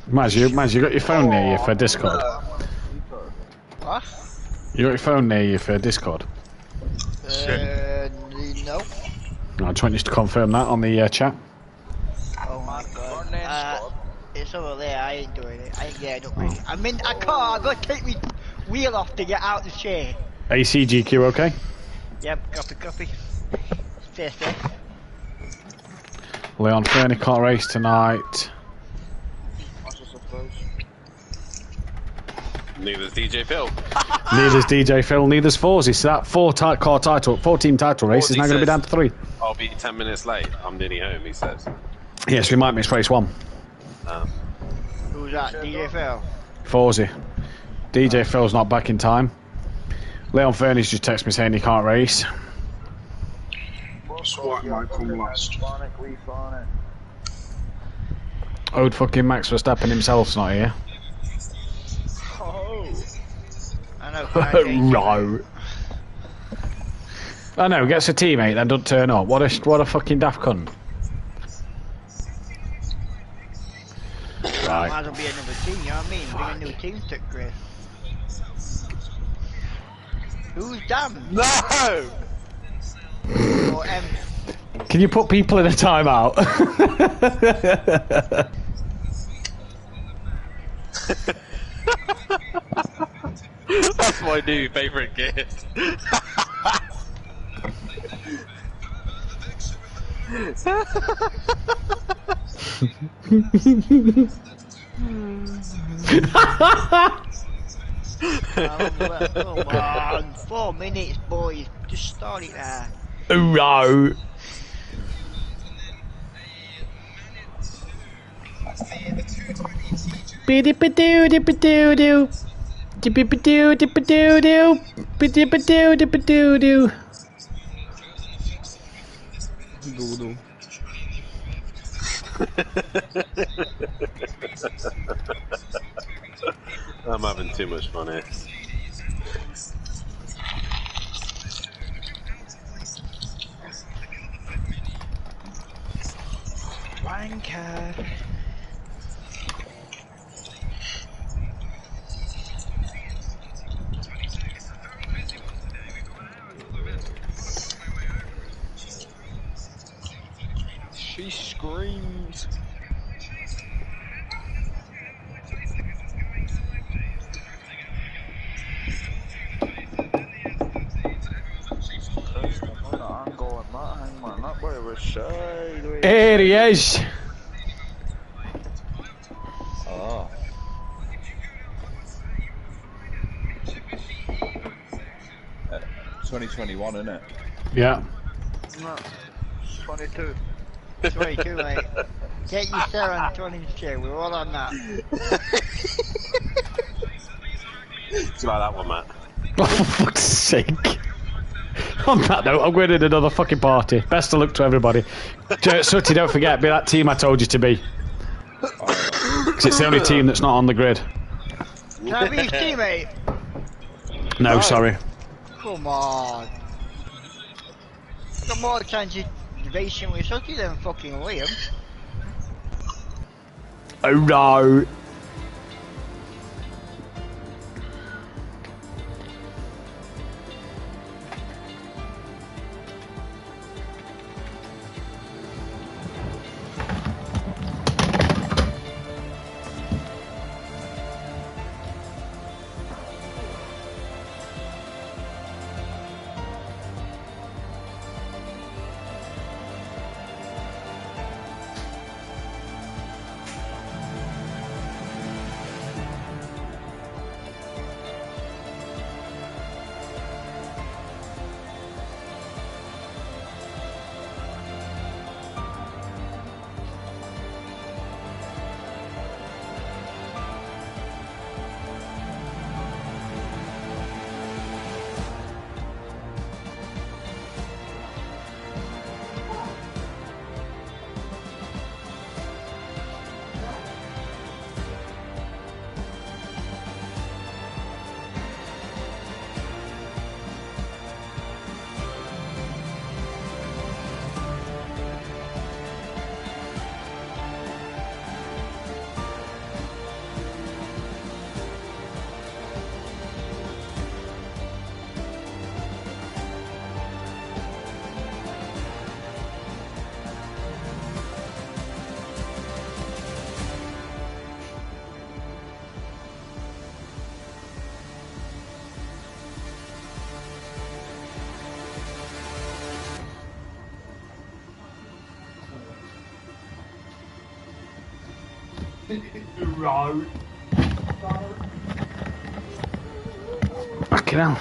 Maz, you got your phone near you for Discord? What? You got your phone near you for Discord? No. No, I just want you to confirm that on the chat. Oh my god. It's over there, I ain't doing it. I ain't getting up really. I'm in a car, I gotta take me wheel off to get out the chair. ACGQ okay? Yep, copy. Stay safe. Leon Fernie can't race tonight. Neither's DJ Phil. Neither's DJ Phil, neither's Forzy. So that four-team title race is now going to be down to 3. I'll be 10 minutes late. I'm nearly home, he says. Yes, we might miss race 1. Who's that? DJ Phil? Forzy. DJ Phil's not back in time. Leon Fernie's just texted me saying he can't race. Squat might come last. Old fucking Max Verstappen himself's not here. I know. Right. I know, gets a teammate then doesn't turn up. What a fucking daft cunt. Right. Might as well be another team, you know what I mean? Bring a new team to Chris. Who's damn? No! Or M. Can you put people in a timeout? That's my new favourite gift. Come on, 4 minutes, boys. Just start it there. No. Biddy-ba-doo-doo-ba-doo-doo. Dip-a-doo-dip-a-doo-doo. Biddy-ba-doo-dip-a-doo-doo. Doodle. I'm having too much fun here. Wanker. She screams. Here he is. Oh. Uh, 2021, isn't it? Yeah. No. 22. 22, mate. Get your Sarah and 20 chair, we're all on that. It's about that one, Matt. Oh, for fuck's sake. On that note, I'm going to another fucking party. Best of luck to everybody. Sooty, don't forget, be that team I told you to be. Because it's the only team that's not on the grid. Can I be his teammate? No, sorry. Come on. Got more chance of racing with Sooty than fucking Liam. Oh no. Fucking hell.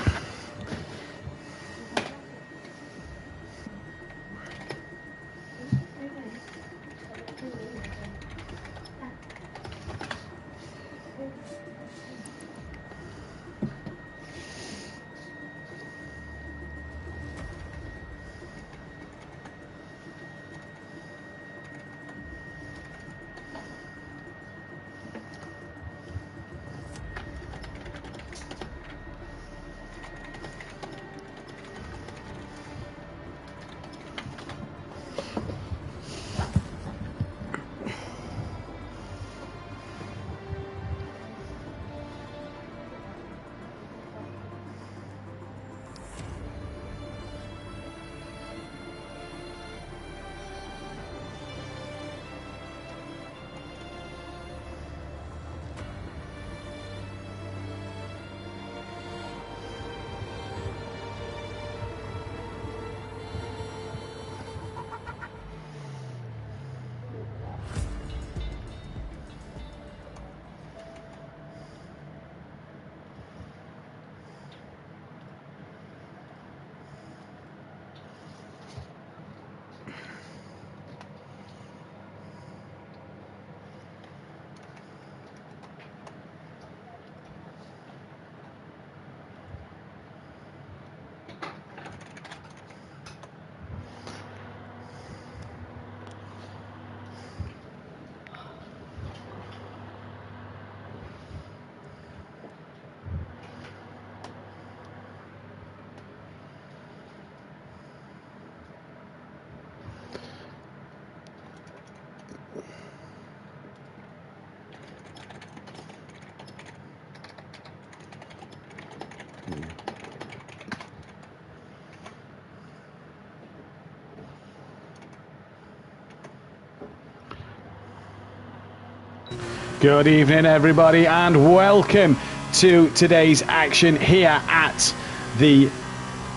Good evening, everybody, and welcome to today's action here at the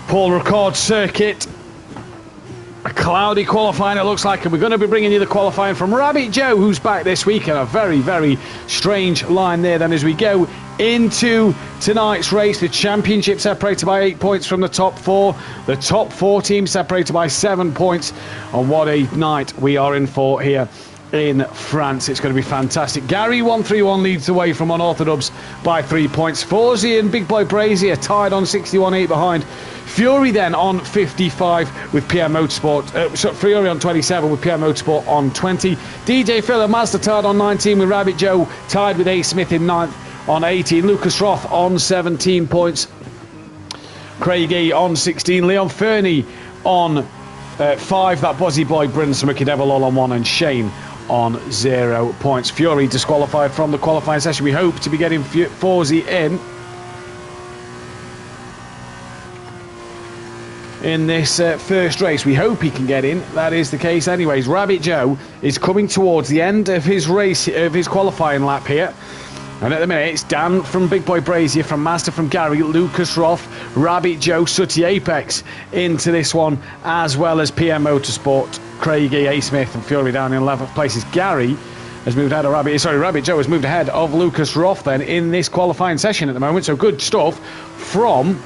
Paul Ricard circuit. A cloudy qualifying, it looks like, and we're going to be bringing you the qualifying from Rabbit Joe, who's back this week, and a very, very strange line there. Then as we go into tonight's race, the championship separated by 8 points from the top 4. The top 4 teams separated by 7 points. And what a night we are in for here in France. It's going to be fantastic. Gary 131 leads the way from Unorthodox by 3 points. Forzy and Big Boy Brazier tied on 61.8 behind. Fury then on 55 with PM Motorsport. Fury on 27 with PM Motorsport on 20. DJ Phil and Mazda tied on 19 with Rabbit Joe, tied with A. Smith in 9th on 18. Lucas Roth on 17 points. Craigie on 16. Leon Fernie on 5. That Bozzy Boy Brins from Mickey Devil all on 1. And Shane on 0 points. Fury disqualified from the qualifying session. We hope to be getting Forzy in this first race. We hope he can get in. That is the case anyways. Rabbit Joe is coming towards the end of his race, of his qualifying lap here. And at the minute, it's Dan from Big Boy Brazier, from Master from Gary, Lucas Roth, Rabbit Joe, Sooty Apex into this one, as well as PM Motorsport, Craigie, A. Smith and Fury down in 11th places. Gary has moved ahead of Rabbit Joe has moved ahead of Lucas Roth then in this qualifying session at the moment. So good stuff from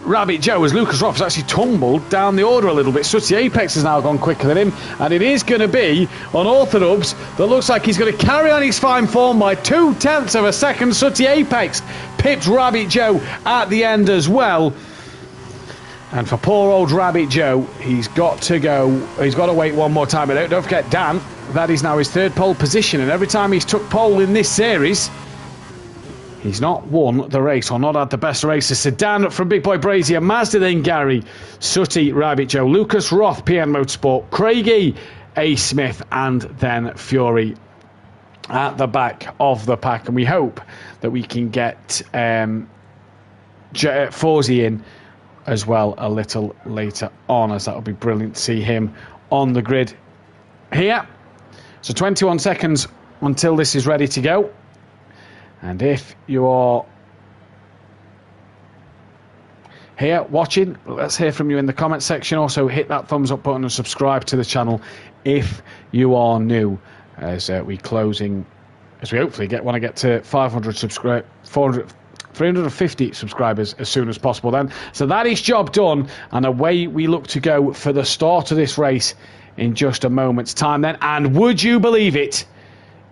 Rabbit Joe, as Lucas Roth has actually tumbled down the order a little bit. Sooty Apex has now gone quicker than him, and it is going to be Unorthodox that looks like he's going to carry on his fine form by 0.2 of a second. Sooty Apex pipped Rabbit Joe at the end as well. And for poor old Rabbit Joe, he's got to wait one more time. But don't forget Dan, that is now his 3rd pole position, and every time he's took pole in this series, he's not won the race or not had the best races. Sedan from Big Boy Brazier, Mazda then Gary, Sooty, Rabbit Joe, Lucas Roth, PM Motorsport, Craigie, A. Smith, and then Fury at the back of the pack. And we hope that we can get Forzy in as well a little later on, as that would be brilliant to see him on the grid here. So 21 seconds until this is ready to go. And if you are here watching, let's hear from you in the comment section. Also, hit that thumbs up button and subscribe to the channel if you are new, as we hopefully want to get to 350 subscribers as soon as possible then. So that is job done, and away we look to go for the start of this race in just a moment's time then. And would you believe it,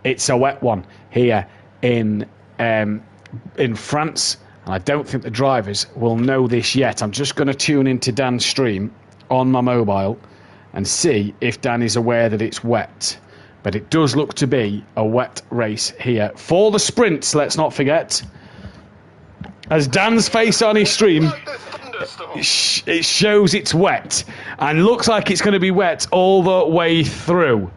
it's a wet one here in France, and I don't think the drivers will know this yet. I'm just going to tune into Dan's stream on my mobile and see if Dan is aware that it's wet. But it does look to be a wet race here for the sprints, let's not forget. As Dan's face on his stream, it shows it's wet, and looks like it's going to be wet all the way through.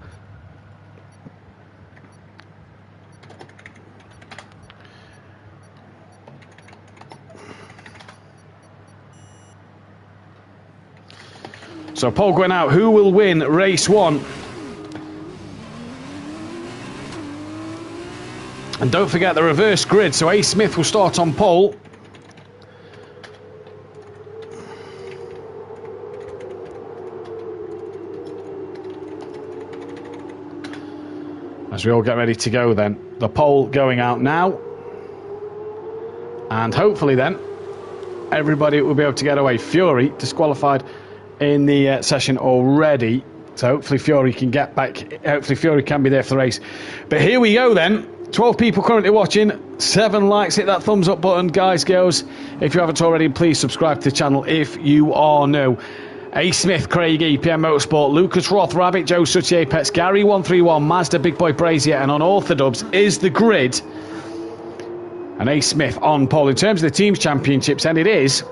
So poll going out, who will win race 1? And don't forget the reverse grid, so Ace Smith will start on pole. As we all get ready to go then. The poll going out now. And hopefully then, everybody will be able to get away. Fury disqualified in the session already. So hopefully Fury can get back. Hopefully Fury can be there for the race. But here we go then. 12 people currently watching, 7 likes. Hit that thumbs up button, guys, girls. If you haven't already, please subscribe to the channel if you are new. Ace Smith, Craig E, PM Motorsport, Lucas Roth, Rabbit, Joe Such Apex, Gary 131, Mazda, Big Boy Brazier, and on Orthodubs is the grid. And Ace Smith on pole. In terms of the team's championships, and it is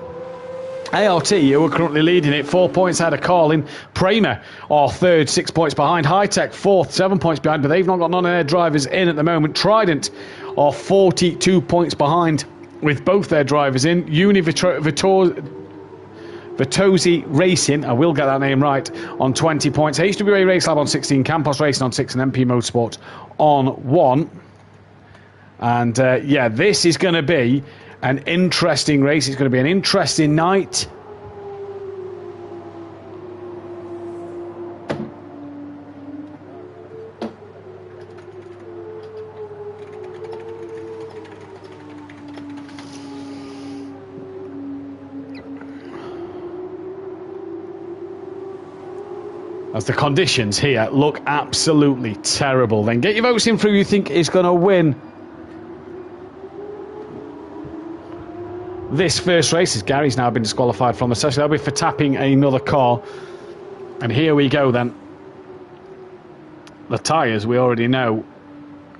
ART, who are currently leading it, 4 points ahead of Carlin. Prema are third, 6 points behind. High-Tech fourth, 7 points behind, but they've not got none of their drivers in at the moment. Trident are 42 points behind with both their drivers in. Vitosi Racing, I will get that name right, on 20 points. HWA Race Lab on 16, Campos Racing on 6, and MP Motorsport on 1. And yeah, this is going to be an interesting race. It's going to be an interesting night. As the conditions here look absolutely terrible. Then get your votes in for who you think is going to win this first race, as Gary's now been disqualified from the session. That'll be for tapping another car. And here we go then. The tyres, we already know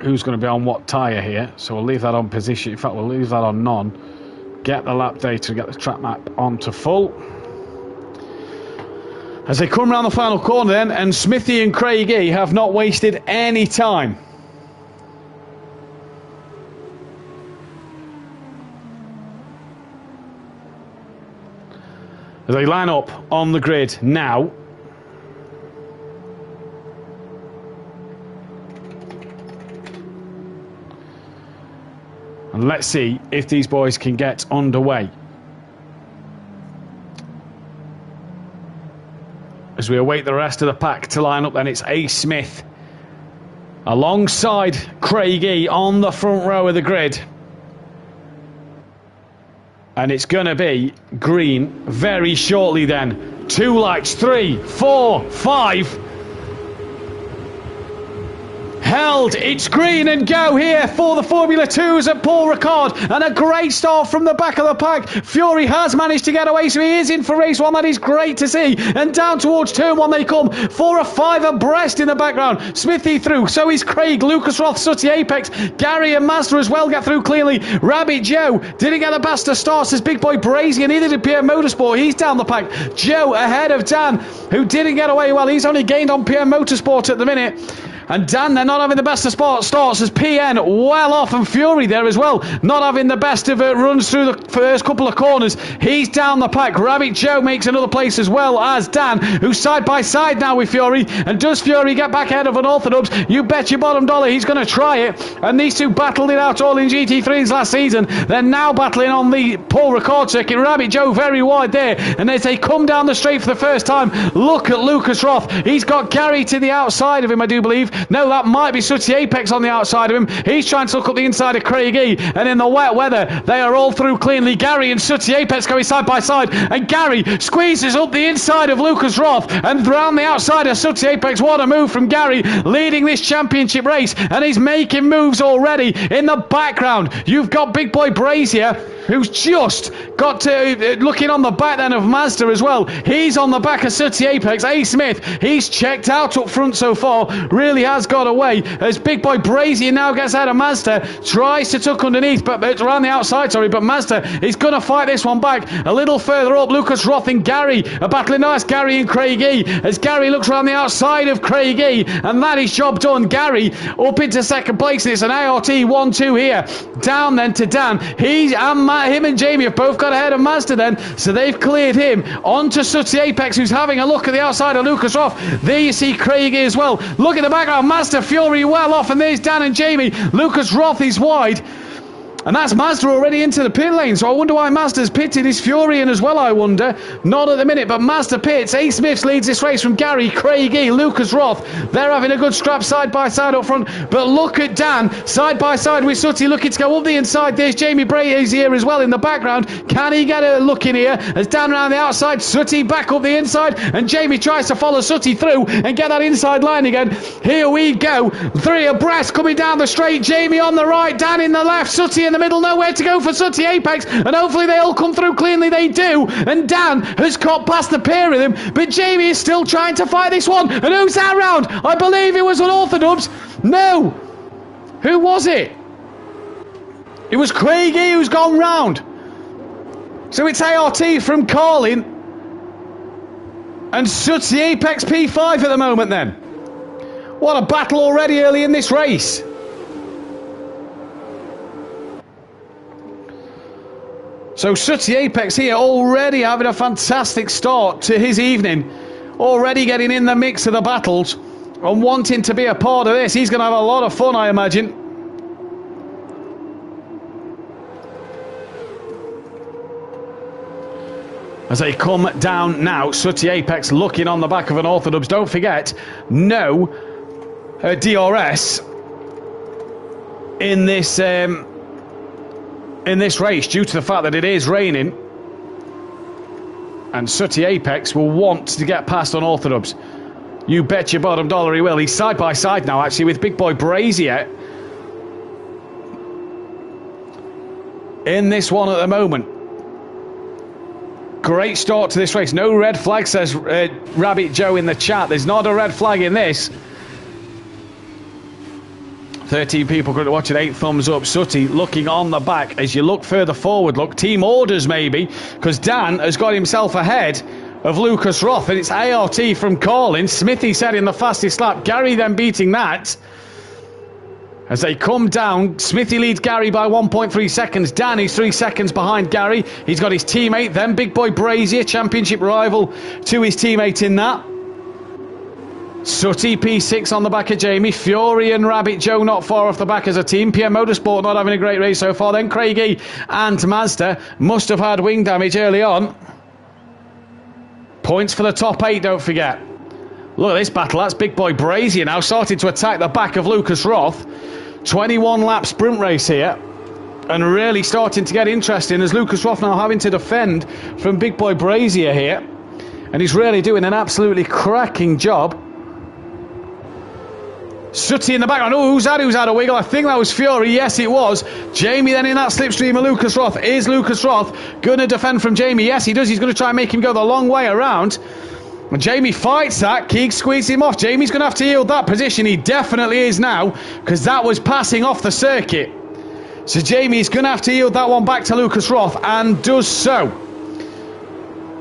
who's going to be on what tyre here. So we'll leave that on position. In fact, we'll leave that on none. Get the lap data, get the track map onto full. As they come around the final corner then, and Smithy and Craig E have not wasted any time. As they line up on the grid now. And let's see if these boys can get underway. As we await the rest of the pack to line up, then it's Ace Smith alongside Craig E on the front row of the grid. And it's going to be green very shortly then. 2 lights, 3, 4, 5. Held, it's green and go here for the Formula 2s at Paul Ricard, and a great start from the back of the pack. Fury has managed to get away, so he is in for race 1. That is great to see. And down towards turn 1 they come for a 5 abreast in the background. Smithy through, so is Craig, Lucas Roth, Sutty Apex, Gary and Mazda as well get through cleanly. Rabbit Joe didn't get a bastard start as Big Boy Brazy, and neither did PM Motorsport. He's down the pack. Joe ahead of Dan, who didn't get away well. He's only gained on PM Motorsport at the minute. And Dan, they're not having the best of starts as PN well off, and Fury there as well, not having the best of runs through the first couple of corners. He's down the pack. Rabbit Joe makes another place as well as Dan, who's side by side now with Fury. And does Fury get back ahead of Unorthodox? You bet your bottom dollar he's going to try it. And these two battled it out all in GT3s last season. They're now battling on the Paul Ricard circuit. Rabbit Joe very wide there, and as they come down the straight for the first time, look at Lucas Roth. He's got Gary to the outside of him, I do believe. No, that might be Sooty Apex on the outside of him. He's trying to look up the inside of Craigie, and in the wet weather they are all through cleanly. Gary and Sooty Apex going side by side, and Gary squeezes up the inside of Lucas Roth and round the outside of Sooty Apex. What a move from Gary, leading this championship race, and he's making moves already. In the background you've got Big Boy Brazier, who's just got to looking on the back then of Mazda as well. He's on the back of Sooty Apex. A. Smith, he's checked out up front so far, really has got away as Big Boy Brazier now gets out of Mazda, tries to tuck underneath, but it's around the outside, sorry, but Mazda is going to fight this one back. A little further up, Lucas Roth and Gary are battling nice. Gary and Craigie, as Gary looks around the outside of Craigie, and that is job done. Gary up into second place, and it's an ART 1-2 here. Down then to Dan. Him and Jamie have both got ahead of Mazda then, so they've cleared him. On to Sooty Apex, who's having a look at the outside of Lucas Roth. There you see Craigie as well. Look at the background, Mazda Fury well off, and there's Dan and Jamie. Lucas Roth is wide. And that's Mazda already into the pit lane, so I wonder why Mazda's pitted. Is Fury in as well, I wonder? Not at the minute, but Mazda pits. A. Smith leads this race from Gary, Craigie, Lucas Roth. They're having a good scrap side by side up front, but look at Dan, side by side with Sooty, looking to go up the inside. There's Jamie Brazier here as well in the background. Can he get a look in here? As Dan around the outside, Sooty back up the inside, and Jamie tries to follow Sooty through and get that inside line again. Here we go, three abreast coming down the straight. Jamie on the right, Dan in the left, Sooty in the middle, nowhere to go for Sooty Apex, and hopefully they all come through cleanly. They do, and Dan has got past the pair of them, but Jamie is still trying to fight this one. And who's that round? I believe it was Unorthodox. No, who was it? It was Craigie who's gone round. So it's ART from Carlin and Sooty Apex P5 at the moment then. What a battle already early in this race. So Sooty Apex here already having a fantastic start to his evening. Already getting in the mix of the battles and wanting to be a part of this. He's going to have a lot of fun, I imagine. As they come down now, Sooty Apex looking on the back of Unorthodox. Don't forget, no DRS in this race due to the fact that it is raining, and Sooty Apex will want to get past Unorthodox. You bet your bottom dollar he will. He's side by side now actually with Big Boy Brazier in this one at the moment. Great start to this race. No red flag, says Rabbit Joe in the chat. There's not a red flag in this. 13 people could watch it. 8 thumbs up. Sooty looking on the back. As you look further forward, look, team orders maybe, because Dan has got himself ahead of Lucas Roth, and it's ART from Carlin. Smithy said in the fastest lap. Gary then beating that. As they come down, Smithy leads Gary by 1.3 seconds. Dan is 3 seconds behind Gary. He's got his teammate, then Big Boy Brazier, championship rival to his teammate in that. Sooty P6 on the back of Jamie. Fury and Rabbit Joe not far off the back as a team. PM Motorsport not having a great race so far. Then Craigie and Mazda must have had wing damage early on. Points for the top 8, don't forget. Look at this battle. That's Big Boy Brazier now starting to attack the back of Lucas Roth. 21 lap sprint race here, and really starting to get interesting as Lucas Roth now having to defend from Big Boy Brazier here, and he's really doing an absolutely cracking job. Sooty in the background. Oh, who's had a wiggle? I think that was Fury. Yes, it was. Jamie then in that slipstream of Lucas Roth. Is Lucas Roth going to defend from Jamie? Yes, he does. He's going to try and make him go the long way around. And Jamie fights that. Keeg squeezes him off. Jamie's going to have to yield that position. He definitely is now, because that was passing off the circuit. So Jamie's going to have to yield that one back to Lucas Roth, and does so.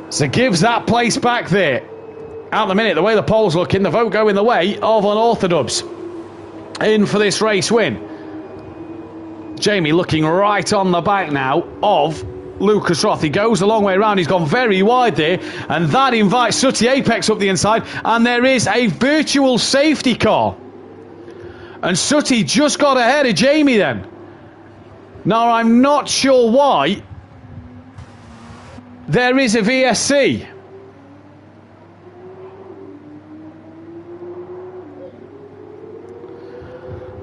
So gives that place back there. At the minute, the way the polls looking, the vote going the way of Unorthodox. in for this race win. Jamie looking right on the back now of Lucas Roth. He goes a long way around. He's gone very wide there, and that invites Sooty Apex up the inside, and there is a virtual safety car. And Sooty just got ahead of Jamie then. Now, I'm not sure why there is a VSC.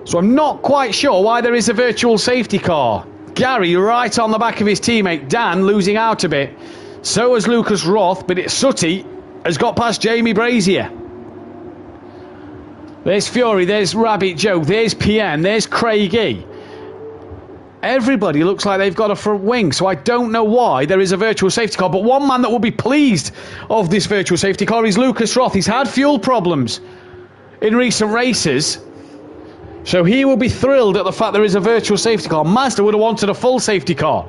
So I'm not quite sure why there is a virtual safety car. Gary right on the back of his teammate. Dan losing out a bit. So has Lucas Roth, but Sooty has got past Jamie Brazier. There's Fury, there's Rabbit Joe, there's PM, there's Craigie. Everybody looks like they've got a front wing, so I don't know why there is a virtual safety car. But one man that will be pleased of this virtual safety car is Lucas Roth. He's had fuel problems in recent races, so he will be thrilled at the fact there is a virtual safety car. Mazda would have wanted a full safety car.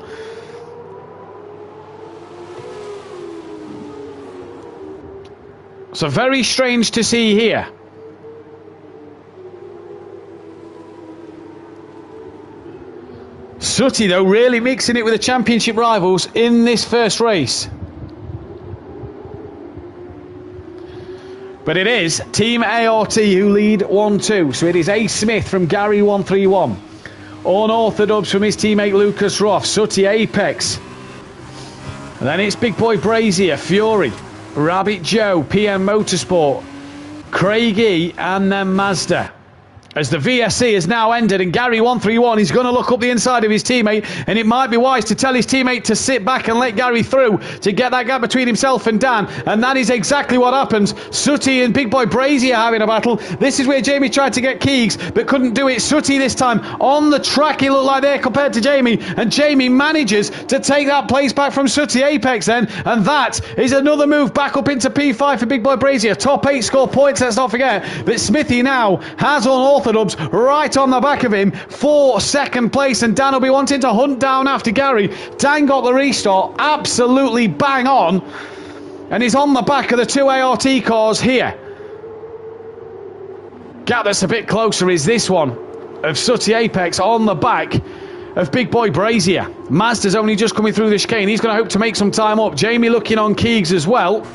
So very strange to see here. Sooty, though, really mixing it with the championship rivals in this first race. But it is Team ART who lead 1-2. So it is Ace Smith from Gary 131. Unorthodox from his teammate Lucas Roth. Sooty Apex. And then it's Big Boy Brazier, Fury, Rabbit Joe, PM Motorsport, Craigie, and then Mazda. As the VSC has now ended, and Gary 131 is going to look up the inside of his teammate, and it might be wise to tell his teammate to sit back and let Gary through to get that gap between himself and Dan, and that is exactly what happens. Sooty and Big Boy Brazier having a battle. This is where Jamie tried to get Keegs but couldn't do it. Sooty this time on the track, he looked like there compared to Jamie, and Jamie manages to take that place back from Sooty Apex then, and that is another move back up into P5 for Big Boy Brazier. Top 8 score points, let's not forget, but Smithy now has Unorthodox right on the back of him for second place, and Dan will be wanting to hunt down after Gary. Dan got the restart absolutely bang on, and he's on the back of the two ART cars here. Gap that's a bit closer is this one of Sooty Apex on the back of Big Boy Brazier. Mazda's only just coming through the chicane. He's going to hope to make some time up. Jamie looking on Keegs as well,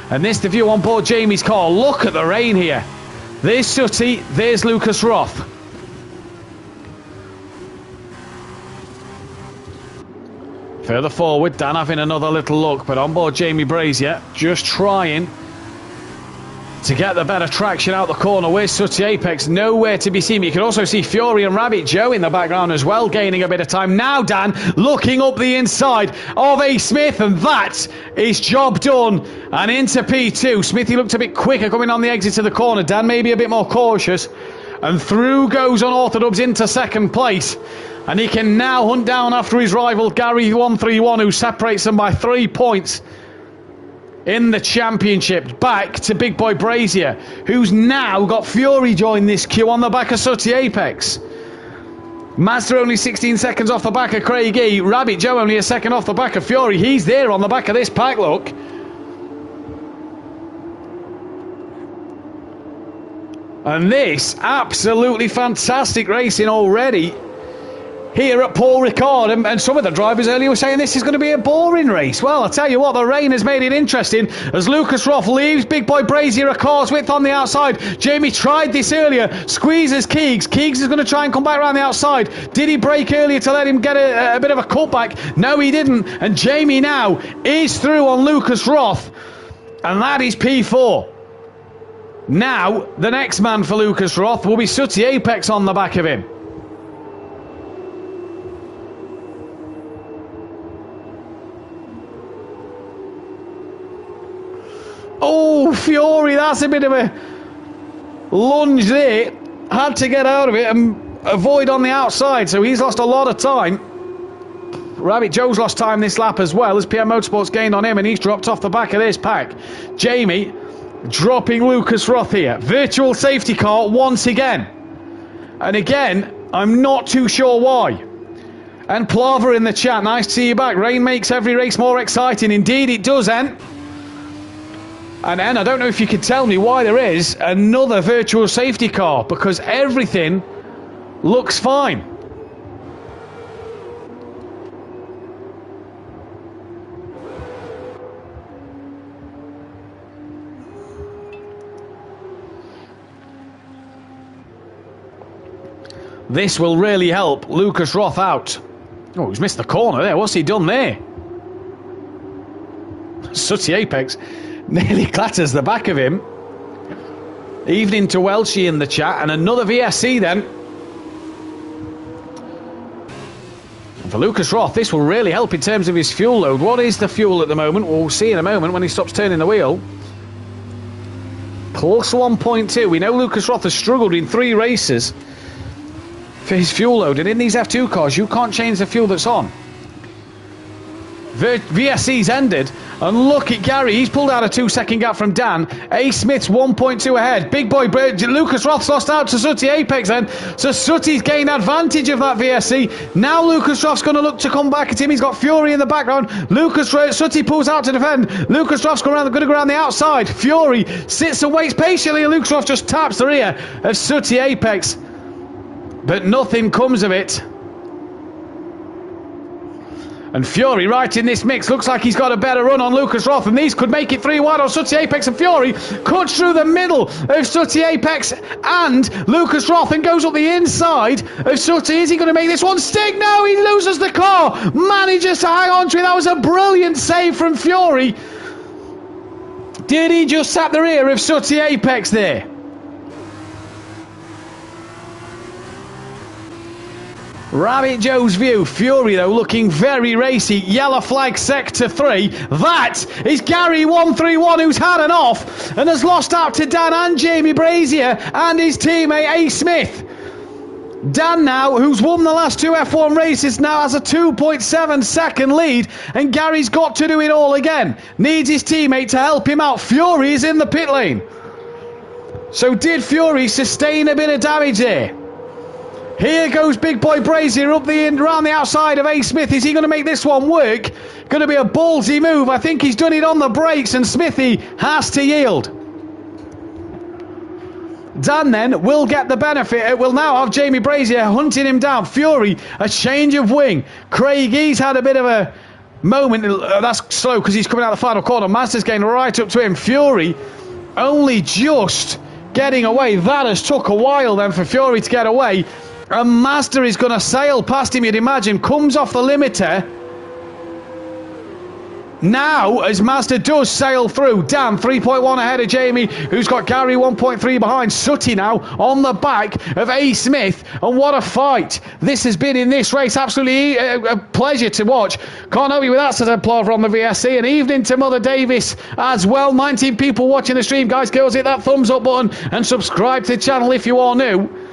and this the view on board Jamie's car. Look at the rain here. There's Sooty, there's Lucas Roth. Further forward, Dan having another little look, but on board Jamie Brazier, just trying to get the better traction out the corner. Where's Sooty Apex? Nowhere to be seen. You can also see Fury and Rabbit Joe in the background as well, gaining a bit of time. Now Dan looking up the inside of Ace Smith, and that is job done. And into P2. Smithy looked a bit quicker coming on the exit of the corner. Dan maybe a bit more cautious. And through goes Unorthodox into second place. And he can now hunt down after his rival Gary 131, who separates them by 3 points in the championship. Back to Big Boy Brazier, who's now got Fury join this queue on the back of Sooty Apex. Mazda only 16 seconds off the back of Craigie. Rabbit Joe only a second off the back of Fury. He's there on the back of this pack, look. And this absolutely fantastic racing already here at Paul Ricard, and some of the drivers earlier were saying this is going to be a boring race. Well, I'll tell you what, the rain has made it interesting as Lucas Roth leaves Big Boy Brazier a car's width on the outside. Jamie tried this earlier, squeezes Keegs. Keegs is going to try and come back around the outside. Did he brake earlier to let him get a bit of a cutback? No, he didn't, and Jamie now is through on Lucas Roth, and that is P4. Now, the next man for Lucas Roth will be Sooty Apex on the back of him. Oh, Fury, that's a bit of a lunge there. Had to get out of it and avoid on the outside, so he's lost a lot of time. Rabbit Joe's lost time this lap as well, as PM Motorsports gained on him, and he's dropped off the back of this pack. Jamie dropping Lucas Roth here. Virtual safety car once again. And again, I'm not too sure why. And Plava in the chat, nice to see you back. Rain makes every race more exciting. Indeed it does, Ent. And then I don't know if you can tell me why there is another virtual safety car, because everything looks fine. This will really help Lucas Roth out. Oh, he's missed the corner there. What's he done there? Sooty Apex nearly clatters the back of him. Evening to Welshie in the chat, and another VSC then. And for Lucas Roth, this will really help in terms of his fuel load. What is the fuel at the moment? We'll see in a moment when he stops turning the wheel. Plus 1.2. We know Lucas Roth has struggled in 3 races for his fuel load, and in these F2 cars you can't change the fuel that's on. VSC's ended, and look at Gary, he's pulled out a 2-second gap from Dan. A. Smith's 1.2 ahead. Big boy Lucas Roth's lost out to Sooty Apex then, so Sooty's gained advantage of that VSC. Now Lucas Roth's going to look to come back at him. He's got Fury in the background. Sooty pulls out to defend. Lucas Roth's going to go around the outside. Fury sits and waits patiently, and Lucas Roth just taps the rear of Sooty Apex, but nothing comes of it. And Fury right in this mix, looks like he's got a better run on Lucas Roth, and these could make it 3 wide on Sooty Apex, and Fury cuts through the middle of Sooty Apex and Lucas Roth and goes up the inside of Sooty. Is he going to make this one stick? No, he loses the car, manages to hang on to it. That was a brilliant save from Fury. Did he just tap the rear of Sooty Apex there? Rabbit Joe's view. Fury though looking very racy. Yellow flag sector 3. That is Gary 131, who's had an off and has lost out to Dan and Jamie Brazier and his teammate A. Smith. Dan now, who's won the last 2 F1 races, now has a 2.7 second lead, and Gary's got to do it all again. Needs his teammate to help him out. Fury is in the pit lane. So did Fury sustain a bit of damage there? Here goes big boy Brazier up the end, around the outside of A. Smith. Is he going to make this one work? Going to be a ballsy move. I think he's done it on the brakes, and Smithy has to yield. Dan then will get the benefit. It will now have Jamie Brazier hunting him down. Fury, a change of wing. Craigie's had a bit of a moment. That's slow because he's coming out the final corner. Masters getting right up to him. Fury only just getting away. That has took a while then for Fury to get away. And Master is going to sail past him, you'd imagine. Comes off the limiter. Now, as Master does sail through, Dan 3.1 ahead of Jamie, who's got Gary 1.3 behind. Sooty now on the back of A. Smith. And what a fight this has been in this race. Absolutely a pleasure to watch. Can't help you with that, says Plover on the VSC. And evening to Mother Davis as well. 19 people watching the stream. Guys, girls, hit that thumbs up button and subscribe to the channel if you are new.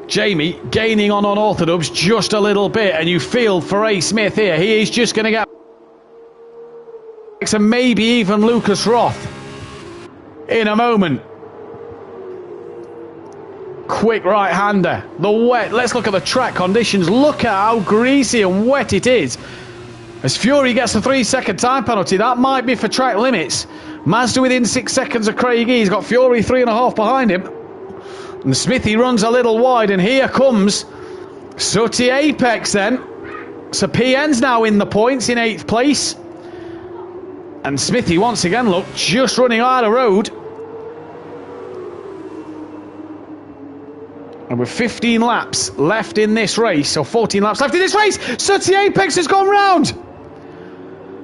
Jamie gaining on Unorthodox just a little bit, and you feel for A. Smith here. He is just going to get, and maybe even Lucas Roth in a moment. Quick right-hander. The wet. Let's look at the track conditions. Look at how greasy and wet it is. As Fury gets a 3-second time penalty, that might be for track limits. Mazda within 6 seconds of Craigie. He's got Fury 3.5 behind him. And Smithy runs a little wide, and here comes Sooty Apex then. So PN's now in the points in 8th place. And Smithy once again, look, just running out of road. And with 15 laps left in this race, or 14 laps left in this race, Sooty Apex has gone round.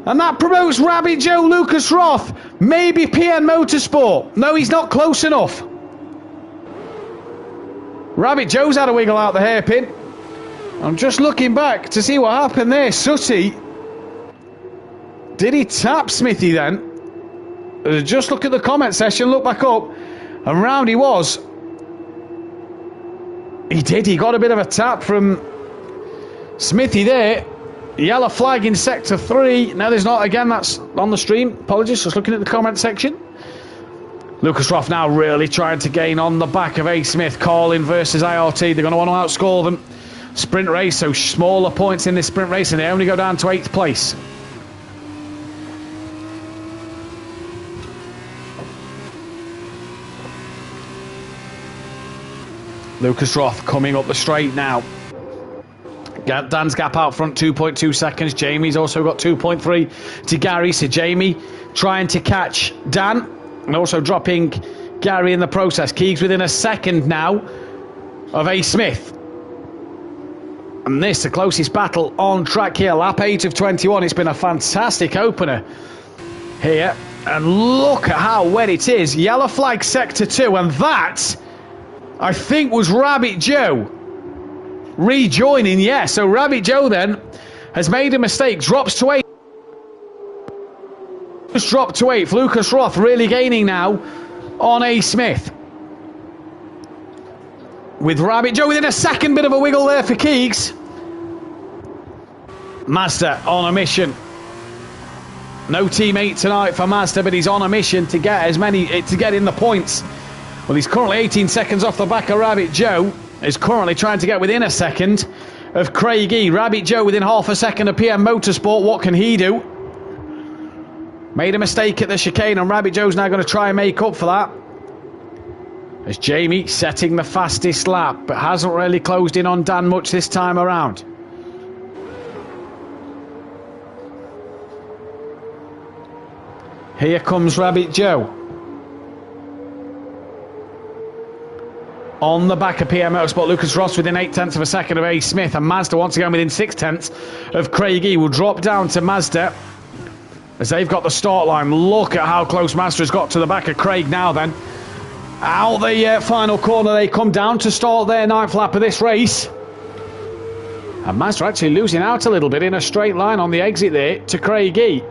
And that promotes Rabbit Joe Lucas Roth. Maybe PN Motorsport. No, he's not close enough. Rabbit Joe's had a wiggle out the hairpin. I'm just looking back to see what happened there. Sooty, did he tap Smithy then? Just look at the comment section, look back up, and round he was. He did, he got a bit of a tap from Smithy there. Yellow flag in sector 3. No, there's not, again, that's on the stream. Apologies, just looking at the comment section. Lucas Roth now really trying to gain on the back of A. Smith. Carlin versus ART. They're going to want to outscore them. Sprint race, so smaller points in this sprint race, and they only go down to 8th place. Lucas Roth coming up the straight now. Dan's gap out front, 2.2 seconds. Jamie's also got 2.3 to Gary. So Jamie trying to catch Dan and also dropping Gary in the process. Keegs within a second now of A. Smith. And this, the closest battle on track here. Lap 8 of 21. It's been a fantastic opener here. And look at how wet it is. Yellow flag sector 2. And that, I think, was Rabbit Joe rejoining. Yeah, so Rabbit Joe then has made a mistake. Drops to 8. Just dropped to 8th. Lucas Roth really gaining now on A. Smith. With Rabbit Joe within a second. Bit of a wiggle there for Keegs. Mazda on a mission. No teammate tonight for Mazda, but he's on a mission to get to get in the points. Well, he's currently 18 seconds off the back of Rabbit Joe. Is currently trying to get within a second of Craig E. Rabbit Joe within half a second of PM Motorsport. What can he do? Made a mistake at the chicane, and Rabbit Joe's now going to try and make up for that. As Jamie setting the fastest lap, but hasn't really closed in on Dan much this time around. Here comes Rabbit Joe. On the back of PM Motorsport, Lucas Ross within 0.8 of a second of A. Smith, and Mazda once again within 0.6 of Craig E. Will drop down to Mazda as they've got the start line. Look at how close Mazda has got to the back of Craig now then. Out the final corner they come down to start their 9th lap of this race. And Mazda actually losing out a little bit in a straight line on the exit there to Craig E.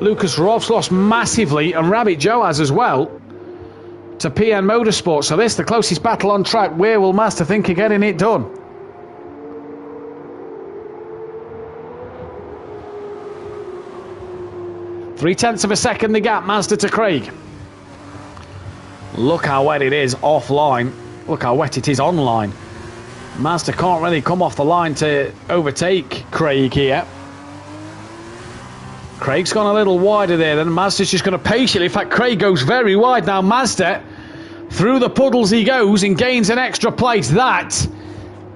Lucas Ross lost massively, and Rabbit Joe has as well, to PN Motorsport. So this, the closest battle on track. Where will Mazda think of getting it done? Three-tenths of a second the gap, Mazda to Craig. Look how wet it is offline. Look how wet it is online. Mazda can't really come off the line to overtake Craig here. Craig's gone a little wider there, then Mazda's just going to patiently. In fact, Craig goes very wide now. Mazda, through the puddles he goes and gains an extra place. That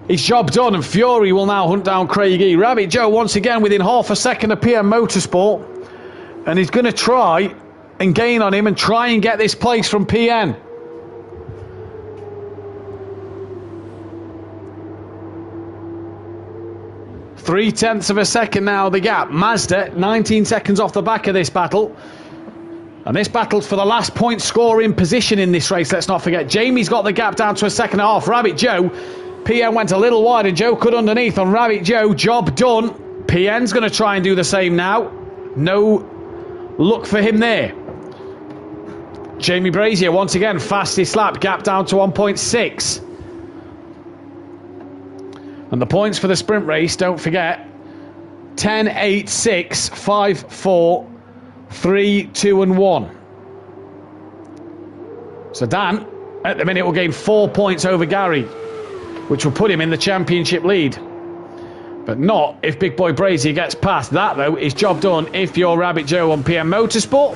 is job done, and Fury will now hunt down Craig E. Rabbit Joe once again within half a second of PM Motorsport, and he's going to try and gain on him and try and get this place from PN. Three-tenths of a second now the gap. Mazda 19 seconds off the back of this battle, and this battle's for the last point scoring position in this race. Let's not forget Jamie's got the gap down to a second and a half. Rabbit Joe, PN went a little wide and Joe cut underneath on Rabbit Joe. Job done. PN's going to try and do the same now. No luck for him there. Jamie Brazier once again fastest lap, gap down to 1.6. And the points for the sprint race, don't forget, 10, 8, 6, 5, 4, 3, 2 and 1. So Dan, at the minute, will gain 4 points over Gary, which will put him in the championship lead. But not if Big Boy Brazier gets past. That, though, is job done if you're Rabbit Joe on PM Motorsport,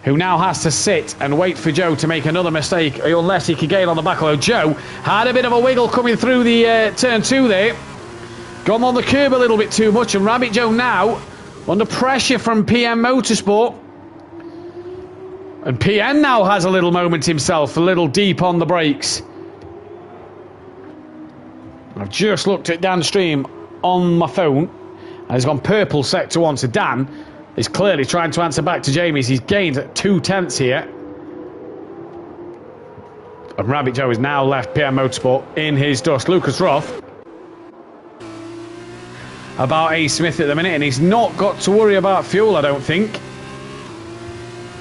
who now has to sit and wait for Joe to make another mistake, unless he can gain on the back. Although Joe had a bit of a wiggle coming through the turn 2 there. Gone on the curb a little bit too much, and Rabbit Joe now under pressure from PM Motorsport. And PN now has a little moment himself, a little deep on the brakes. I've just looked at downstream on my phone, and he's gone purple sector 1. So Dan is clearly trying to answer back to Jamie's. He's gained 2/10 here. And Rabbit Joe has now left PM Motorsport in his dust. Lucas Roth about A. Smith at the minute, and he's not got to worry about fuel, I don't think.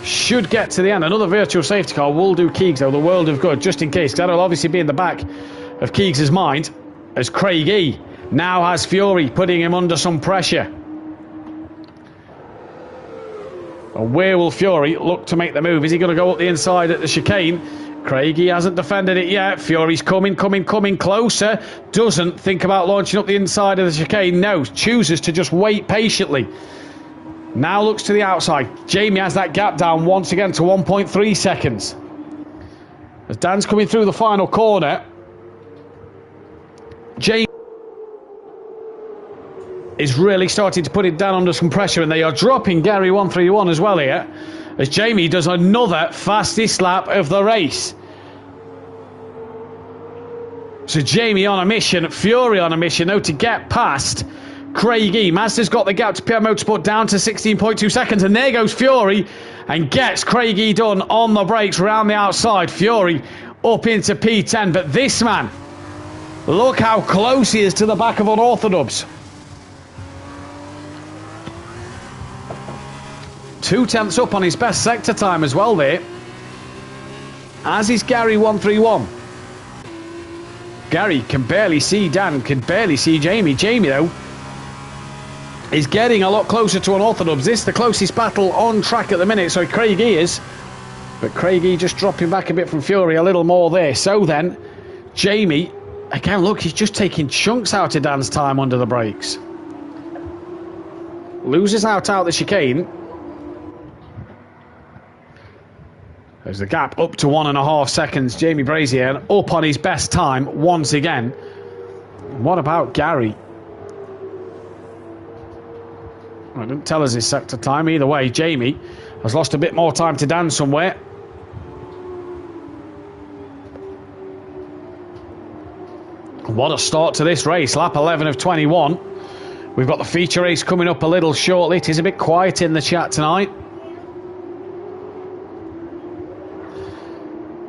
Should get to the end. Another virtual safety car will do Keegs, though, the world of good, just in case. That'll obviously be in the back of Keegs' mind, as Craig E. now has Fury putting him under some pressure. And where will Fury look to make the move? Is he going to go up the inside at the chicane? Craigie hasn't defended it yet. Fury's coming closer. Doesn't think about launching up the inside of the chicane. No, chooses to just wait patiently. Now looks to the outside. Jamie has that gap down once again to 1.3 seconds. As Dan's coming through the final corner, Jamie is really starting to put it down under some pressure, and they are dropping Gary 131 as well here, as Jamie does another fastest lap of the race. So Jamie on a mission, Fury on a mission, though, to get past Craigie. Mazda's got the gap to PR Motorsport down to 16.2 seconds, and there goes Fury and gets Craigie done on the brakes round the outside. Fury up into P10, but this man, look how close he is to the back of Unorthodox. 2/10 up on his best sector time as well there, as is Gary 131. Gary can barely see Dan, can barely see Jamie. Jamie, though, is getting a lot closer to Unorthodox. This is the closest battle on track at the minute. So Craigie is, but Craigie just dropping back a bit from Fury, a little more there. So then, Jamie, again, look, he's just taking chunks out of Dan's time under the brakes. Loses out the chicane. There's the gap up to 1.5 seconds. Jamie Brazier up on his best time once again. What about Gary? Well, it didn't tell us his sector time. Either way, Jamie has lost a bit more time to Dan somewhere. What a start to this race. Lap 11 of 21. We've got the feature race coming up a little shortly. It is a bit quiet in the chat tonight.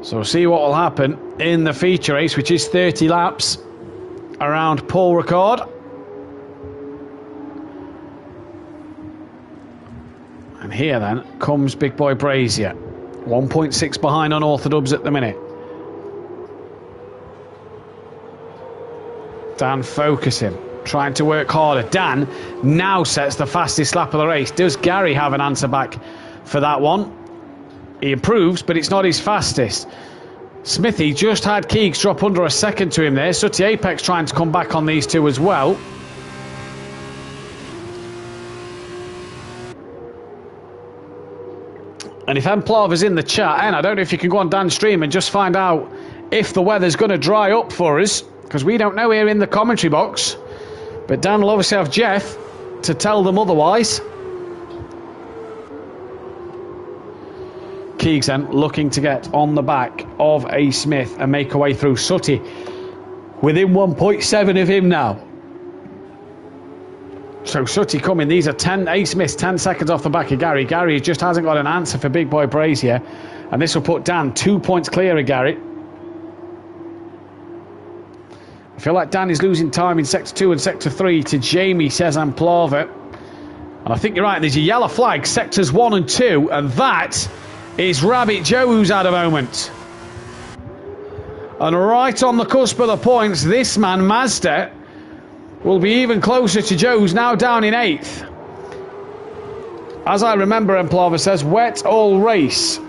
So we'll see what will happen in the feature race, which is 30 laps around Paul Ricard. And here then comes Big Boy Brazier. 1.6 behind Unorthodox at the minute. Dan focusing, trying to work harder. Dan now sets the fastest lap of the race. Does Gary have an answer back for that one? He improves, but it's not his fastest. Smithy just had Keegs drop under a second to him there. Sooty Apex trying to come back on these two as well. And if Emplava's in the chat, and I don't know if you can go on Dan's stream and just find out if the weather's going to dry up for us, because we don't know here in the commentary box. But Dan will obviously have Jeff to tell them otherwise. Keegs then looking to get on the back of A. Smith and make a way through. Sooty within 1.7 of him now. So Sooty coming. These are 10. A. Smith's 10 seconds off the back of Gary. Gary just hasn't got an answer for Big Boy Brazier. And this will put Dan 2 points clear of Gary. I feel like Dan is losing time in Sector 2 and Sector 3 to Jamie, says Amplava. And I think you're right. There's a yellow flag, Sectors 1 and 2. And that is Rabbit Joe, who's had a moment. And right on the cusp of the points, this man, Mazda, will be even closer to Joe, who's now down in 8th. As I remember, Emplava says, wet all race.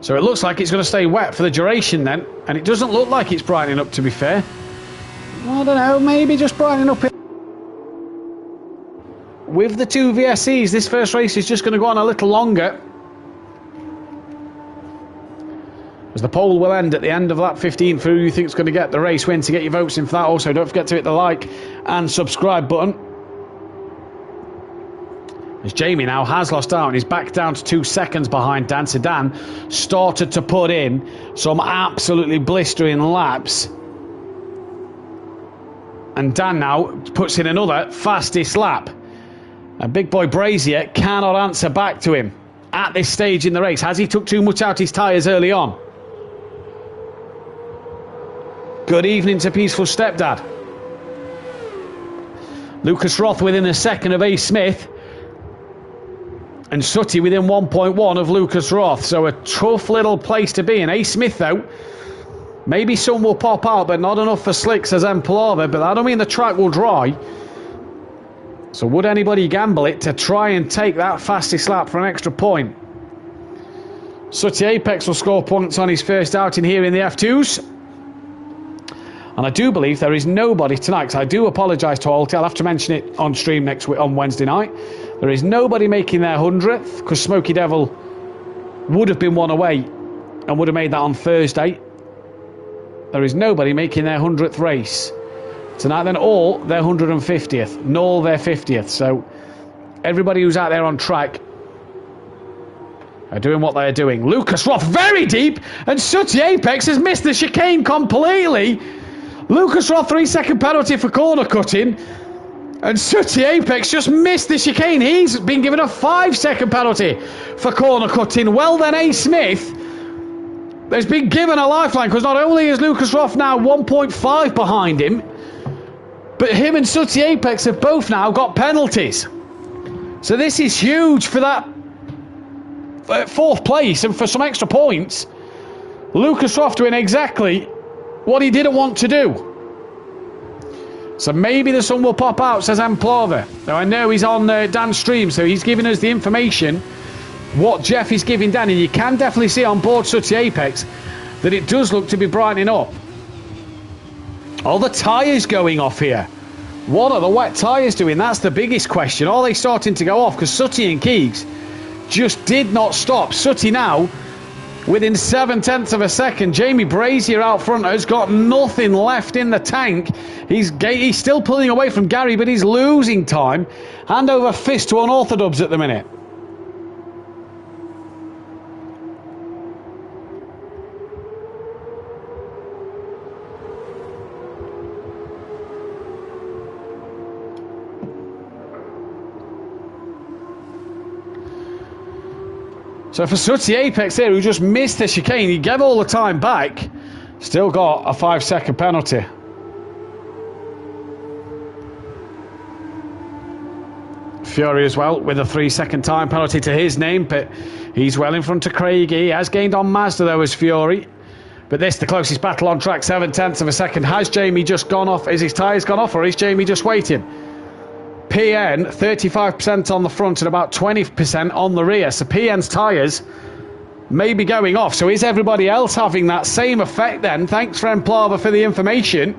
So it looks like it's going to stay wet for the duration then. And it doesn't look like it's brightening up, to be fair. I don't know, maybe just brightening up. With the two VSCs, this first race is just going to go on a little longer, as the poll will end at the end of lap 15 for who you think is going to get the race win. To get your votes in for that, also don't forget to hit the like and subscribe button. As Jamie now has lost out and he's back down to 2 seconds behind Dan. So Dan started to put in some absolutely blistering laps, and Dan now puts in another fastest lap. And Big Boy Brazier cannot answer back to him at this stage in the race. Has he took too much out his tyres early on? Good evening to Peaceful Stepdad. Lucas Roth within a second of A. Smith. And Sooty within 1.1 of Lucas Roth. So a tough little place to be in. A. Smith, though, maybe some will pop out, but not enough for slicks as Emplava. But I don't mean the track will dry. So would anybody gamble it to try and take that fastest lap for an extra point? Sooty Apex will score points on his first outing here in the F2s. And I do believe there is nobody tonight, because I do apologise to Alty. I'll have to mention it on stream next week, on Wednesday night. There is nobody making their 100th, because Smoky Devil would have been one away and would have made that on Thursday. There is nobody making their 100th race tonight. Then all their 150th, Knoll their 50th. So everybody who's out there on track are doing what they're doing. Lucas Roth very deep, and Sooty Apex has missed the chicane completely. Lucas Roth 3-second penalty for corner cutting, and Sooty Apex just missed the chicane. He's been given a 5-second penalty for corner cutting. Well then, A. Smith has been given a lifeline, because not only is Lucas Roth now 1.5 behind him, but him and Sooty Apex have both now got penalties. So this is huge for that fourth place and for some extra points. Lucas Roth doing exactly what he didn't want to do. So maybe the sun will pop out, says Amplava. Now I know he's on Dan's stream, so he's giving us the information, what Jeff is giving Dan, and you can definitely see on board Sooty Apex that it does look to be brightening up. All the tyres going off here. What are the wet tyres doing? That's the biggest question. Are they starting to go off? Because Sooty and Keegs just did not stop. Sooty now within 0.7 of a second. Jamie Brazier out front has got nothing left in the tank. He's still pulling away from Gary, but he's losing time. Hand over fist to Unorthodox at the minute. So for Sooty Apex here, who just missed the chicane, he gave all the time back, still got a 5-second penalty. Fury as well with a 3-second time penalty to his name, but he's well in front of Craigie. He has gained on Mazda though as Fury. But this, the closest battle on track, 0.7 of a second. Has Jamie just gone off? Is his tyres gone off, or is Jamie just waiting? PN, 35% on the front and about 20% on the rear. So PN's tyres may be going off. So is everybody else having that same effect then? Thanks for Amplava for the information.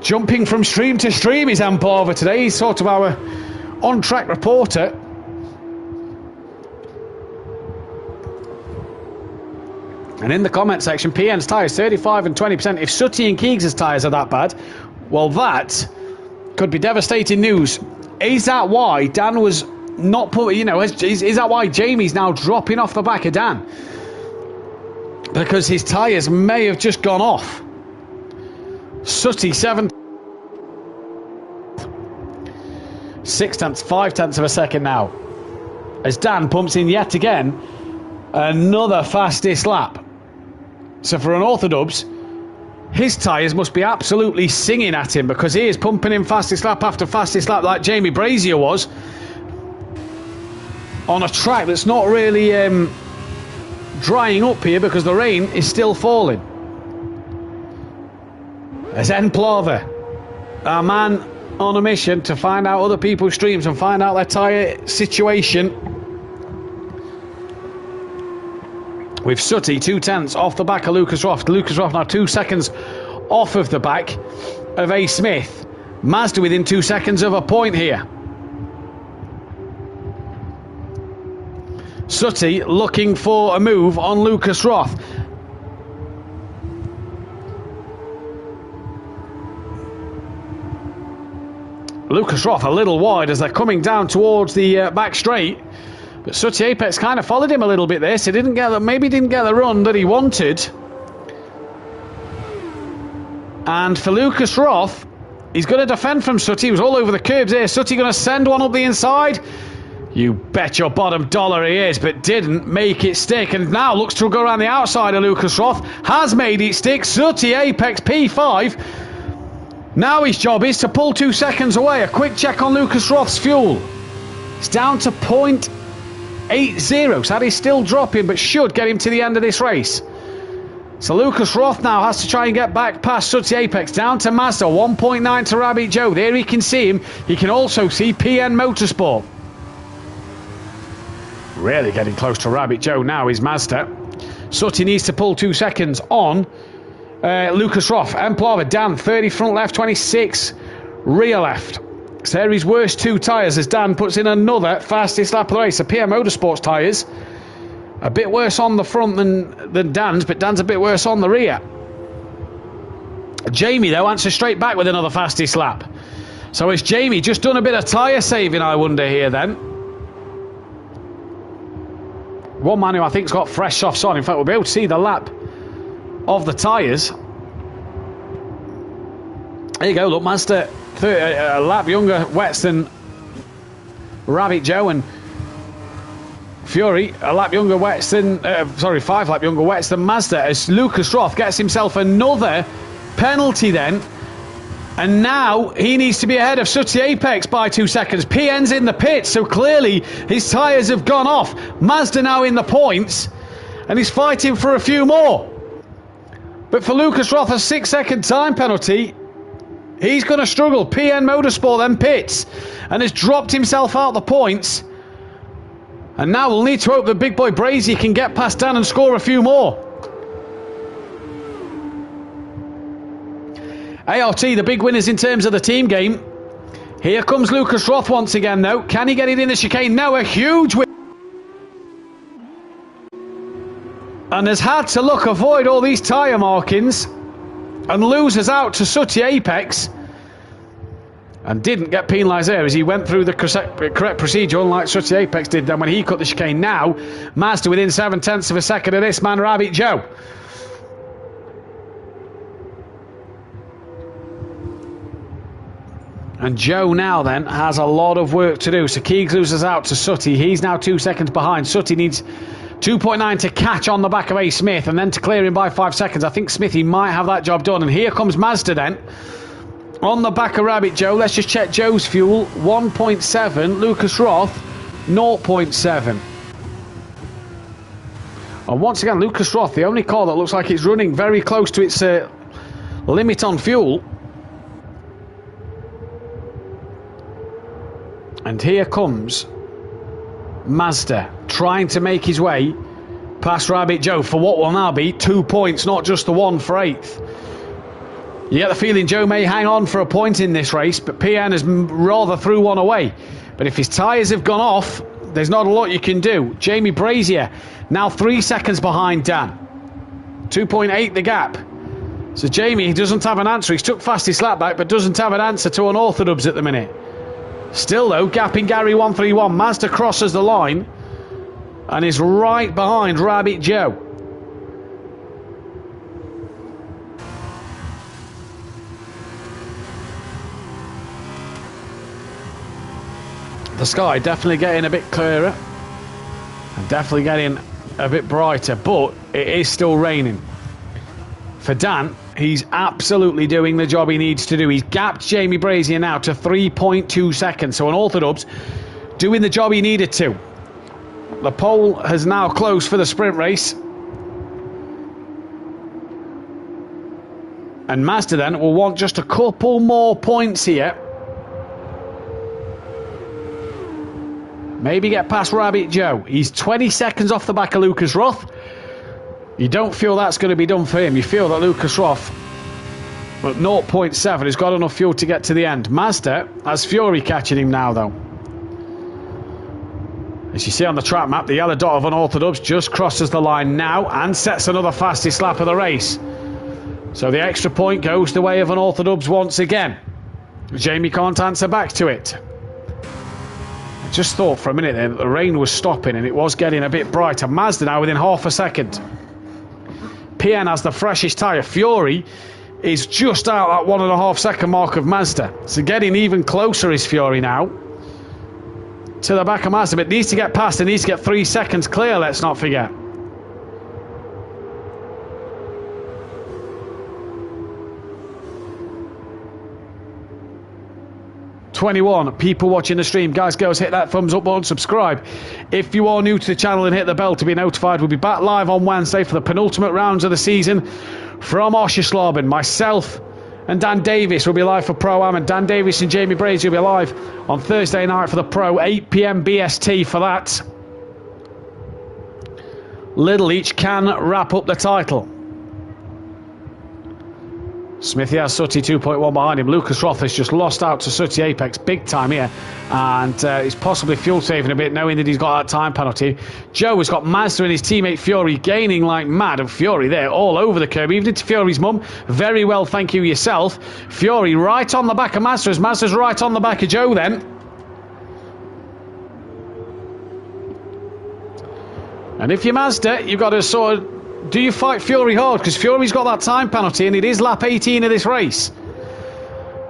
Jumping from stream to stream is Amplava today. He's sort of our on-track reporter. And in the comment section, PN's tyres 35 and 20%. If Sooty and Keegs' tyres are that bad, well, that could be devastating news. Is that why Dan was not put, is that why Jamie's now dropping off the back of Dan? Because his tyres may have just gone off. Sooty 0.6 of a second now, as Dan pumps in yet again another fastest lap. So for Unorthodox, his tyres must be absolutely singing at him, because he is pumping in fastest lap after fastest lap like Jamie Brazier was on a track that's not really drying up here because the rain is still falling. As Amplava, our man on a mission to find out other people's streams and find out their tyre situation. With Sooty 0.2 off the back of Lucas Roth. Lucas Roth now 2 seconds off of the back of A. Smith. Mazda within 2 seconds of a point here. Sooty looking for a move on Lucas Roth. Lucas Roth a little wide as they're coming down towards the back straight. But Sooty Apex kind of followed him a little bit there, so maybe didn't get the run that he wanted. And for Lucas Roth, he's going to defend from Sooty. He was all over the curbs there. Sooty going to send one up the inside. You bet your bottom dollar he is, but didn't make it stick. And now looks to go around the outside of Lucas Roth. Has made it stick. Sooty Apex P5. Now his job is to pull 2 seconds away. A quick check on Lucas Roth's fuel. It's down to 0.80, so that is still dropping, but should get him to the end of this race. So Lucas Roth now has to try and get back past Sooty Apex, down to Mazda, 1.9 to Rabbit Joe. There he can see him. He can also see PN Motorsport. Really getting close to Rabbit Joe now is Mazda. Sooty needs to pull 2 seconds on Lucas Roth. Amplava, Dan, 30 front left, 26 rear left. So there his worst 2 tyres as Dan puts in another fastest lap of the race. The PM Motorsports tyres a bit worse on the front than Dan's, but Dan's a bit worse on the rear. Jamie, though, answers straight back with another fastest lap. So has Jamie just done a bit of tyre saving, I wonder, here then? One man who I think's got fresh softs on. In fact, we'll be able to see the lap of the tyres. There you go, look, Mazda, a lap younger wets than Rabbit Joe, and Fury, a lap younger wets than, 5 lap younger wets than Mazda, as Lucas Roth gets himself another penalty then. And now he needs to be ahead of Sooty Apex by 2 seconds. PN's in the pit, so clearly his tyres have gone off. Mazda now in the points, and he's fighting for a few more. But for Lucas Roth, a 6-second time penalty, he's going to struggle. PN Motorsport then pits and has dropped himself out the points. And now we'll need to hope that big boy Brazier can get past Dan and score a few more. ART, the big winners in terms of the team game. Here comes Lucas Roth once again, though. Can he get it in the chicane? No, a huge win. And has had to avoid all these tyre markings and loses out to Sooty Apex. And didn't get penalised there as he went through the correct procedure, unlike Sooty Apex did then when he cut the chicane. Now, Mazda within 7/10 of a second of this man, Rabbit Joe. And Joe now then has a lot of work to do. So Keegs loses out to Sooty. He's now 2 seconds behind. Sooty needs 2.9 to catch on the back of A. Smith and then to clear him by 5 seconds. I think Smithy might have that job done. And here comes Mazda then on the back of Rabbit Joe. Let's just check Joe's fuel. 1.7. Lucas Roth, 0.7. And once again, Lucas Roth, the only car that looks like it's running very close to its limit on fuel. And here comes Mazda trying to make his way past Rabbit Joe for what will now be 2 points, not just the one for 8th. You get the feeling Joe may hang on for a point in this race, but PN has rather threw one away. But if his tyres have gone off, there's not a lot you can do. Jamie Brazier now 3 seconds behind Dan. 2.8 the gap. So Jamie doesn't have an answer. He's took fastest lap back, but doesn't have an answer to Unorthodox at the minute. Still though, gapping Gary 131. Mazda crosses the line and is right behind Rabbit Joe. The sky definitely getting a bit clearer and definitely getting a bit brighter, but it is still raining. For Dan, he's absolutely doing the job he needs to do. He's gapped Jamie Brazier now to 3.2 seconds. So Unorthodox doing the job he needed to. The pole has now closed for the sprint race. And Mazda then will want just a couple more points here. Maybe get past Rabbit Joe. He's 20 seconds off the back of Lucas Roth. You don't feel that's going to be done for him. You feel that Lucas Roth at 0.7 has got enough fuel to get to the end. Mazda has Fury catching him now, though. As you see on the track map, the yellow dot of Unorthodox just crosses the line now and sets another fastest lap of the race. So the extra point goes the way of Unorthodox once again. Jamie can't answer back to it. I just thought for a minute there that the rain was stopping and it was getting a bit brighter. Mazda now within half a second. PN has the freshest tyre. Fury is just out that 1.5 second mark of Mazda. So getting even closer is Fury now to the back of Mazda, but needs to get past and needs to get 3 seconds clear, let's not forget. .21 people watching the stream. Guys, girls, hit that thumbs up button, subscribe if you are new to the channel, and hit the bell to be notified. We'll be back live on Wednesday for the penultimate rounds of the season from Oschersleben. Myself and Dan Davis will be live for Pro-Am, and Dan Davis and Jamie Brazier will be live on Thursday night for the Pro, 8 PM BST for that. Little each can wrap up the title. Smithy has Sutty 2.1 behind him. Lucas Roth has just lost out to Sutty Apex big time here, and he's possibly fuel saving a bit, knowing that he's got that time penalty. Joe has got Mazda and his teammate Fury gaining like mad, and Fury there all over the curb, even to Fury's mum. Very well, thank you yourself. Fury right on the back of Mazda, as Mazda's right on the back of Joe then. And if you're Mazda, you've got to sort of, do you fight Fury hard? Because Fury's got that time penalty and it is lap 18 of this race.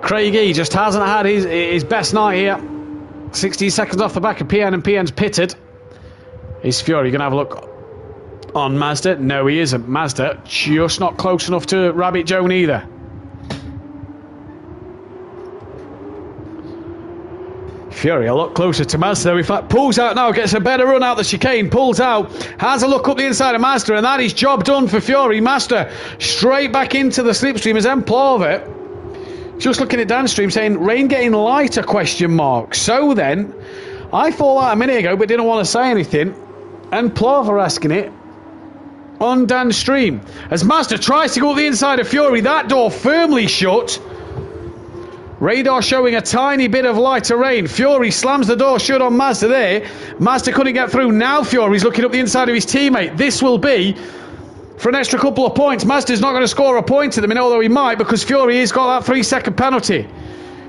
Craigie just hasn't had his best night here. 16 seconds off the back of PN, and PN's pitted. Is Fury going to have a look on Mazda? No, he isn't. Mazda just not close enough to Rabbit Joe neither. Fury a lot closer to Mazda. In fact, pulls out now, gets a better run out the chicane, pulls out, has a look up the inside of Mazda, and that is job done for Fury. Mazda straight back into the slipstream as Plava just looking at downstream saying, rain getting lighter, question mark. So then, I thought that a minute ago, but didn't want to say anything, and Plava asking it on downstream. As Mazda tries to go up the inside of Fury, that door firmly shut. Radar showing a tiny bit of lighter rain. Fury slams the door shut on Mazda there. Mazda couldn't get through. Now Fury's looking up the inside of his teammate. This will be for an extra couple of points. Mazda's not going to score a point at the minute, although he might, because Fury has got that 3-second penalty.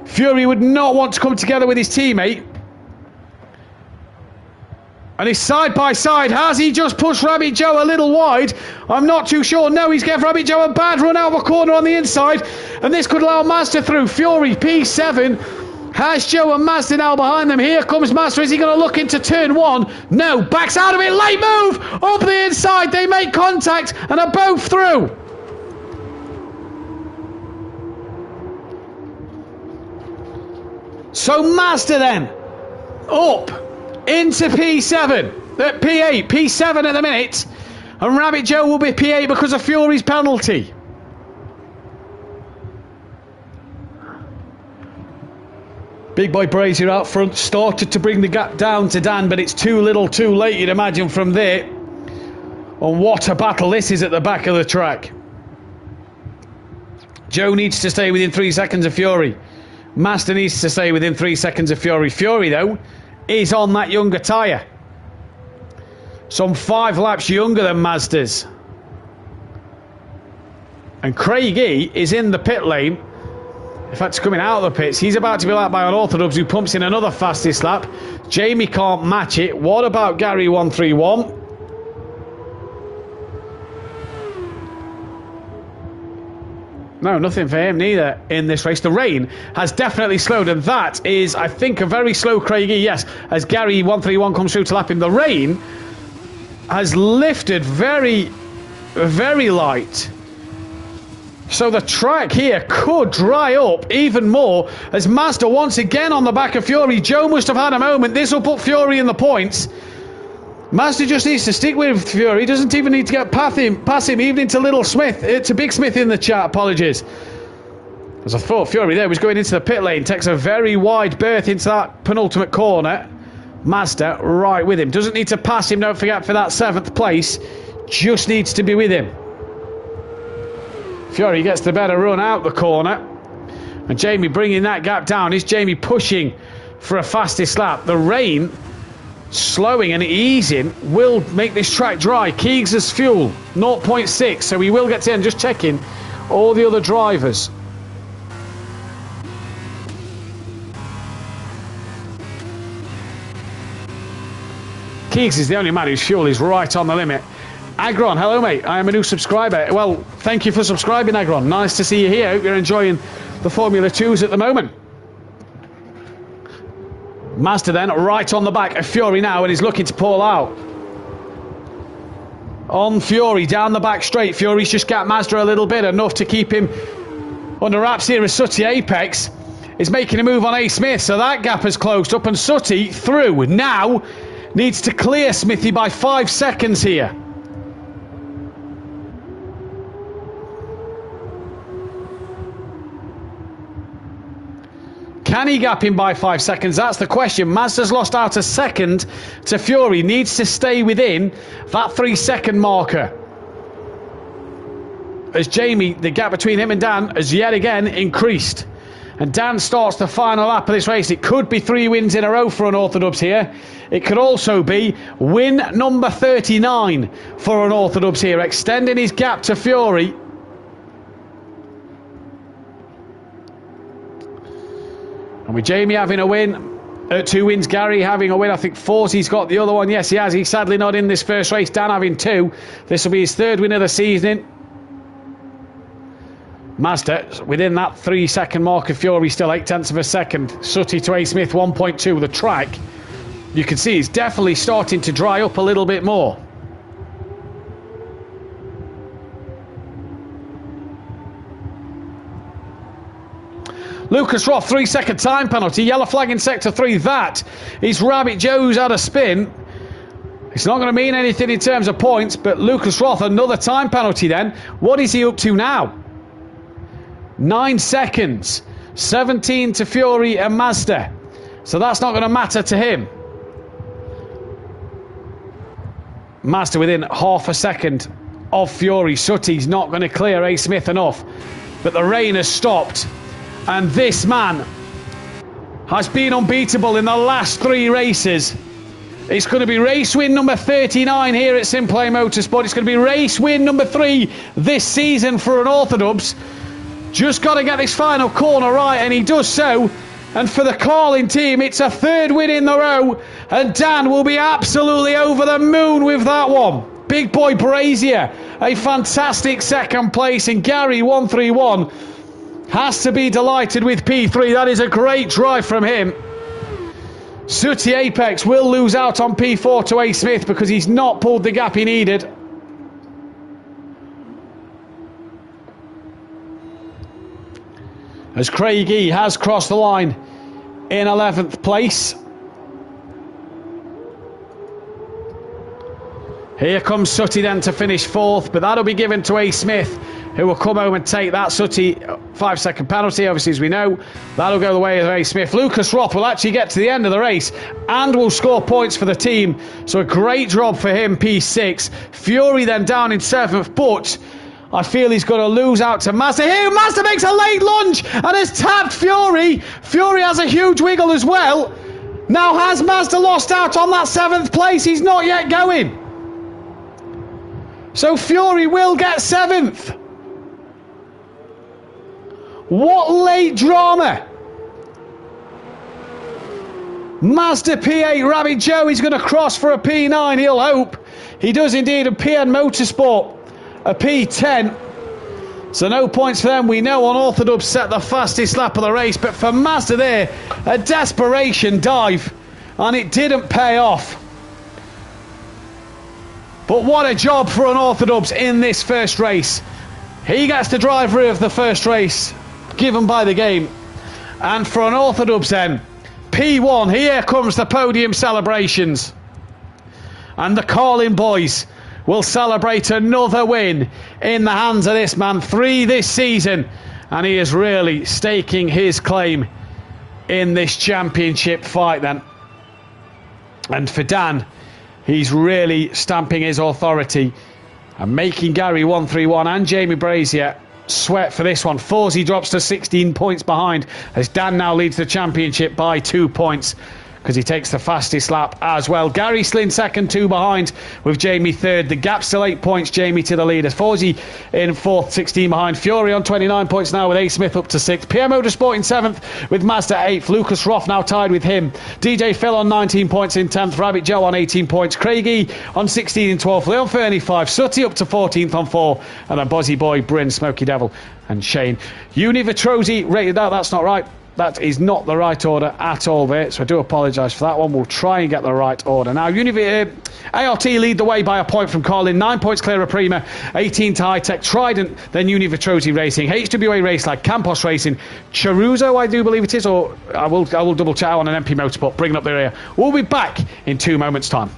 Fury would not want to come together with his teammate. And he's side by side. Has he just pushed Rabbit Joe a little wide? I'm not too sure. No, he's given Rabbit Joe a bad run out of a corner on the inside. And this could allow Mazda through. Fury, P7. Has Joe and Mazda now behind them. Here comes Mazda. Is he going to look into turn one? No, backs out of it. Late move. Up the inside. They make contact and are both through. So Mazda then up into P7, P8, P7 at the minute, and Rabbit Joe will be P8 because of Fury's penalty. Big boy Brazier out front, started to bring the gap down to Dan, but it's too little too late, you'd imagine, from there. And what a battle this is at the back of the track. Joe needs to stay within 3 seconds of Fury. Mazda needs to stay within 3 seconds of Fury. Fury, though, is on that younger tyre. Some 5 laps younger than Mazda's. And Craigie is in the pit lane. In fact, coming out of the pits. He's about to be lapped by Unorthodox, who pumps in another fastest lap. Jamie can't match it. What about Gary 131? No, nothing for him neither in this race. The rain has definitely slowed, and that is, I think, a very slow Craigie, yes, as Gary 131 comes through to lap him. The rain has lifted very, very light. So the track here could dry up even more as Mazda once again on the back of Fury. Joe must have had a moment. This will put Fury in the points. Mazda just needs to stick with Fury. He doesn't even need to get past him, even into Little Smith. To Big Smith in the chat, apologies. As I thought, Fury there was going into the pit lane. Takes a very wide berth into that penultimate corner. Mazda right with him. Doesn't need to pass him, don't forget, for that 7th place. Just needs to be with him. Fury gets the better run out the corner. And Jamie bringing that gap down. Is Jamie pushing for a fastest lap? The rain slowing and easing will make this track dry. Keegs' fuel 0.6, so he will get to end. Just checking all the other drivers. Keegs is the only man whose fuel is right on the limit. Agron, hello mate, I am a new subscriber. Well, thank you for subscribing, Agron. Nice to see you here. Hope you're enjoying the Formula 2s at the moment. Mazda then right on the back of Fury now, and he's looking to pull out. On Fury, down the back straight. Fury's just got Mazda a little bit, enough to keep him under wraps here as Sutty Apex is making a move on A. Smith, so that gap has closed up, and Sutty through. Now needs to clear Smithy by 5 seconds here. Can he gap him by 5 seconds? That's the question. Mazda's lost out a second to Fury. Needs to stay within that 3-second marker. as Jamie, the gap between him and Dan has yet again increased. And Dan starts the final lap of this race. It could be 3 wins in a row for Unorthodox here. It could also be win number 39 for Unorthodox here, extending his gap to Fury. And with Jamie having a win, 2 wins, Gary having a win. I think Forsy's got the other one. Yes, he has. He's sadly not in this first race. Dan having 2. This will be his 3rd win of the season. Mazda within that 3-second mark of Fury, still 0.8 of a second. Sutty to A. Smith 1.2. The track, you can see, it's definitely starting to dry up a little bit more. Lucas Roth, 3-second time penalty. Yellow flag in sector 3. That is Rabbit Joe's out of spin. It's not going to mean anything in terms of points, but Lucas Roth, another time penalty then. What is he up to now? 9 seconds. 17 to Fury and Mazda. So that's not going to matter to him. Mazda within half a second of Fury. Sutty's not going to clear A. Smith enough. But the rain has stopped. And this man has been unbeatable in the last 3 races. It's going to be race win number 39 here at Simplay Motorsport. It's going to be race win number 3 this season for Unorthodox. Just got to get this final corner right, and he does so. And for the Carlin team, it's a 3rd win in the row. And Dan will be absolutely over the moon with that one. Big boy Brazier, a fantastic 2nd place. And Gary, 131, has to be delighted with P3. That is a great drive from him. Sooty Apex will lose out on P4 to A. Smith because he's not pulled the gap he needed. As Craigie has crossed the line in 11th place. Here comes Sooty then to finish 4th, but that'll be given to A. Smith, who will come home and take that. Sooty, 5-second penalty, obviously, as we know. That'll go the way of A. Smith. Lucas Roth will actually get to the end of the race and will score points for the team. So a great job for him, P6. Fury then down in 7th, but I feel he's going to lose out to Mazda. Here, Mazda makes a late lunge and has tapped Fury. Fury has a huge wiggle as well. Now, has Mazda lost out on that 7th place? He's not yet going. So Fury will get 7th. What late drama. Mazda P8, Rabbit Joe, he's going to cross for a P9, he'll hope. He does indeed. A PN Motorsport, a P10. So no points for them. We know Unorthodox set the fastest lap of the race, but for Mazda there, a desperation dive, and it didn't pay off. But what a job for Unorthodox in this first race. He gets the driver of the first race given by the game. And for Unorthodox then, P1, here comes the podium celebrations. And the Carlin boys will celebrate another win in the hands of this man. 3 this season, and he is really staking his claim in this championship fight then. And for Dan, he's really stamping his authority and making Gary 131 and Jamie Brazier sweat for this one. Forsey drops to 16 points behind as Dan now leads the championship by 2 points because he takes the fastest lap as well. Gary Slynn second, 2 behind, with Jamie third. The gap still 8 points, Jamie to the leader. Forsey in fourth, 16 behind. Fury on 29 points now with A. Smith up to 6th. PM Motorsport in 7th with Mazda 8th. Lucas Roth now tied with him. DJ Phil on 19 points in 10th. Rabbit Joe on 18 points. Craigie on 16 in 12th. Leon Fernie 5. Sooty up to 14th on 4. And then Bozzy Boy, Bryn, Smoky Devil and Shane. Univitrosi rated out. That's not right. That is not the right order at all there, so I do apologise for that one. We'll try and get the right order. Now, ART lead the way by a point from Carlin. 9 points clear of Prima. 18 to High-Tech. Trident, then Univitrosi Racing. HWA Race like Campos Racing. Charuzo, I do believe it is, or I will double check on an MP Motorsport. Bringing up the rear. We'll be back in 2 moments' time.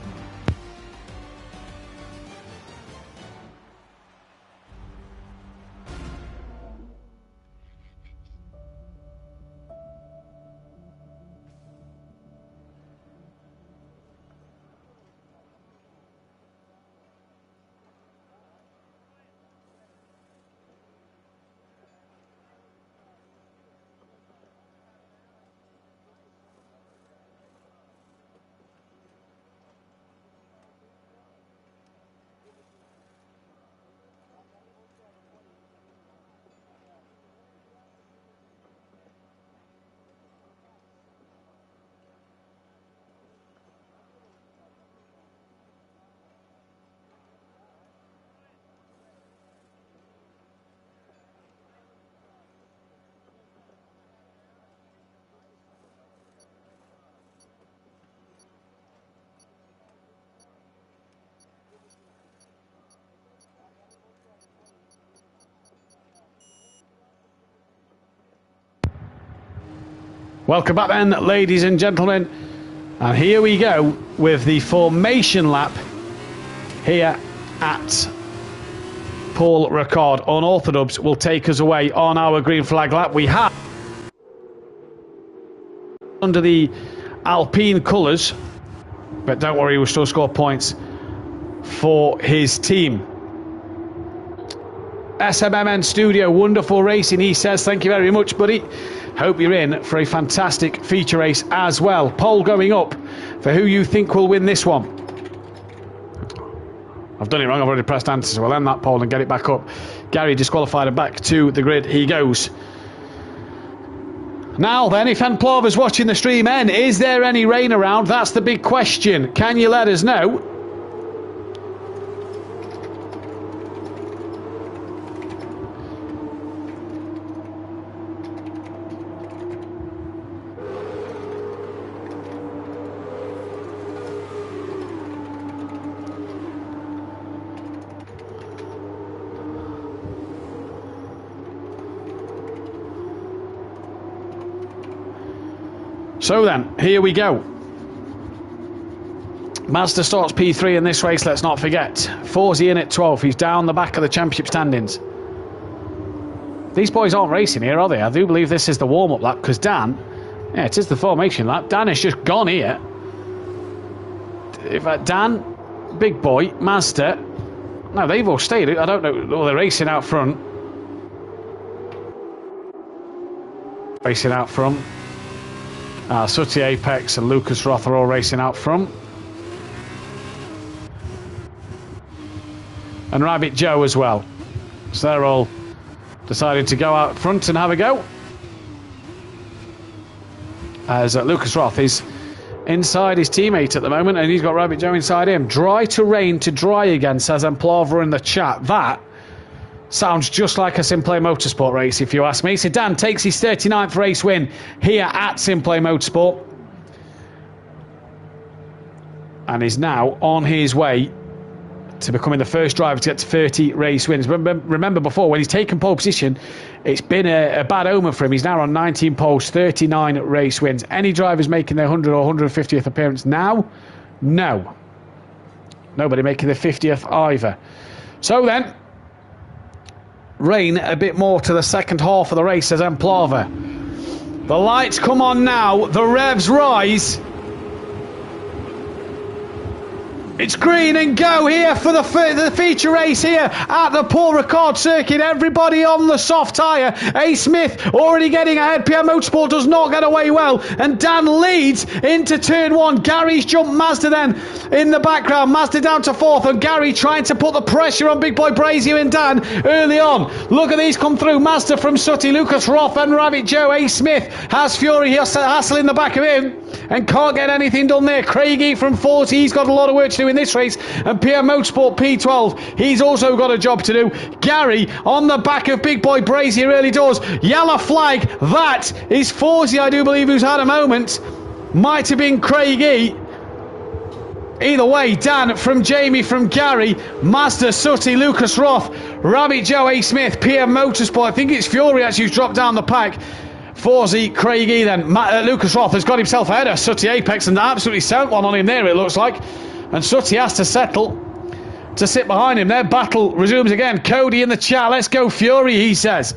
Welcome back then, ladies and gentlemen. And here we go with the formation lap here at Paul Ricard. Unorthodox will take us away on our green flag lap. We have under the Alpine colours, but don't worry, we'll still score points for his team. SMMN Studio, wonderful racing, he says. Thank you very much, buddy. Hope you're in for a fantastic feature race as well. Poll going up for who you think will win this one. I've done it wrong, I've already pressed answer, so we'll end that poll and get it back up. Gary disqualified and back to the grid he goes. Now then, if Enplover's watching the stream, is there any rain around? That's the big question. Can you let us know? So then, here we go. Mazda starts P3 in this race, let's not forget. Forsey in at 12, he's down the back of the championship standings. These boys aren't racing here, are they? I do believe this is the warm-up lap, because Dan, yeah, it is the formation lap. Dan has just gone here. In fact, Dan, Big Boy, Mazda, no, they've all stayed. I don't know, oh, they're racing out front. Racing out front. Sooty Apex and Lucas Roth are all racing out front. And Rabbit Joe as well. So they're all decided to go out front and have a go. As Lucas Roth is inside his teammate at the moment, and he's got Rabbit Joe inside him. Dry to rain to dry again, says Emplava in the chat. That sounds just like a Simplay Motorsport race, if you ask me. So Dan takes his 39th race win here at Simplay Motorsport. And is now on his way to becoming the first driver to get to 30 race wins. Remember before, when he's taken pole position, it's been a bad omen for him. He's now on 19 poles, 39 race wins. Any drivers making their 100 or 150th appearance now? No. Nobody making their 50th either. So then, rain a bit more to the second half of the race, says Emplava. The lights come on now, the revs rise. It's green and go here for the feature race here at the Paul Ricard circuit. Everybody on the soft tyre. A. Smith already getting ahead. PM Motorsport does not get away well. And Dan leads into turn one. Gary's jumped Mazda then in the background. Mazda down to fourth. And Gary trying to put the pressure on Big Boy Brazier and Dan early on. Look at these come through. Mazda from Sooty, Lucas Roth and Rabbit Joe. A. Smith has Fury Hassel in the back of him and can't get anything done there. Craigie from 40. He's got a lot of work to do in this race, and PM Motorsport P12, he's also got a job to do. Gary on the back of Big Boy Brazier early doors. Yellow flag, that is Forsey, I do believe, who's had a moment. Might have been Craigie. Either way, Dan from Jamie from Gary, Mazda, Sooty, Lucas Roth, Rabbit Joe, A. Smith, PM Motorsport. I think it's Fury actually who's dropped down the pack. Forsey, Craigie, then Lucas Roth has got himself ahead of Sooty Apex, and absolutely sent one on him there, it looks like. And Sooty has to settle to sit behind him. Their battle resumes again. Cody in the chat. Let's go Fury, he says.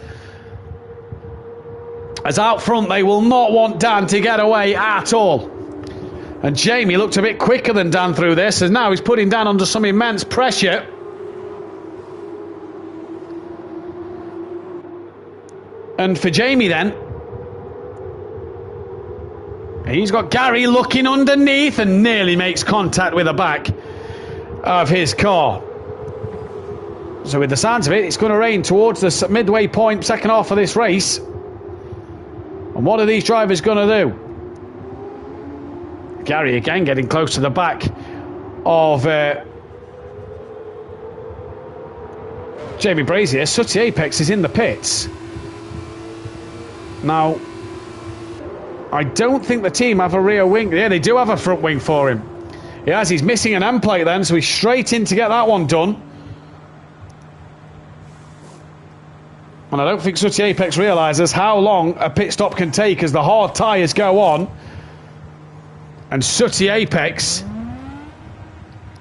As out front, they will not want Dan to get away at all. And Jamie looked a bit quicker than Dan through this, as now he's putting Dan under some immense pressure. And for Jamie then, he's got Gary looking underneath and nearly makes contact with the back of his car. So with the sounds of it, it's going to rain towards the midway point, second half of this race. And what are these drivers going to do? Gary again getting close to the back of Jamie Brazier. Sooty Apex is in the pits. Now, I don't think the team have a rear wing. Yeah, they do have a front wing for him. He has. He's missing an end plate then, so he's straight in to get that one done. And I don't think Sooty Apex realises how long a pit stop can take as the hard tyres go on. And Sooty Apex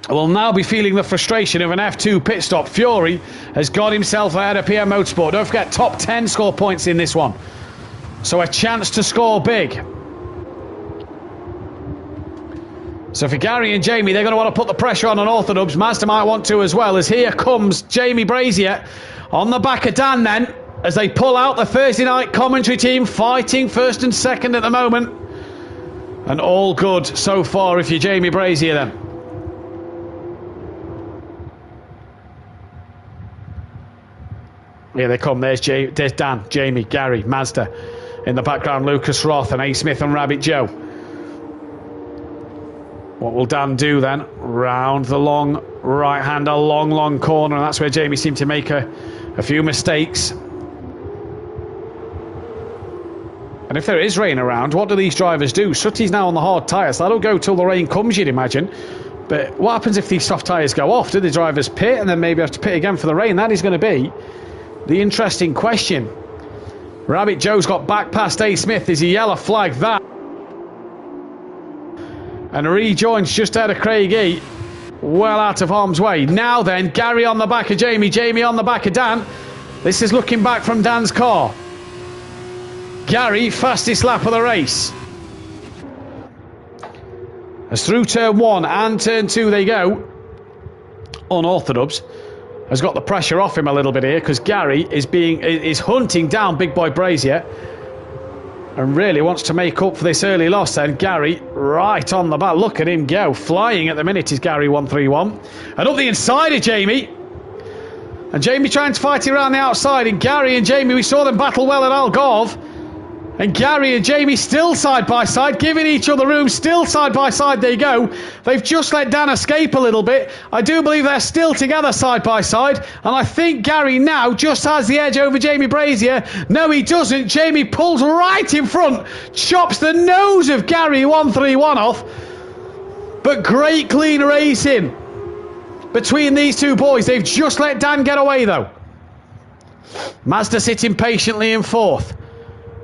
will now be feeling the frustration of an F2 pit stop. Fury has got himself ahead of PM Motorsport. Don't forget, top 10 score points in this one. So a chance to score big. So for Gary and Jamie, they're going to want to put the pressure on Orthodubs. Mazda might want to as well, as here comes Jamie Brazier on the back of Dan then, as they pull out the Thursday night commentary team, fighting first and second at the moment. And all good so far if you're Jamie Brazier then. Here they come. There's Dan, Jamie, Gary, Mazda. In the background, Lucas Roth and A. Smith and Rabbit Joe. What will Dan do then? Round the long right hand, a long corner, and that's where Jamie seemed to make a few mistakes. And if there is rain around, what do these drivers do? Sooty's now on the hard tyres. That'll go till the rain comes, you'd imagine. But what happens if these soft tyres go off? Do the drivers pit and then maybe have to pit again for the rain? That is going to be the interesting question. Rabbit Joe's got back past A. Smith. There's a yellow flag, that. And rejoins just out of Craig E. Well out of harm's way. Now then, Gary on the back of Jamie. Jamie on the back of Dan. This is looking back from Dan's car. Gary, fastest lap of the race. As through turn 1 and turn 2 they go. Unorthodox has got the pressure off him a little bit here, because Gary is hunting down Big Boy Brazier and really wants to make up for this early loss then. Gary right on the back. Look at him go. Flying at the minute is Gary 131. And up the inside of Jamie. And Jamie trying to fight it around the outside. And Gary and Jamie, we saw them battle well at Algarve. And Gary and Jamie still side by side, giving each other room, still side by side they go. They've just let Dan escape a little bit. I do believe they're still together side by side. And I think Gary now just has the edge over Jamie Brazier. No, he doesn't. Jamie pulls right in front, chops the nose of Gary 131 off. But great clean racing between these two boys. They've just let Dan get away though. Mazda sitting patiently in fourth.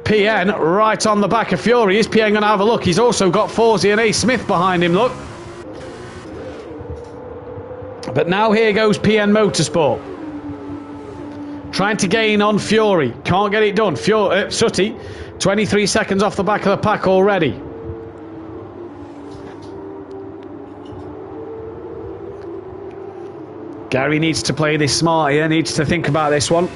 PN right on the back of Fury. Is PN going to have a look? He's also got Forsey and A. Smith behind him, look. But now here goes PN Motorsport. Trying to gain on Fury. Can't get it done. Sooty, 23 seconds off the back of the pack already. Gary needs to play this smart here. Needs to think about this one.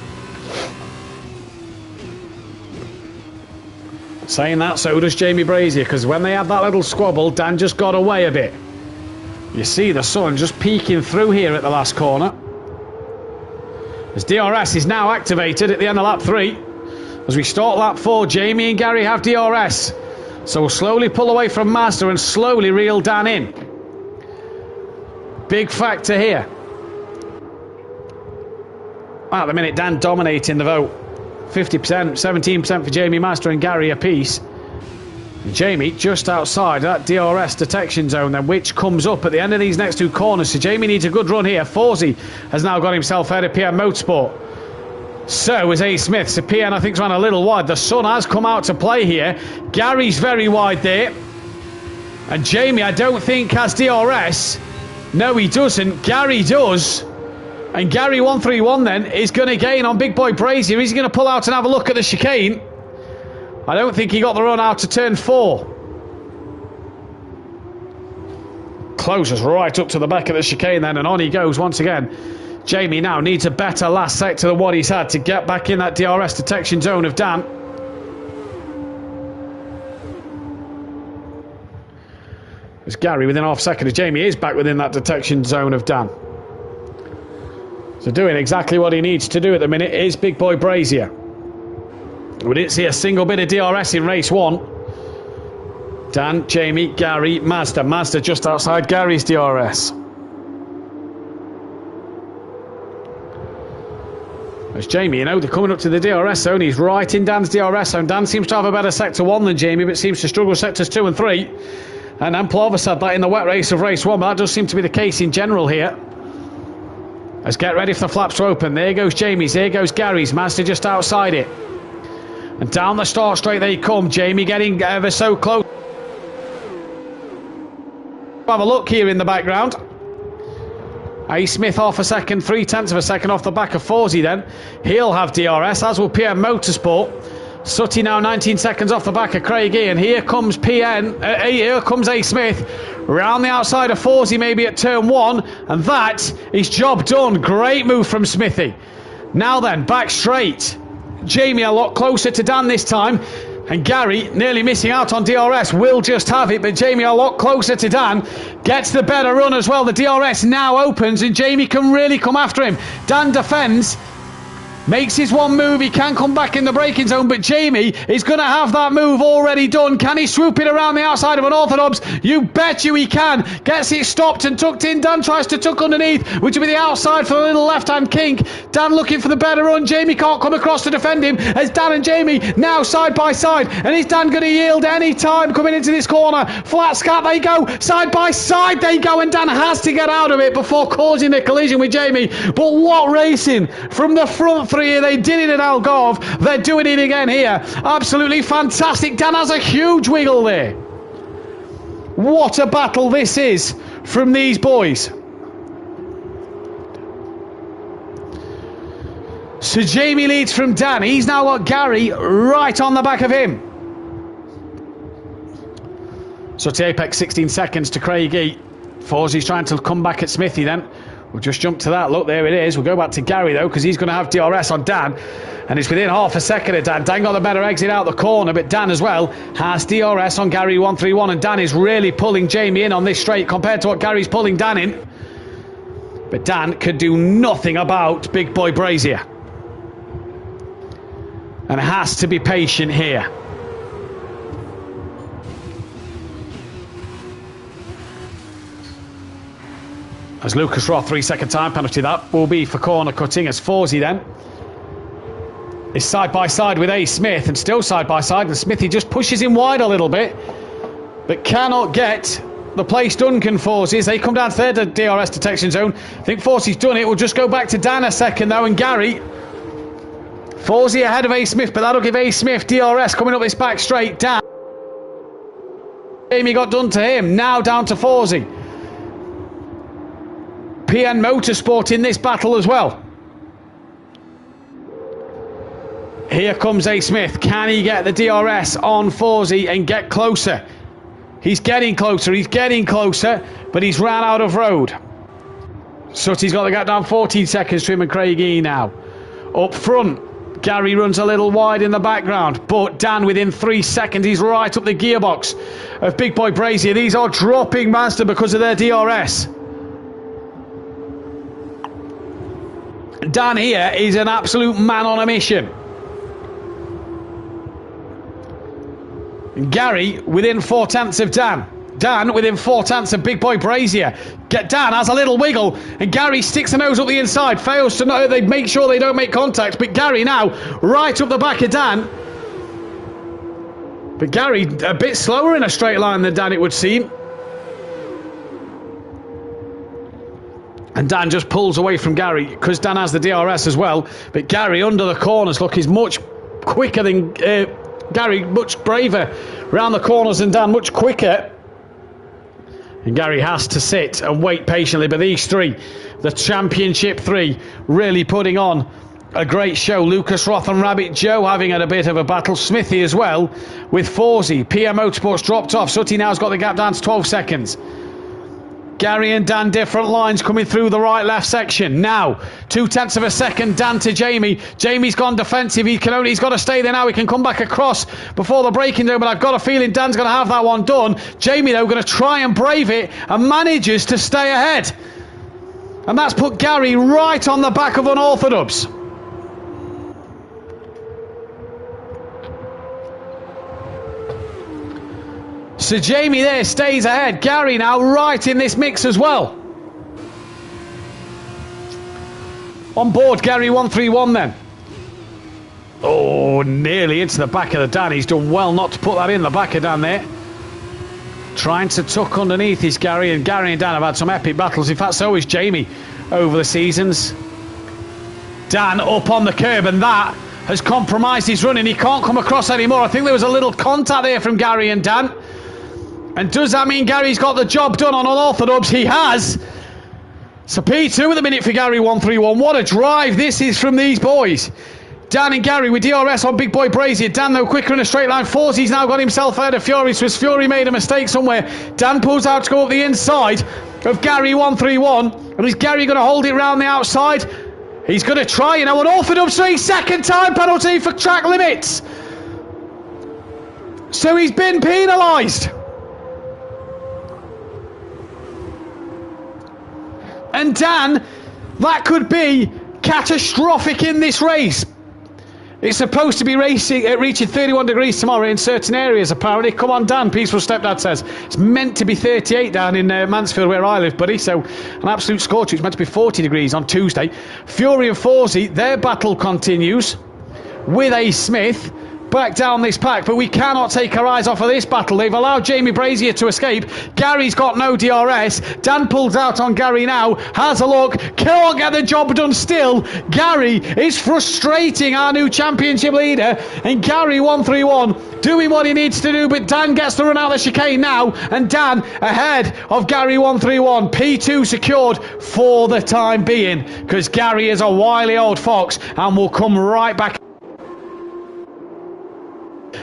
Saying that, so does Jamie Brazier, because when they had that little squabble, Dan just got away a bit. You see the sun just peeking through here at the last corner. As DRS is now activated at the end of lap 3. As we start lap 4, Jamie and Gary have DRS. So we'll slowly pull away from Mazda and slowly reel Dan in. Big factor here. At the minute, Dan dominating the vote. 50%, 17% for Jamie Mazda and Gary apiece. And Jamie just outside that DRS detection zone then, which comes up at the end of these next two corners. So Jamie needs a good run here. Forsey has now got himself ahead of PM Motorsport. So is A. Smith. So PN I think's run a little wide. The sun has come out to play here. Gary's very wide there. And Jamie I don't think has DRS. No, he doesn't. Gary does. And Gary 131 then is going to gain on Big Boy Brazier. He's going to pull out and have a look at the chicane. I don't think he got the run out to turn 4. Closes right up to the back of the chicane then, and on he goes once again. Jamie now needs a better last sector than what he's had to get back in that DRS detection zone of Dan. As Gary within half a second, as Jamie is back within that detection zone of Dan. So doing exactly what he needs to do at the minute is Big Boy Brazier. We didn't see a single bit of DRS in race 1. Dan, Jamie, Gary, Mazda. Mazda just outside Gary's DRS. As Jamie, they're coming up to the DRS zone. He's right in Dan's DRS zone. Dan seems to have a better sector 1 than Jamie, but seems to struggle sectors 2 and 3. And Amplova said that in the wet race of race 1, but that does seem to be the case in general here. Let's get ready for the flaps to open. There goes Jamie's. There goes Gary's. Manchester just outside it. And down the start straight they come. Jamie getting ever so close. Have a look here in the background. A. Smith half a second, 0.3 of a second off the back of Forsey then. He'll have DRS, as will PM Motorsport. Sutty now 19 seconds off the back of Craigie, and here comes here comes A. Smith round the outside of Forsey, maybe at turn 1, and that is job done. Great move from Smithy. Now then, back straight. Jamie a lot closer to Dan this time, and Gary nearly missing out on DRS. Will just have it, but Jamie a lot closer to Dan. Gets the better run as well. The DRS now opens, and Jamie can really come after him. Dan defends. Makes his one move, he can come back in the braking zone, but Jamie is going to have that move already done. Can he swoop it around the outside of an orthodox? You bet you he can. Gets it stopped and tucked in. Dan tries to tuck underneath, which will be the outside for the little left-hand kink. Dan looking for the better run. Jamie can't come across to defend him, as Dan and Jamie now side by side. And is Dan going to yield any time coming into this corner? Flat scat they go, side by side they go, and Dan has to get out of it before causing a collision with Jamie. But what racing from the front three here. They did it at Algarve. They're doing it again here. Absolutely fantastic. Dan has a huge wiggle there. What a battle this is from these boys. So Jamie leads from Dan. He's now got Gary right on the back of him. So to Apex 16 seconds to Craigie. Forsey's trying to come back at Smithy then. We'll just jump to that. Look, there it is. We'll go back to Gary, though, because he's going to have DRS on Dan. And it's within half a second of Dan. Dan got the better exit out the corner, but Dan as well has DRS on Gary 131. And Dan is really pulling Jamie in on this straight compared to what Gary's pulling Dan in. But Dan could do nothing about Big Boy Brazier. And has to be patient here. As Lucas Roth, 3-second time penalty that will be for corner cutting, as Forsey then is side by side with A. Smith, and still side by side, and Smithy just pushes him wide a little bit, but cannot get the place done. Can Forsey, as they come down third at DRS detection zone. I think Forsey's done it. We'll just go back to Dan a second though, and Gary. Forsey ahead of A. Smith, but that'll give A. Smith DRS coming up this back straight. Dan. Jamie got done to him, now down to Forsey. PN Motorsport in this battle as well. Here comes A. Smith. Can he get the DRS on Forsey and get closer? He's getting closer, but he's ran out of road. Sutty's got the gap down 14 seconds to him and Craigie now. Up front, Gary runs a little wide in the background, but Dan within 3 seconds, he's right up the gearbox of Big Boy Brazier. These are dropping Mazda because of their DRS. Dan here is an absolute man on a mission. Gary within 4/10 of Dan. Dan within 4/10 of Big Boy Brazier. Dan has a little wiggle, and Gary sticks the nose up the inside. Fails to know. They make sure they don't make contact. But Gary now right up the back of Dan. But Gary a bit slower in a straight line than Dan, it would seem. And Dan just pulls away from Gary because Dan has the DRS as well. But Gary under the corners, look, he's much quicker than Gary, much braver around the corners than Dan, much quicker. And Gary has to sit and wait patiently. But these three, the championship three, really putting on a great show. Lucas Roth and Rabbit Joe having had a bit of a battle. Smithy as well with Forsey. PM Motorsports dropped off. Sutty now's got the gap down to 12 seconds. Gary and Dan different lines coming through the right left section. Now 0.2 of a second Dan to Jamie. Jamie's gone defensive. He's got to stay there now. He can come back across before the braking zone, but I've got a feeling Dan's going to have that one done. Jamie though going to try and brave it and manages to stay ahead, and that's put Gary right on the back of Unorthodox. So Jamie there stays ahead. Gary now right in this mix as well. On board Gary 131 then. Oh, nearly into the back of the Dan. He's done well not to put that in the back of Dan there. Trying to tuck underneath is Gary, and Dan have had some epic battles. In fact, so is Jamie over the seasons. Dan up on the curb, and that has compromised his running. He can't come across anymore. I think there was a little contact there from Gary and Dan. And does that mean Gary's got the job done on unorthodox? He has. So P2 at the minute for Gary 131. What a drive this is from these boys. Dan and Gary with DRS on Big Boy Brazier. Dan though quicker in a straight line. Forzy's now got himself ahead of Fury. So has Fury made a mistake somewhere? Dan pulls out to go up the inside of Gary 131. And is Gary going to hold it round the outside? He's going to try, an unorthodox 3-second time penalty for track limits. So he's been penalised. And Dan, that could be catastrophic in this race. It's supposed to be reaching 31 degrees tomorrow in certain areas, apparently. Come on, Dan, Peaceful Stepdad says. It's meant to be 38 down in Mansfield, where I live, buddy. So, an absolute scorcher. It's meant to be 40 degrees on Tuesday. Fury and Forzy, their battle continues with A. Smith back down this pack, but we cannot take our eyes off of this battle. They've allowed Jamie Brazier to escape. Gary's got no DRS. Dan pulls out on Gary now, has a look, can't get the job done still. Gary is frustrating our new championship leader, and Gary 131 doing what he needs to do, but Dan gets the run out of the chicane now, and Dan ahead of Gary 131. P2 secured for the time being, because Gary is a wily old fox and will come right back.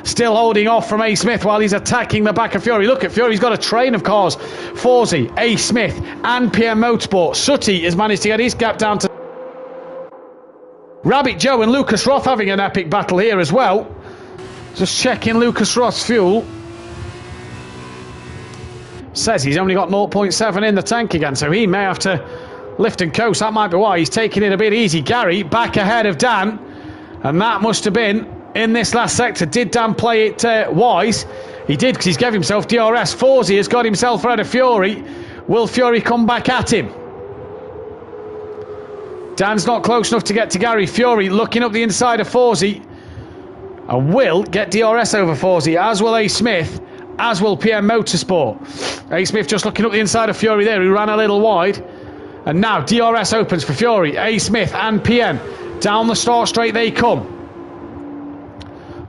Still holding off from A. Smith while he's attacking the back of Fury. Look at Fury, he's got a train of cars. Forzy, A. Smith and PM Motorsport. Sutty has managed to get his gap down to Rabbit Joe, and Lucas Roth having an epic battle here as well. Just checking Lucas Roth's fuel. Says he's only got 0.7 in the tank again, so he may have to lift and coast. That might be why he's taking it a bit easy. Gary back ahead of Dan, and that must have been in this last sector. Did Dan play it wise? He did, because he's gave himself DRS. Forzy has got himself ahead of Fury. Will Fury come back at him? Dan's not close enough to get to Gary. Fury looking up the inside of Forzy and will get DRS over Forzy, as will A. Smith, as will PM Motorsport. A. Smith just looking up the inside of Fury there, who ran a little wide. And now DRS opens for Fury, A. Smith and PM. Down the start straight they come.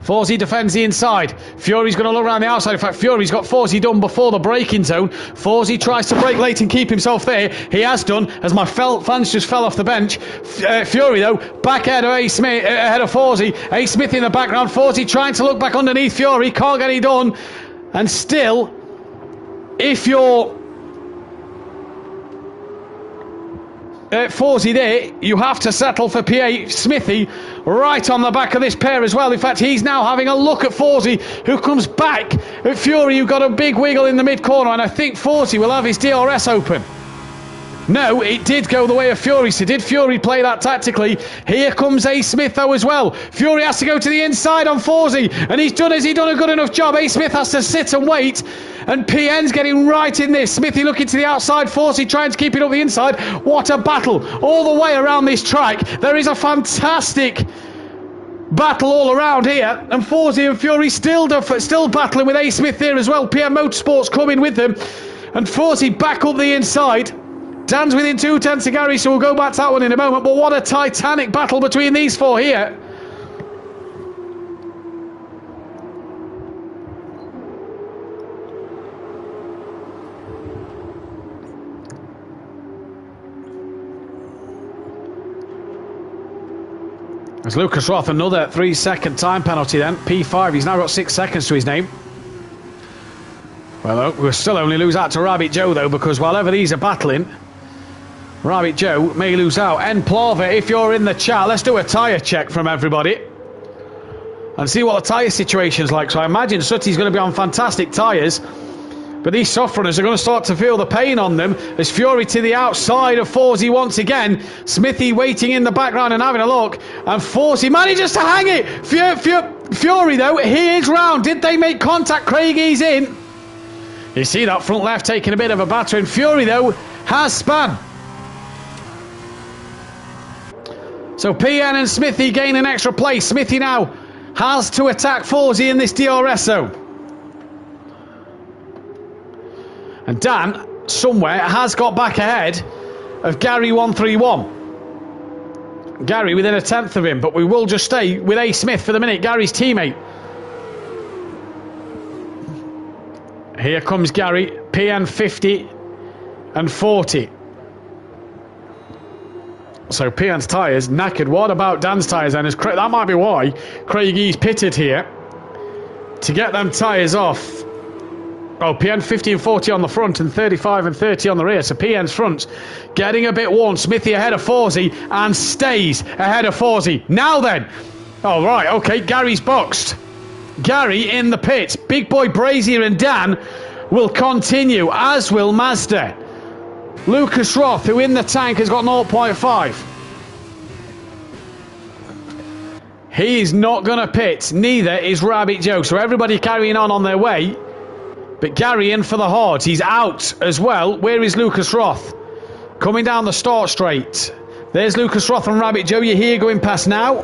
Forzy defends the inside. Fury's going to look around the outside. In fact, Fury's got Forzy done before the braking zone. Forzy tries to brake late and keep himself there. He has done, as my fans just fell off the bench. Fury, though, back ahead of A. Smith, ahead of Forzy. A. Smith in the background. Forzy trying to look back underneath Fury. Can't get it done. And still, if you're Forzy there, you have to settle for PA Smithy right on the back of this pair as well. In fact, he's now having a look at Forzy, who comes back at Fury, who got a big wiggle in the mid-corner, and I think Forzy will have his DRS open. No, it did go the way of Fury. So did Fury play that tactically? Here comes A. Smith though as well. Fury has to go to the inside on Forzy, and has he done a good enough job? A. Smith has to sit and wait, and PN's getting right in this. Smithy looking to the outside, Forzy trying to keep it up the inside. What a battle all the way around this track. There is a fantastic battle all around here, and Forzy and Fury still battling with A. Smith there as well. PM Motorsport's coming with them, and Forzy back up the inside. Dan's within 2/10 of Gary, so we'll go back to that one in a moment. But what a titanic battle between these four here. As Lucas Roth, another 3-second time penalty then. P5, he's now got 6 seconds to his name. Well, we'll still only lose out to Rabbit Joe though, because while ever these are battling, Rabbit Joe may lose out. N Plava, if you're in the chat, let's do a tyre check from everybody and see what the tyre situation's like. So I imagine Sutty's going to be on fantastic tyres, but these soft runners are going to start to feel the pain on them as Fury to the outside of Forzy once again. Smithy waiting in the background and having a look, and Forzy manages to hang it. Fury though, he is round. Did they make contact? Craigie's in. You see that front left taking a bit of a battering. Fury though has span. So PN and Smithy gain an extra place. Smithy now has to attack Forzy in this DRS zone. And Dan, somewhere, has got back ahead of Gary 131. Gary within a tenth of him, but we will just stay with A. Smith for the minute, Gary's teammate. Here comes Gary, PN 50 and 40. So PN's tyres knackered. What about Dan's tyres then? That might be why Craigie's pitted here, to get them tyres off. Oh, PN 50 and 40 on the front and 35 and 30 on the rear. So PN's front getting a bit worn. Smithy ahead of Forsey and stays ahead of Forsey. Now then. Oh, right. Okay, Gary's boxed. Gary in the pits. Big Boy Brazier and Dan will continue, as will Mazda. Lucas Roth, who in the tank has got 0.5. He's not going to pit. Neither is Rabbit Joe. So everybody carrying on their way. But Gary in for the Hordes. He's out as well. Where is Lucas Roth? Coming down the start straight. There's Lucas Roth and Rabbit Joe. You're here going past now.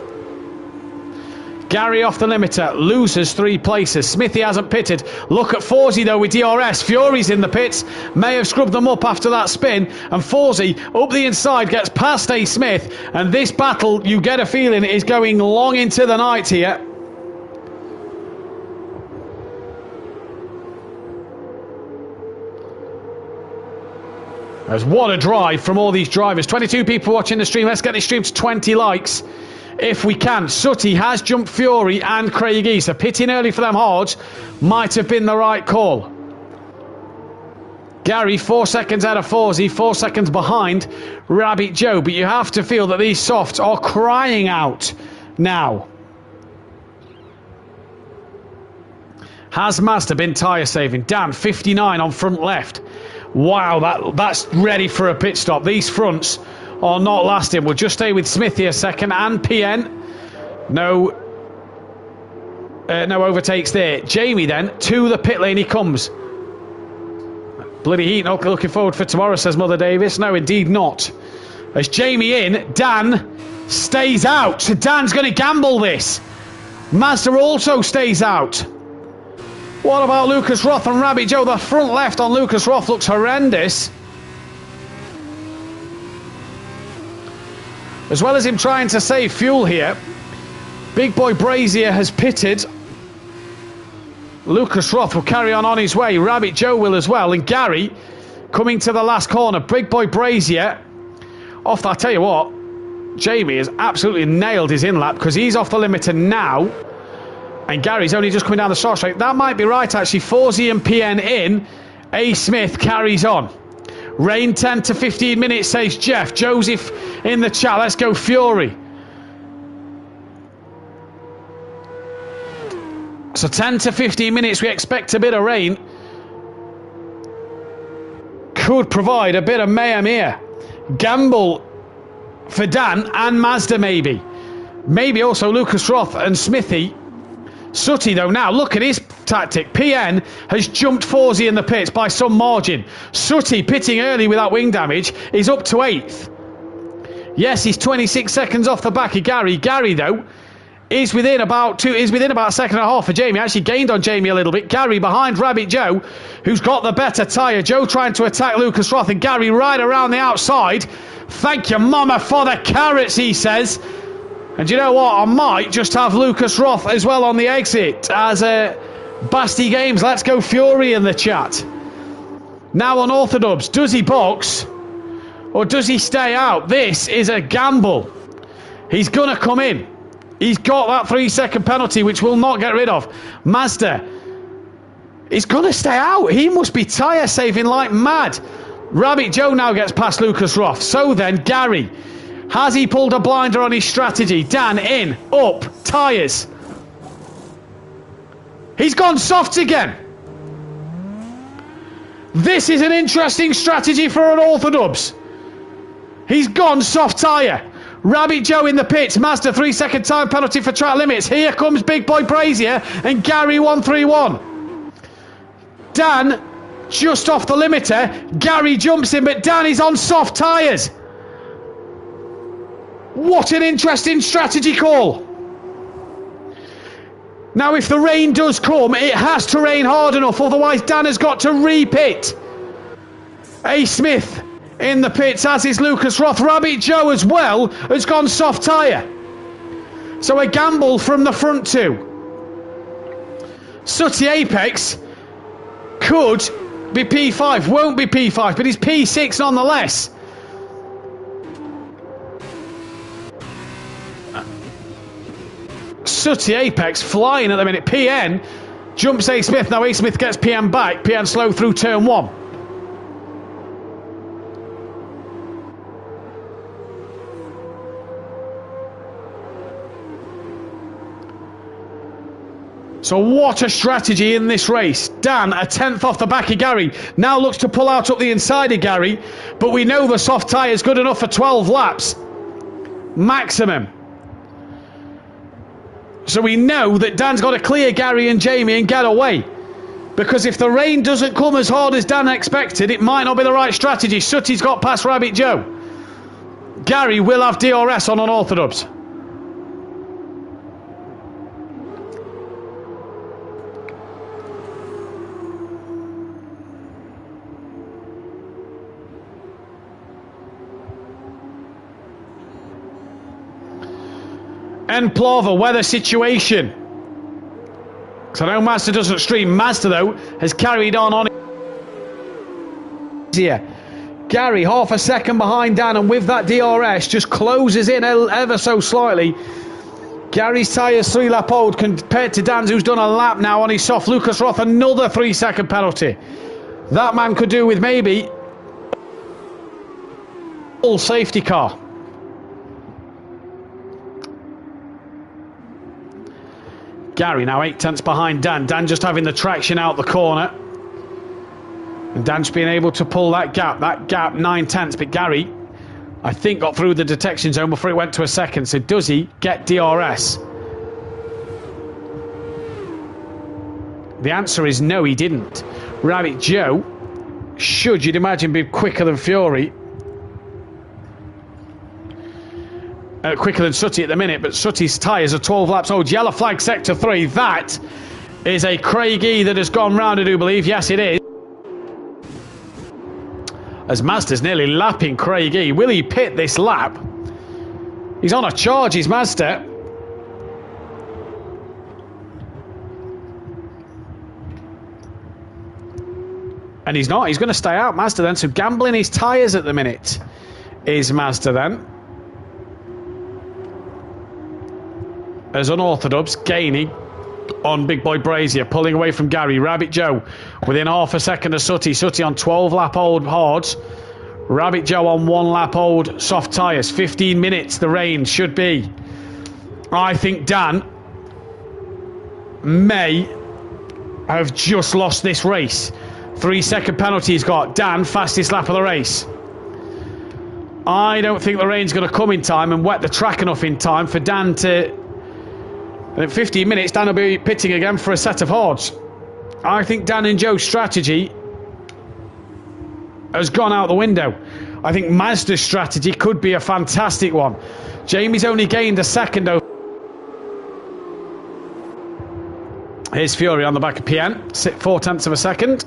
Gary off the limiter. Loses 3 places. Smithy hasn't pitted. Look at Forsey though with DRS. Fury's in the pits. May have scrubbed them up after that spin. And Forsey up the inside gets past A. Smith. And this battle, you get a feeling, is going long into the night here. As what a drive from all these drivers. 22 people watching the stream. Let's get this stream to 20 likes if we can. Sooty has jumped Fury and Craigie, so pitting early for them Hordes might have been the right call. Gary 4 seconds out of Forsey, 4 seconds behind Rabbit Joe, but you have to feel that these softs are crying out now. Has Mazda been tyre saving? Dan 59 on front left. Wow, that's ready for a pit stop. These fronts are not lasting. We'll just stay with Smithy a second and PN. No overtakes there. Jamie then to the pit lane he comes. Bloody heat, not looking forward for tomorrow, says Mother Davis. No, indeed not. As Jamie in, Dan stays out. So Dan's going to gamble this. Mazda also stays out. What about Lucas Roth and Rabbit Joe? The front left on Lucas Roth looks horrendous. As well as him trying to save fuel here, Big Boy Brazier has pitted. Lucas Roth will carry on his way. Rabbit Joe will as well. And Gary coming to the last corner. Big Boy Brazier off. I tell you what, Jamie has absolutely nailed his in-lap because he's off the limiter now. And Gary's only just coming down the start straight. That might be right, actually. Forsey and PN in. A. Smith carries on. Rain 10 to 15 minutes, says Jeff. Joseph in the chat. Let's go Fury. So 10 to 15 minutes, we expect a bit of rain. Could provide a bit of mayhem here. Gamble for Dan and Mazda maybe. Maybe also Lucas Roth and Smithy. Sooty though now, look at his tactic. PN has jumped Forsey in the pits by some margin. Sooty pitting early without wing damage is up to 8th. Yes, he's 26 seconds off the back of Gary. Gary though is within about a second and a half for Jamie. Actually gained on Jamie a little bit. Gary behind Rabbit Joe, who's got the better tyre. Joe trying to attack Lucas Roth and Gary right around the outside. Thank you, Mama, for the carrots, he says. And you know what? I might just have Lucas Roth as well on the exit as Basti Games. Let's go Fury in the chat. Now on Orthodubs. Does he box or does he stay out? This is a gamble. He's going to come in. He's got that 3-second penalty, which we'll not get rid of. Mazda is going to stay out. He must be tyre saving like mad. Rabbit Joe now gets past Lucas Roth. So then, Gary. Has he pulled a blinder on his strategy? Dan in, up, tyres. He's gone soft again. This is an interesting strategy for an Orthodubs. He's gone soft tyre. Rabbit Joe in the pits. Mazda 3-second time penalty for track limits. Here comes Big Boy Brazier and Gary 131. Dan just off the limiter. Gary jumps in, but Dan is on soft tyres. What an interesting strategy call. Now, if the rain does come, it has to rain hard enough, otherwise Dan has got to re-pit. A. Smith in the pits, as is Lucas Roth. Rabbit Joe as well has gone soft tyre. So a gamble from the front two. Sooty Apex could be P5, won't be P5, but he's P6 nonetheless. Sooty Apex flying at the minute. PN jumps A Smith. Now A Smith gets PN back. PN slow through turn 1. So what a strategy in this race. Dan, a 10th off the back of Gary, now looks to pull out up the inside of Gary, but we know the soft tyre is good enough for 12 laps. Maximum. So we know that Dan's got to clear Gary and Jamie and get away. Because if the rain doesn't come as hard as Dan expected, it might not be the right strategy. Sooty's got past Rabbit Joe. Gary will have DRS on unorthodox. And Plova, weather situation. Because I know Mazda doesn't stream. Mazda, though, has carried on here. Gary, half a second behind Dan, and with that DRS, just closes in ever so slightly. Gary's tyres 3 lap old compared to Dan's, who's done a lap now on his soft. Lucas Roth, another 3-second penalty. That man could do with maybe full safety car. Gary now 8 tenths behind Dan. Dan just having the traction out the corner. And Dan's been able to pull that gap. That gap 9 tenths. But Gary, I think, got through the detection zone before it went to a second. So does he get DRS? The answer is no, he didn't. Rabbit Joe should, you'd imagine, be quicker than Fury. Quicker than Sooty at the minute, but Sooty's tyres are 12 laps old. Yellow flag sector 3. That is a Craigie that has gone round, I do believe. Yes, it is. As Mazda's nearly lapping Craigie. Will he pit this lap? He's on a charge, he's Mazda. And he's not. He's going to stay out, Mazda then. So gambling his tyres at the minute is Mazda then. As unorthodox, gaining on Big Boy Brazier, pulling away from Gary. Rabbit Joe within half a second of Sooty. Sooty on 12 lap old hards. Rabbit Joe on 1 lap old soft tyres. 15 minutes the range should be. I think Dan may have just lost this race. 3-second penalty he's got. Dan, fastest lap of the race. I don't think the rain's going to come in time and wet the track enough in time for Dan to... And in 15 minutes, Dan will be pitting again for a set of hards. I think Dan and Joe's strategy has gone out the window. I think Mazda's strategy could be a fantastic one. Jamie's only gained a second over. Here's Fury on the back of PN. 4/10 of a second.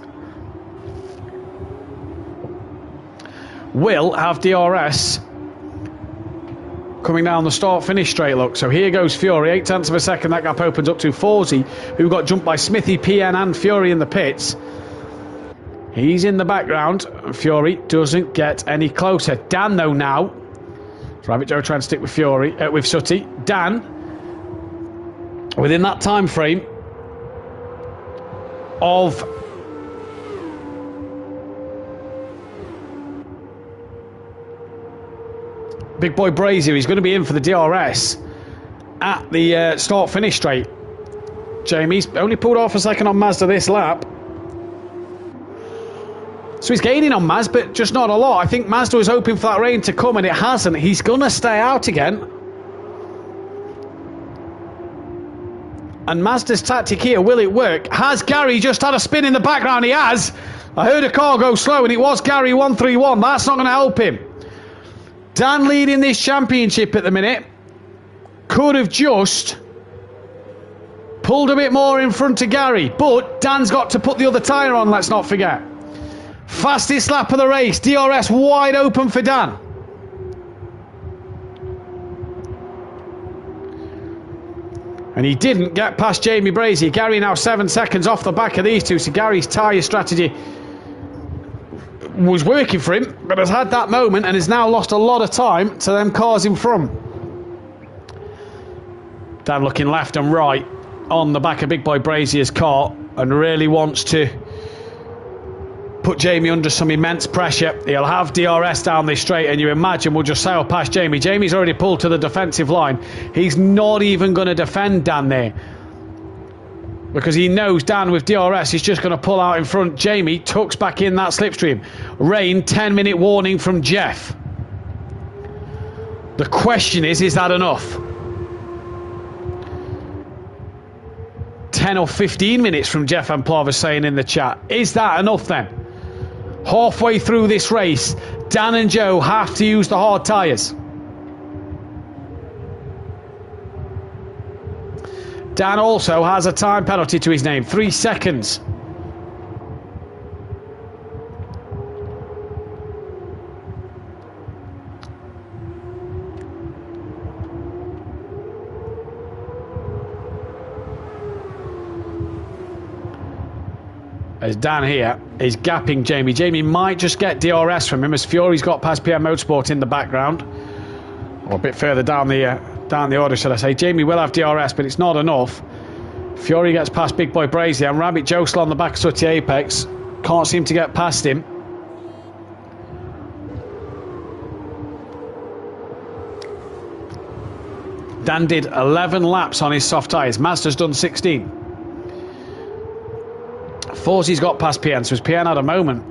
Will have DRS coming down the start-finish straight, look. So here goes Fury, 8/10 of a second. That gap opens up to Forsey, who got jumped by Smithy, PN and Fury in the pits. He's in the background. Fury doesn't get any closer. Dan, though, now. Rabbit Joe trying to stick with Fury, with Sooty. Dan, within that time frame of Big Boy Brazier, he's going to be in for the DRS at the start-finish straight. Jamie's only pulled off a second on Mazda this lap. So he's gaining on Maz, but just not a lot. I think Mazda was hoping for that rain to come, and it hasn't. He's going to stay out again. And Mazda's tactic here, will it work? Has Gary just had a spin in the background? He has. I heard a car go slow, and it was Gary 131. That's not going to help him. Dan leading this championship at the minute. Could have just pulled a bit more in front of Gary, but Dan's got to put the other tyre on, let's not forget. Fastest lap of the race. DRS wide open for Dan. And he didn't get past Jamie Brazier. Gary now 7 seconds off the back of these two. So Gary's tyre strategy was working for him, but has had that moment and has now lost a lot of time to them cars in front. Dan looking left and right on the back of Big Boy Brazier's car and really wants to put Jamie under some immense pressure. He'll have DRS down this straight and you imagine we'll just sail past Jamie. Jamie's already pulled to the defensive line. He's not even going to defend Dan there because he knows Dan with DRS is just going to pull out in front. Jamie tucks back in that slipstream. Rain, 10-minute warning from Jeff. The question is that enough? 10 or 15 minutes from Jeff and Plava saying in the chat. Is that enough then? Halfway through this race, Dan and Joe have to use the hard tyres. Dan also has a time penalty to his name, 3 seconds. As Dan here is gapping Jamie. Jamie might just get DRS from him as Fury's got past PM Motorsport in the background. Or a bit further down the order, should I say. Jamie will have DRS, but it's not enough. Fury gets past Big Boy Brazier and Rabbit Josel on the back of Sooty Apex. Can't seem to get past him. Dan did 11 laps on his soft tyres. Mazda's done 16. Forzy's got past PN, so as PN had a moment.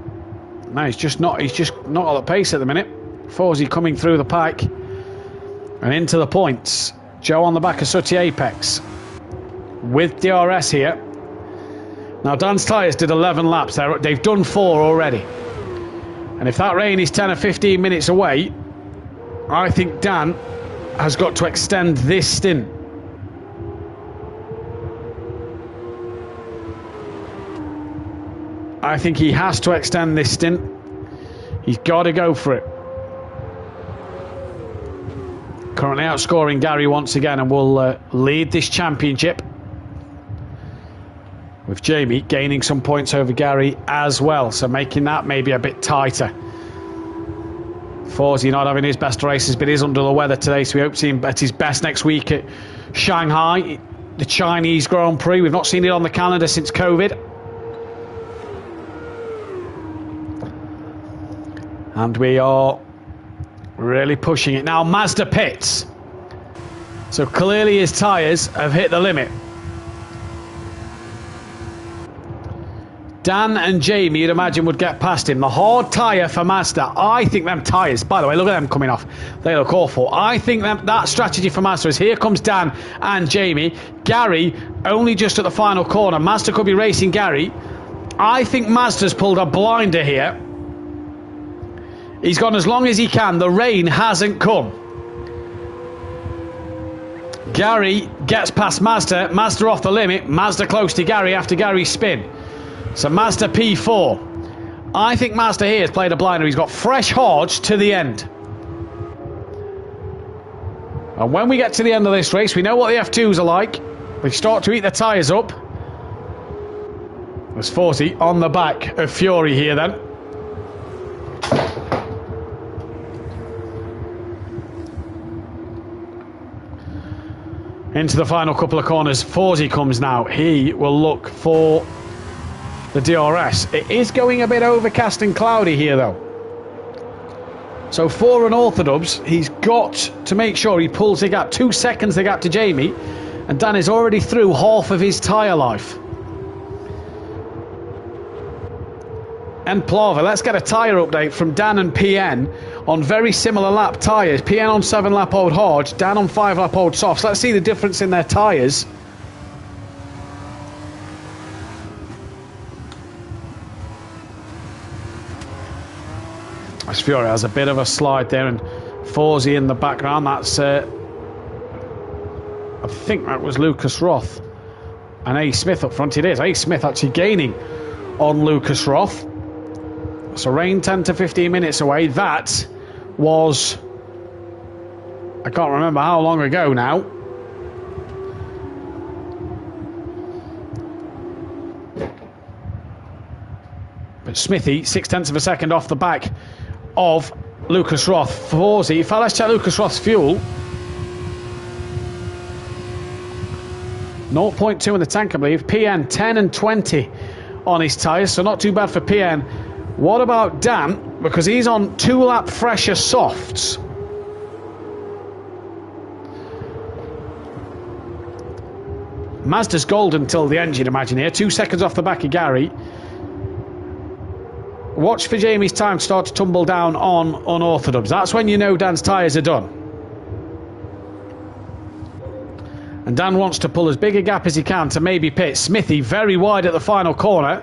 No, he's just not at the pace at the minute. Forzy coming through the pike and into the points. Joe on the back of Sooty Apex with DRS here. Now Dan's tyres did 11 laps. They've done 4 already. And if that rain is 10 or 15 minutes away, I think Dan has got to extend this stint. I think he has to extend this stint. He's got to go for it. Currently outscoring Gary once again and will lead this championship. With Jamie gaining some points over Gary as well. So making that maybe a bit tighter. Forzy not having his best races, but is under the weather today. So we hope to see him at his best next week at Shanghai, the Chinese Grand Prix. We've not seen it on the calendar since COVID. And we are really pushing it. Now Mazda pits. So clearly his tyres have hit the limit. Dan and Jamie, you'd imagine, would get past him. The hard tyre for Mazda. I think them tyres, by the way, look at them coming off. They look awful. I think that strategy for Mazda is here comes Dan and Jamie. Gary, only just at the final corner. Mazda could be racing Gary. I think Mazda's pulled a blinder here. He's gone as long as he can. The rain hasn't come. Gary gets past Mazda. Mazda off the limit. Mazda close to Gary after Gary's spin. So Mazda P4. I think Mazda here has played a blinder. He's got fresh hards to the end. And when we get to the end of this race, we know what the F2s are like. They start to eat their tyres up. There's 40 on the back of Fury here then. Into the final couple of corners. Forzy comes now. He will look for the DRS. It is going a bit overcast and cloudy here though. So for an Orthodubs, he's got to make sure he pulls the gap. 2 seconds the gap to Jamie. And Dan is already through half of his tyre life. And Plava, let's get a tyre update from Dan and PN on very similar lap tyres. PN on 7-lap-old hards, Dan on 5-lap-old softs. Let's see the difference in their tyres. As Fury has a bit of a slide there, and Forzy in the background. That's, I think that was Lucas Roth. And A. Smith up front. It is. A. Smith actually gaining on Lucas Roth. So rain 10 to 15 minutes away. That was... I can't remember how long ago now. But Smithy, 0.6 of a second off the back of Lucas Roth. Forsey, if I let's check Lucas Roth's fuel. 0.2 in the tank, I believe. PN 10 and 20 on his tyres, so not too bad for PN. What about Dan? Because he's on 2-lap fresher softs. Mazda's golden till the end, you'd imagine here. 2 seconds off the back of Gary. Watch for Jamie's time to start to tumble down on unorthodox. That's when you know Dan's tyres are done. And Dan wants to pull as big a gap as he can to maybe pit. Smithy very wide at the final corner.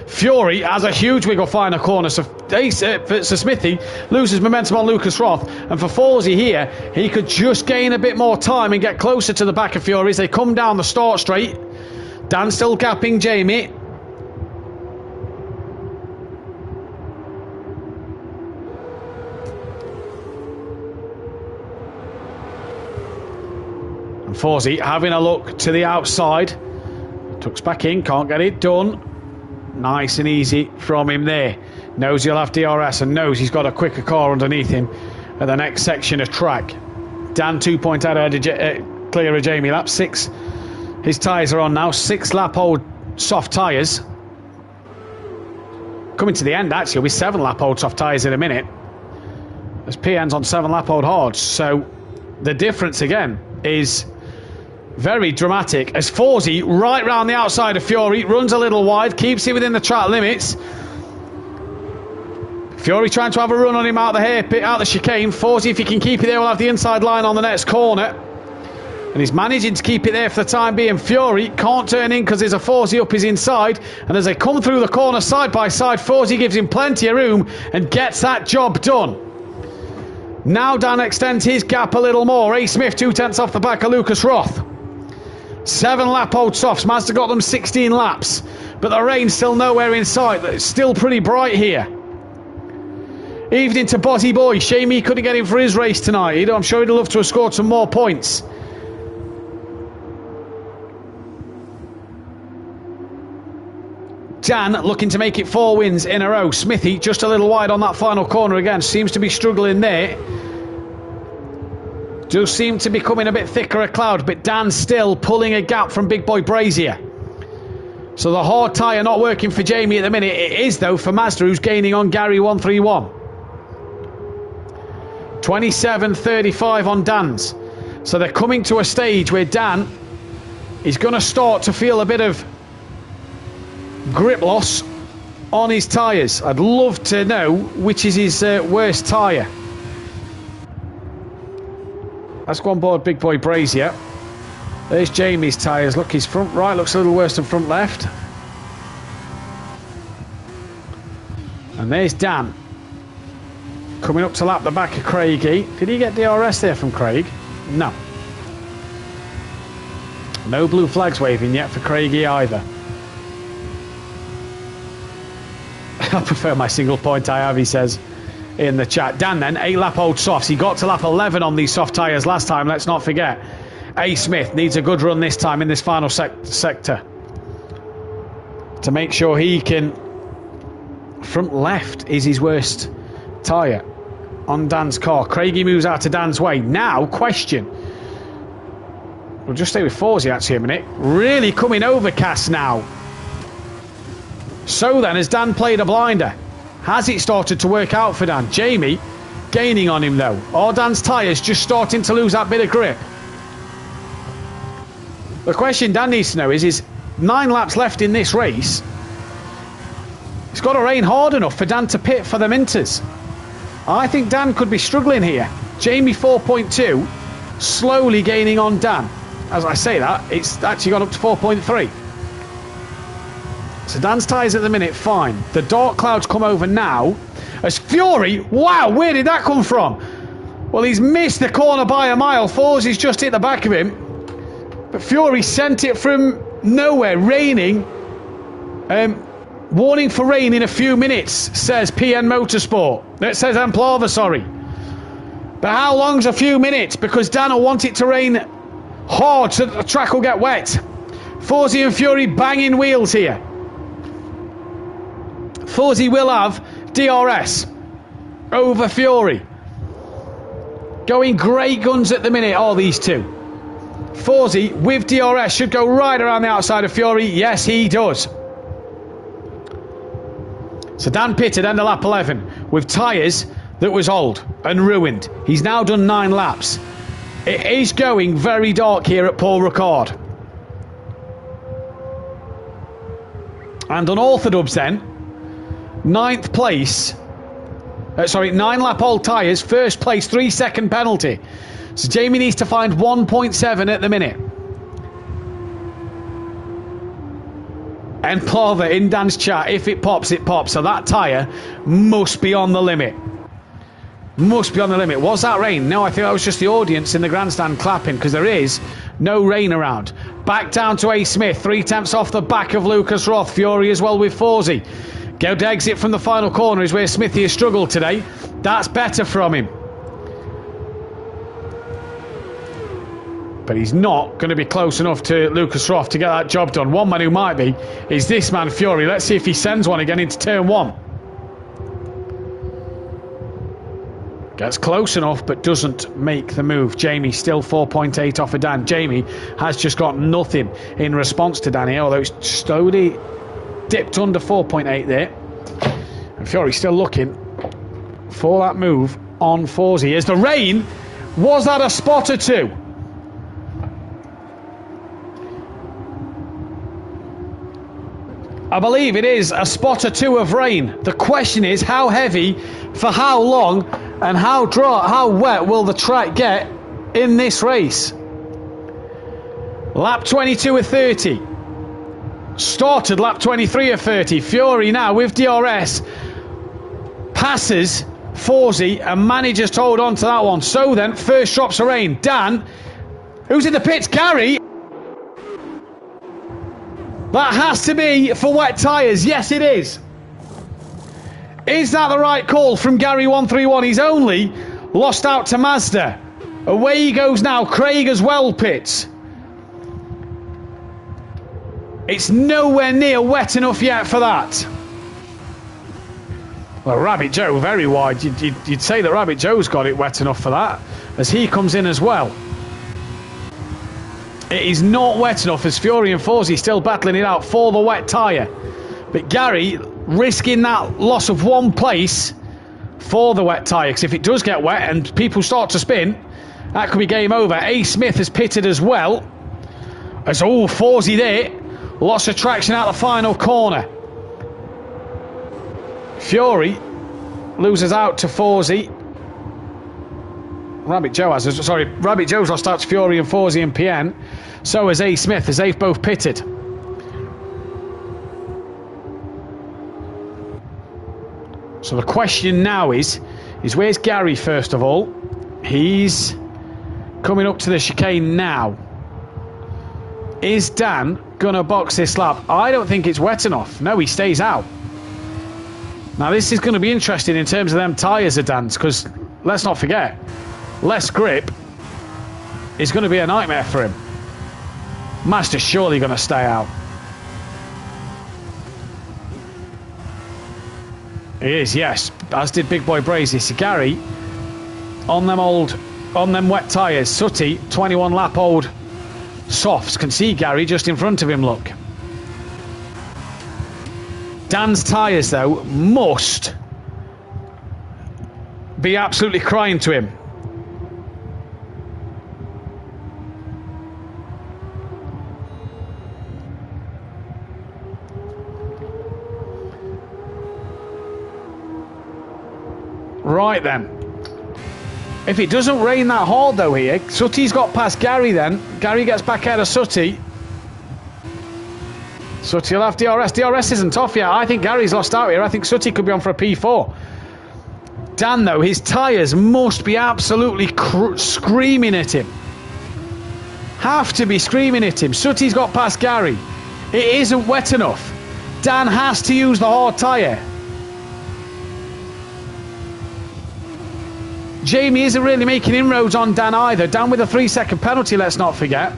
Fury has a huge wiggle final corner. So Smithy loses momentum on Lucas Roth. And for Forsey here, he could just gain a bit more time and get closer to the back of Fury as they come down the start straight. Dan still gapping Jamie. And Forsey having a look to the outside. Tucks back in, can't get it done. Nice and easy from him there. Knows he'll have DRS and knows he's got a quicker car underneath him at the next section of track. Dan 2 point out clear of Jamie. Lap 6. His tyres are on now. 6 lap old soft tyres. Coming to the end actually. It'll be 7 lap old soft tyres in a minute. As PN's on 7 lap old hards. So the difference again is very dramatic as Forsey right round the outside of Fury, runs a little wide, keeps it within the track limits. Fury trying to have a run on him out the hairpit, out the chicane. Forsey, if he can keep it there, will have the inside line on the next corner. And he's managing to keep it there for the time being. Fury can't turn in because there's a Forsey up his inside. And as they come through the corner side by side, Forsey gives him plenty of room and gets that job done. Now Dan extends his gap a little more. A. Smith 2/10 off the back of Lucas Roth. 7 lap old softs. Mazda got them 16 laps. But the rain's still nowhere in sight. It's still pretty bright here. Evening to Bozzy Boy. Shame he couldn't get in for his race tonight. I'm sure he'd love to have scored some more points. Dan looking to make it 4 wins in a row. Smithy just a little wide on that final corner again. Seems to be struggling there. Does seem to be becoming a bit thicker a cloud, but Dan still pulling a gap from Big Boy Brazier. So the hard tyre not working for Jamie at the minute. It is though for Mazda, who's gaining on Gary 131. 27.35 on Dan's. So they're coming to a stage where Dan is going to start to feel a bit of grip loss on his tyres. I'd love to know which is his worst tyre. Let's go on board Big Boy Brazier. There's Jamie's tyres. Look, his front right looks a little worse than front left. And there's Dan. Coming up to lap the back of Craigie. Did he get DRS there from Craig? No. No blue flags waving yet for Craigie either. I prefer my single point I have, he says in the chat. Dan then, 8 lap old softs. He got to lap 11 on these soft tyres last time, let's not forget. A. Smith needs a good run this time in this final sector to make sure he can... Front left is his worst tyre on Dan's car. Craigie moves out to Dan's way. Now, question. We'll just stay with Forsey actually a minute. Really coming overcast now. So then, has Dan played a blinder? Has it started to work out for Dan? Jamie gaining on him though. Are Dan's tyres just starting to lose that bit of grip? The question Dan needs to know is 9 laps left in this race. It's got to rain hard enough for Dan to pit for the Minters. I think Dan could be struggling here. Jamie 4.2, slowly gaining on Dan. As I say that, it's actually gone up to 4.3. So Dan's tyres at the minute, fine. The dark clouds come over now. As Fury, wow, where did that come from? Well, he's missed the corner by a mile. Forsey's just hit the back of him. But Fury sent it from nowhere, raining. Warning for rain in a few minutes, says PN Motorsport. It says Amplava, sorry. But how long's a few minutes? Because Dan will want it to rain hard so that the track will get wet. Forsey and Fury banging wheels here. Forsey will have DRS over Fury. Going great guns at the minute, all these two. Forsey with DRS should go right around the outside of Fury. Yes, he does. So Dan pitted end of lap 11 with tyres that was old and ruined. He's now done 9 laps. It is going very dark here at Paul Ricard. And on Orthodubs then, 9th place, 9 lap old tyres, first place, 3-second penalty. So Jamie needs to find 1.7 at the minute. And Plava in Dan's chat, if it pops, it pops. So that tyre must be on the limit. Must be on the limit. Was that rain? No, I think that was just the audience in the grandstand clapping, because there is no rain around. Back down to A. Smith, 3/10 off the back of Lucas Roth. Fury as well with Forsey. Good exit from the final corner is where Smithy has struggled today. That's better from him. But he's not going to be close enough to Lucas Roth to get that job done. One man who might be is this man, Fury. Let's see if he sends one again into turn 1. Gets close enough, but doesn't make the move. Jamie still 4.8 off of Dan. Jamie has just got nothing in response to Danny, although it's slowly dipped under 4.8 there. And Fury still looking for that move on Forsey. As the rain, was that a spot or two? I believe it is a spot or two of rain. The question is how heavy, for how long, and how dry, how wet will the track get in this race? Lap 22 of 30. Started lap 23 of 30. Fury now with DRS passes Forsey and manages to hold on to that one. So then, first drops of rain. Dan, who's in the pits? Gary. That has to be for wet tyres. Yes, it is. Is that the right call from Gary 131? He's only lost out to Mazda. Away he goes now. Craig as well pits. It's nowhere near wet enough yet for that. Well, Rabbit Joe, very wide. You'd say that Rabbit Joe's got it wet enough for that, as he comes in as well. It is not wet enough, as Fury and Forsey still battling it out for the wet tyre. But Gary risking that loss of 1 place for the wet tyre, because if it does get wet and people start to spin, that could be game over. A. Smith has pitted as well. As Forsey there, lots of traction out the final corner. Fury loses out to Forsey. Rabbit Joe's lost out to Fury and Forsey and PN. So has A. Smith, as they've both pitted. So the question now is where's Gary first of all? He's coming up to the chicane now. Is Dan gonna box this lap? I don't think it's wet enough. No, he stays out. Now this is going to be interesting in terms of them tyres of Dan's, because let's not forget, less grip is going to be a nightmare for him. Master's surely going to stay out. He is, yes, as did Big Boy Brazy. So Gary on them wet tyres. Sooty, 21 lap old softs. Can see Gary just in front of him, look. Dan's tyres, though, must be absolutely crying to him. Right then. If it doesn't rain that hard, though, here, Sooty's got past Gary then. Gary gets back out of Sooty. Sooty will have DRS. DRS isn't off yet. I think Gary's lost out here. I think Sooty could be on for a P4. Dan, though, his tyres must be absolutely screaming at him. Have to be screaming at him. Sooty's got past Gary. It isn't wet enough. Dan has to use the hard tyre. Jamie isn't really making inroads on Dan either. Dan with a 3-second penalty, let's not forget.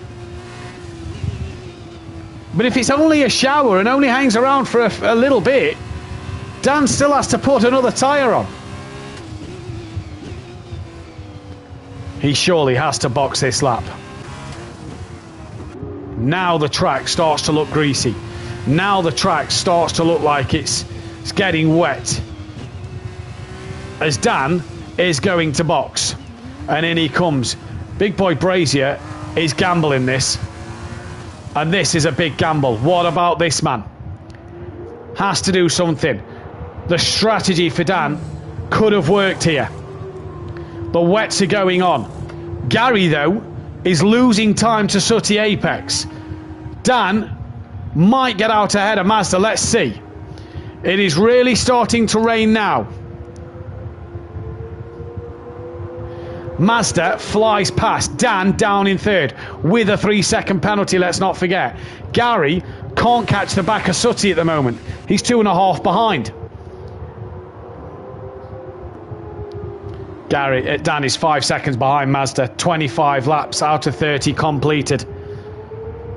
But if it's only a shower and only hangs around for a little bit, Dan still has to put another tyre on. He surely has to box this lap. Now the track starts to look greasy. Now the track starts to look like it's getting wet. As Dan is going to box. And in he comes. Big boy Brazier is gambling this. And this is a big gamble. What about this man? Has to do something. The strategy for Dan could have worked here. The wets are going on. Gary, though, is losing time to Sooty Apex. Dan might get out ahead of Mazda. Let's see. It is really starting to rain now. Mazda flies past. Dan down in third with a 3-second penalty, let's not forget. Gary can't catch the back of Sooty at the moment. He's 2.5 behind. Dan is 5 seconds behind Mazda. 25 laps out of 30 completed.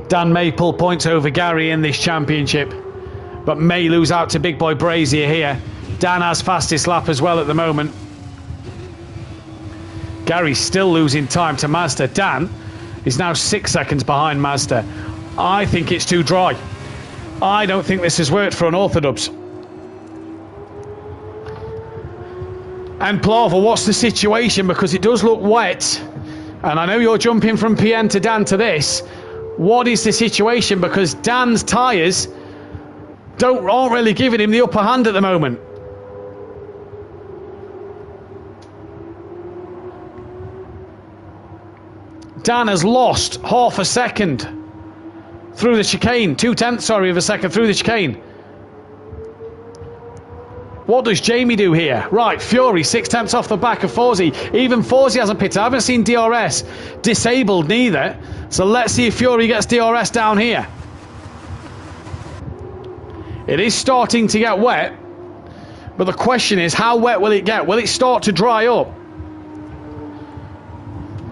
Dan may pull points over Gary in this championship, but may lose out to big boy Brazier here. Dan has fastest lap as well at the moment. Gary's still losing time to Mazda. Dan is now 6 seconds behind Mazda. I think it's too dry. I don't think this has worked for Unorthodox. And Plava, what's the situation? Because it does look wet. And I know you're jumping from PN to Dan to this. What is the situation? Because Dan's tyres aren't really giving him the upper hand at the moment. Dan has lost half a second through the chicane. 0.2 of a second through the chicane. What does Jamie do here? Right, Fury 0.6 off the back of Fawzi. Even Fawzi hasn't pitted. I haven't seen DRS disabled neither. So let's see if Fury gets DRS down here. It is starting to get wet. But the question is, how wet will it get? Will it start to dry up?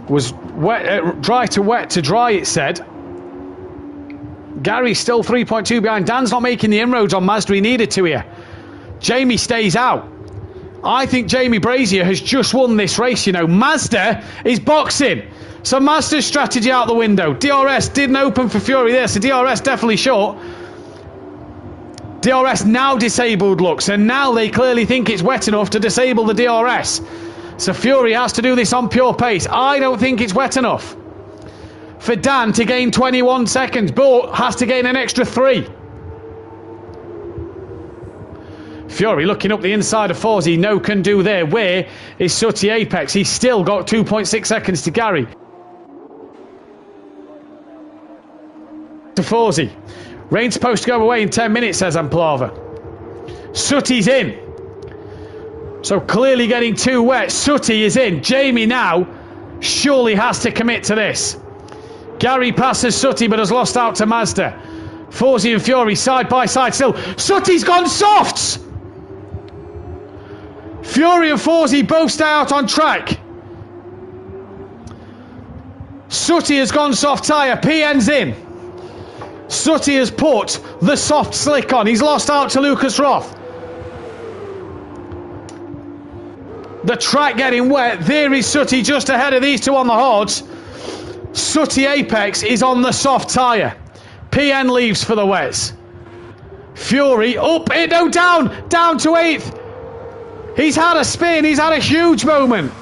Was wet, dry to wet to dry, it said. Gary's still 3.2 behind. Dan's not making the inroads on Mazda he needed to here. Jamie stays out. I think Jamie Brazier has just won this race, you know. Mazda is boxing. So Mazda's strategy out the window. DRS didn't open for Fury there, so DRS definitely short. DRS now disabled looks, and now they clearly think it's wet enough to disable the DRS. So Fury has to do this on pure pace. I don't think it's wet enough for Dan to gain 21 seconds, but has to gain an extra 3. Fury looking up the inside of Fawzi. No can do there. Where is Sooty Apex? He's still got 2.6 seconds to Gary. To Fawzi. Rain's supposed to go away in 10 minutes, says Amplava. Sooty's in. So clearly getting too wet. Sooty is in. Jamie now surely has to commit to this. Gary passes Sooty but has lost out to Mazda. Fawzi and Fury side by side still. Sooty's gone softs! Fury and Fawzi both stay out on track. Sooty has gone soft tyre. PN's in. Sooty has put the soft slick on. He's lost out to Lucas Roth. The track getting wet. There is Sooty just ahead of these two on the hards. Sooty Apex is on the soft tyre. PN leaves for the wets. Fury up, no, down to 8th. He's had a spin, he's had a huge moment.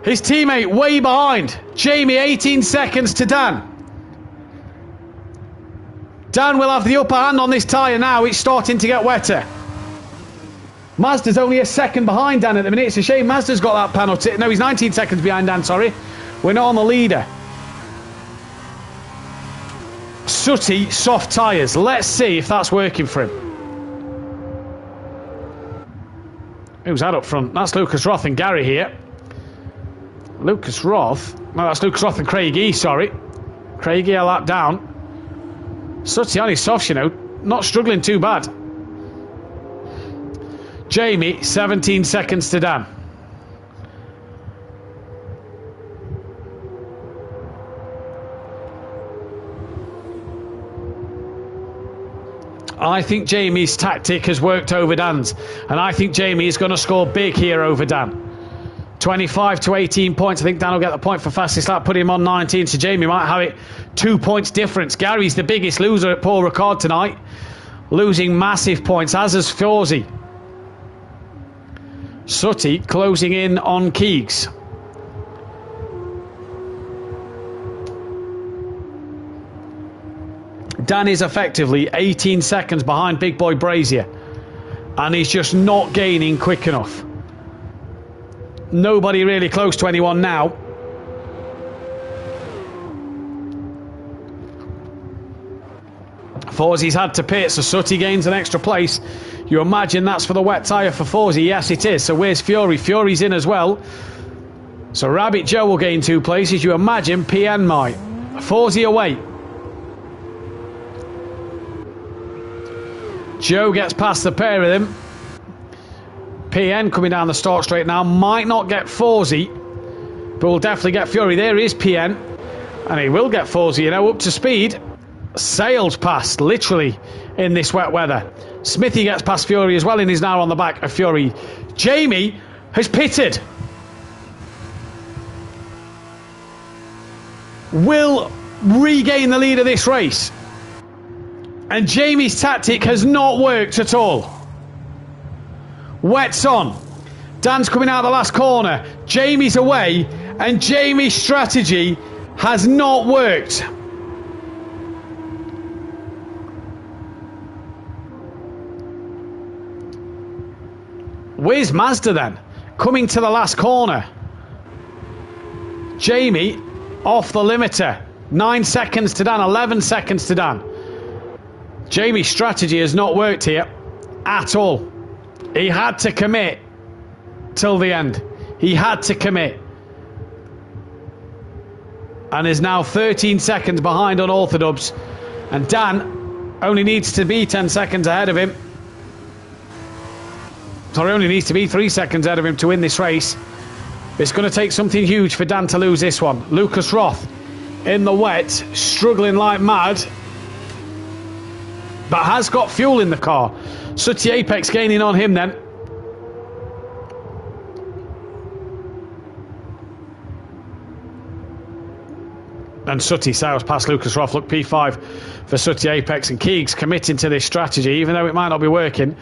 His teammate way behind. Jamie 18 seconds to Dan. Dan will have the upper hand on this tyre now. It's starting to get wetter. Mazda's only a second behind Dan at the minute. It's a shame Mazda's got that penalty. No, he's 19 seconds behind Dan, sorry. We're not on the leader. Sooty, soft tyres. Let's see if that's working for him. Who's that up front? That's Lucas Roth and Gary here. Lucas Roth? No, that's Lucas Roth and Craig E, sorry. Craig E a lap down. Sutty on his softs, you know. Not struggling too bad. Jamie, 17 seconds to Dan. I think Jamie's tactic has worked over Dan's. And I think Jamie is going to score big here over Dan. 25 to 18 points. I think Dan will get the point for fastest lap, put him on 19. So Jamie might have it 2 points difference. Gary's the biggest loser at Paul Ricard tonight. Losing massive points, as is Fawzi. Sutty closing in on Keegs. Dan is effectively 18 seconds behind Big Boy Brazier. And he's just not gaining quick enough. Nobody really close to anyone now. Fawzi's had to pit, so Sutty gains an extra place. You imagine that's for the wet tyre for Fawzi? Yes, it is. So where's Fury? Fury's in as well. So Rabbit Joe will gain 2 places. You imagine PN might. Fawzi away. Joe gets past the pair of them. PN coming down the start straight now. Might not get Fawzi, but will definitely get Fury. There is PN. And he will get Fawzi, you know, up to speed. Sails past, literally, in this wet weather. Smithy gets past Fury as well and is now on the back of Fury. Jamie has pitted. Will regain the lead of this race. And Jamie's tactic has not worked at all. Wet's on. Dan's coming out of the last corner. Jamie's away. And Jamie's strategy has not worked. Where's Mazda then? Coming to the last corner. Jamie off the limiter. 9 seconds to Dan. 11 seconds to Dan. Jamie's strategy has not worked here at all. He had to commit till the end. He had to commit. And is now 13 seconds behind on Orthodubs. And Dan only needs to be 10 seconds ahead of him. Sorry, only needs to be 3 seconds ahead of him to win this race. It's going to take something huge for Dan to lose this one. Lucas Roth in the wet, struggling like mad. But has got fuel in the car. Sutty Apex gaining on him then. And Sutty sails past Lucas Roth. Look, P5 for Sutty Apex. And Keegs committing to this strategy, even though it might not be working.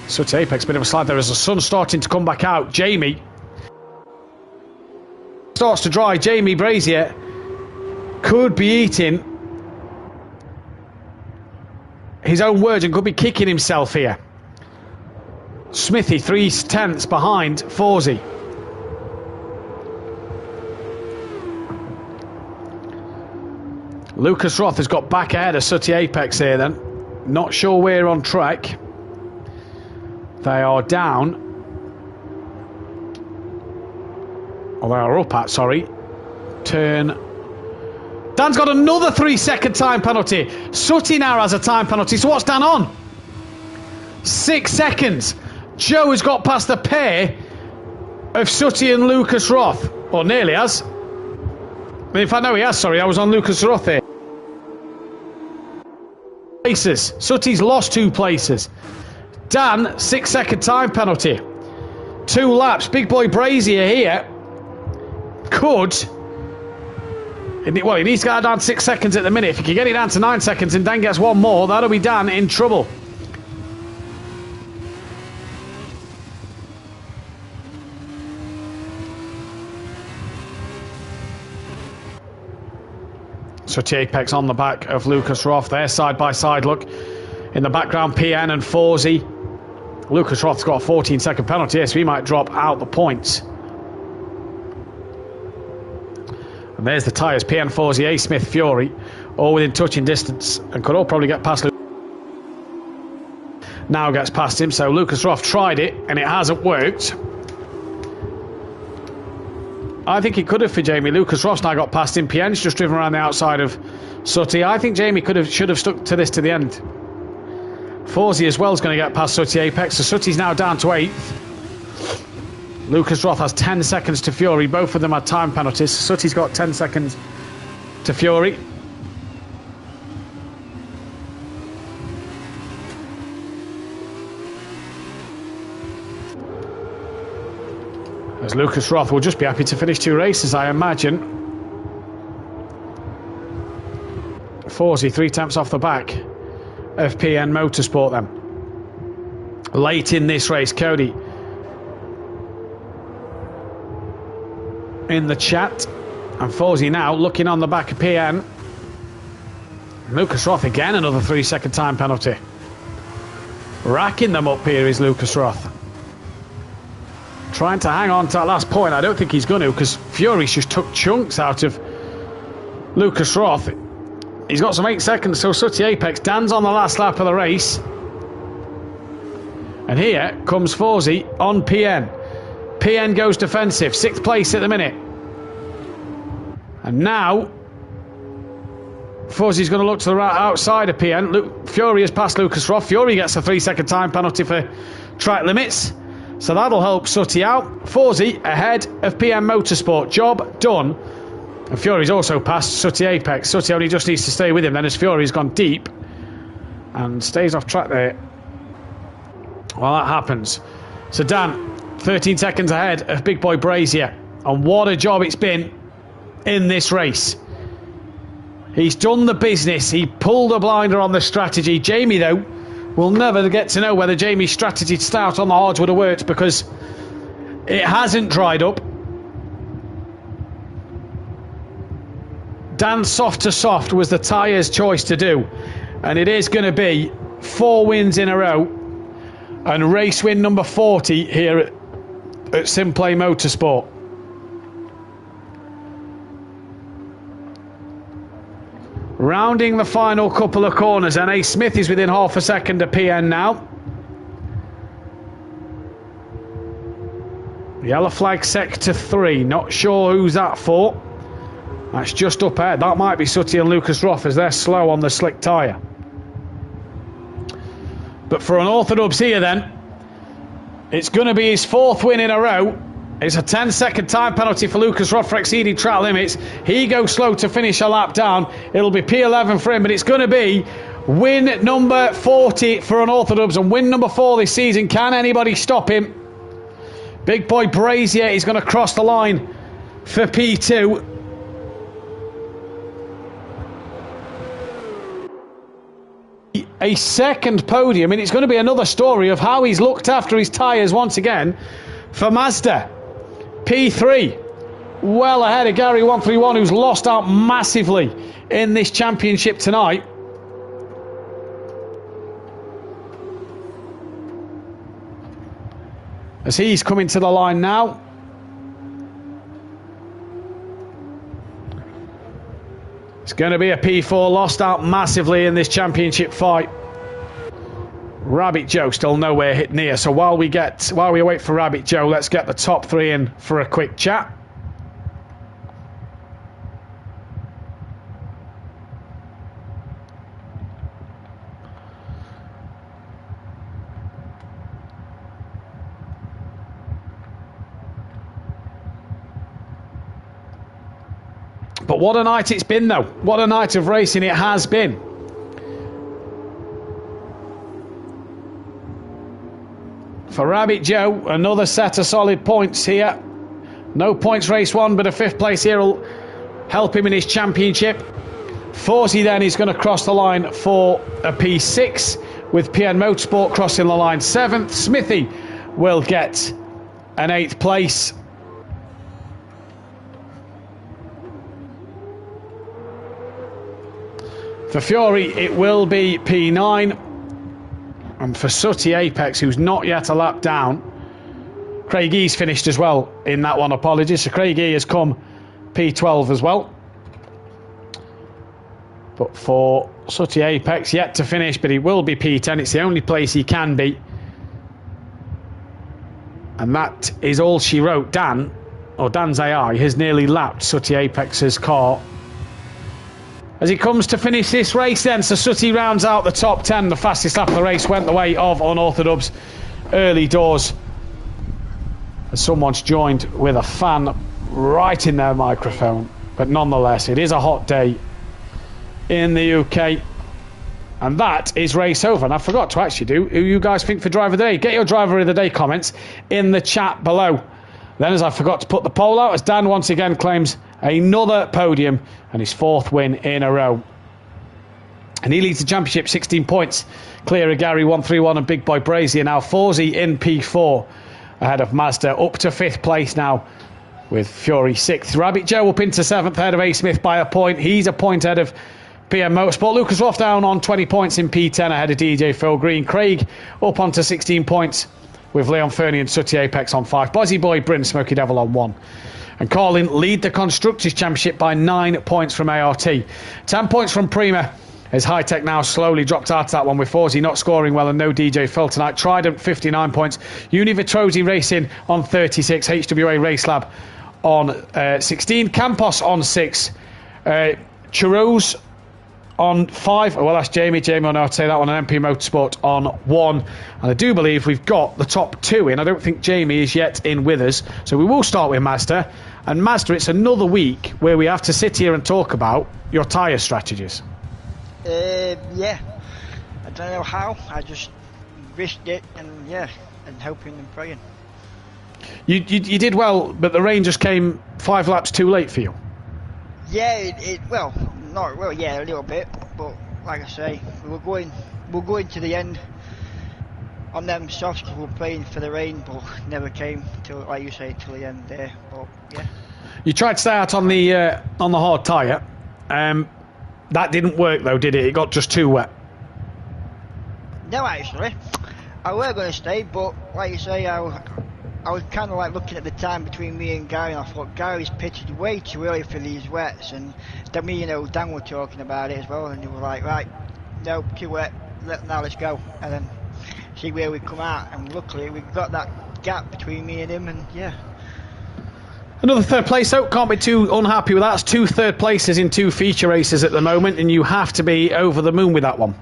Sutty Apex, bit of a slide there as the sun's starting to come back out. Jamie starts to dry. Jamie Brazier could be eating his own words and could be kicking himself here. Smithy 3/10 behind Fawzi. Lucas Roth has got back ahead of Sutty Apex here then. Not sure where on track. They are down. Or they are up at, sorry. Turn. Dan's got another 3-second time penalty. Sutty now has a time penalty. So what's Dan on? 6 seconds. Joe has got past the pair of Sutty and Lucas Roth. Or nearly has. In fact, no, he has, sorry. I was on Lucas Roth here. Places. Sutty's lost 2 places. Dan, 6-second time penalty. 2 laps. Big Boy Brazier here could... Well, he needs to get down 6 seconds at the minute. If he can get it down to 9 seconds and Dan gets 1 more, that'll be Dan in trouble. So T-Apex on the back of Lucas Roth. They're side by side, look. In the background, PN and Fawzi. Lucas Roth's got a 14-second penalty here, so he might drop out the points. And there's the tyres. PN, Fawzi, A. Smith, Fury, all within touching distance and could all probably get past Lucas. Now gets past him, so Lucas Roth tried it and it hasn't worked. I think he could have for Jamie. Lucas Roth's now got past him. PN's just driven around the outside of Sooty. I think Jamie should have stuck to this to the end. Forsey as well is going to get past Sooty Apex. So Sooty's now down to 8th. Lucas Roth has 10 seconds to Fury. Both of them had time penalties. Sooty's got 10 seconds to Fury. As Lucas Roth will just be happy to finish 2 races, I imagine. Forsey 3 attempts off the back of PN Motorsport then. Late in this race, Cody in the chat, and Forsey now looking on the back of PN. Lucas Roth again, another 3-second time penalty. Racking them up here is Lucas Roth. Trying to hang on to that last point. I don't think he's going to, because Fury's just took chunks out of Lucas Roth. He's got some 8 seconds, so Sooty Apex. Dan's on the last lap of the race. And here comes Forsey on PN. PN goes defensive, 6th place at the minute. And now Forsey's going to look to the right outside of PN. Fury has passed Lucas Roth. Fury gets a 3-second time penalty for track limits. So that'll help Sooty out. Forsey ahead of PN Motorsport. Job done. And Fury's also passed Sooty Apex. Sooty only just needs to stay with him then, as Fury's gone deep and stays off track there while that happens. So Dan, 13 seconds ahead of Big Boy Brazier. And what a job it's been in this race. He's done the business. He pulled a blinder on the strategy. Jamie, though, will never get to know whether Jamie's strategy to start on the hards would have worked, because it hasn't dried up. Dan soft to soft was the tyres' choice to do, and it is going to be 4 wins in a row and race win number 40 here at Simplay Motorsport. Rounding the final couple of corners, and A. Smith is within half a second of PN now. Yellow flag sector 3, not sure who's that for. That's just up ahead. That might be Sooty and Lucas Roth, as they're slow on the slick tyre. But for an Orthodubs here then, it's going to be his 4th win in a row. It's a 10-second time penalty for Lucas Roth for exceeding track limits. He goes slow to finish a lap down. It'll be P11 for him, but it's going to be win number 40 for an Orthodubs and win number 4 this season. Can anybody stop him? Big Boy Brazier is going to cross the line for P2. A second podium, and it's going to be another story of how he's looked after his tyres once again for Mazda. P3, well ahead of Gary 131, who's lost out massively in this championship tonight. As he's coming to the line now. It's going to be a P4, lost out massively in this championship fight. Rabbit Joe still nowhere near, so while we wait for Rabbit Joe, let's get the top 3 in for a quick chat. But what a night it's been, though. What a night of racing it has been. For Rabbit Joe, another set of solid points here. No points race 1, but a 5th place here will help him in his championship. Forsey then is going to cross the line for a P6, with PN Motorsport crossing the line 7th. Smithy will get an 8th place. For Fury, it will be P9. And for Sooty Apex, who's not yet a lap down, Craig E's finished as well in that one, apologies. So Craig E has come P12 as well. But for Sooty Apex, yet to finish, but he will be P10. It's the only place he can be. And that is all she wrote. Dan's AI has nearly lapped Sooty Apex's car as he comes to finish this race then. So Sutty rounds out the top 10. The fastest lap of the race went the way of Unorthodox early doors. As someone's joined with a fan right in their microphone. But nonetheless, it is a hot day in the UK. And that is race over. And I forgot to actually do who you guys think for driver of the day. Get your driver of the day comments in the chat below. Then, as I forgot to put the poll out, as Dan once again claims another podium and his 4th win in a row. And he leads the championship 16 points. Clear of Gary 131 and Big Boy Brazier. Now Forzy in P4 ahead of Mazda, up to 5th place now with Fury 6th. Rabbit Joe up into 7th ahead of A. Smith by a point. He's a point ahead of PM Motorsport. Lucas Roth down on 20 points in P10 ahead of DJ Phil Green. Craig up onto 16 points with Leon Fernie and Sutty Apex on 5. Bozzy Boy Bryn Smoky Devil on 1. And Colin lead the Constructors' Championship by 9 points from ART. 10 points from Prima, as High Tech now slowly dropped out of that one with Forzy not scoring well and no DJ Phil tonight. Trident 59 points. Univitrosi Racing on 36. HWA Race Lab on 16. Campos on 6. Churros on 5. Well, that's Jamie. Jamie on, I'll say that one. And MP Motorsport on 1. And I do believe we've got the top 2 in. I don't think Jamie is yet in with us. So we will start with Mazda. And Mazda, it's another week where we have to sit here and talk about your tyre strategies. Yeah. I don't know how. I just risked it and hoping and praying. You did well, but the rain just came 5 laps too late for you. Yeah, a little bit, but like I say, we're going to the end on them softs because we're playing for the rain, but never came till, like you say, till the end there. But yeah, you tried to stay out on the hard tyre. That didn't work though, did it? It got just too wet. No, actually, I were going to stay, but like you say, I was kind of like looking at the time between me and Gary, and I thought Gary's pitched way too early for these wets, and then me, Dan were talking about it as well, and they were like, right, no, too wet, now let's go, and then see where we come out, and luckily we got that gap between me and him, and yeah. Another 3rd place though, can't be too unhappy with that. It's 2 3rd places in 2 feature races at the moment, and you have to be over the moon with that one.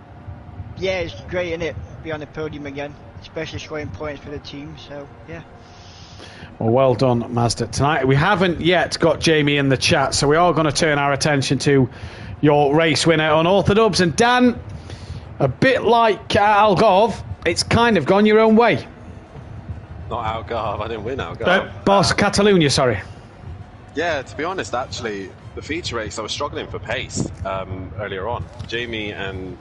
Yeah, it's great, isn't it? Be on the podium again, especially scoring points for the team, so yeah. Well done, Mazda, tonight. We haven't yet got Jamie in the chat, so we are going to turn our attention to your race winner Unorthodox. And Dan, a bit like Algarve, it's kind of gone your own way. Not Algarve, I didn't win Algarve. Boss Catalunya, sorry. Yeah, to be honest, actually, the feature race, I was struggling for pace earlier on. Jamie and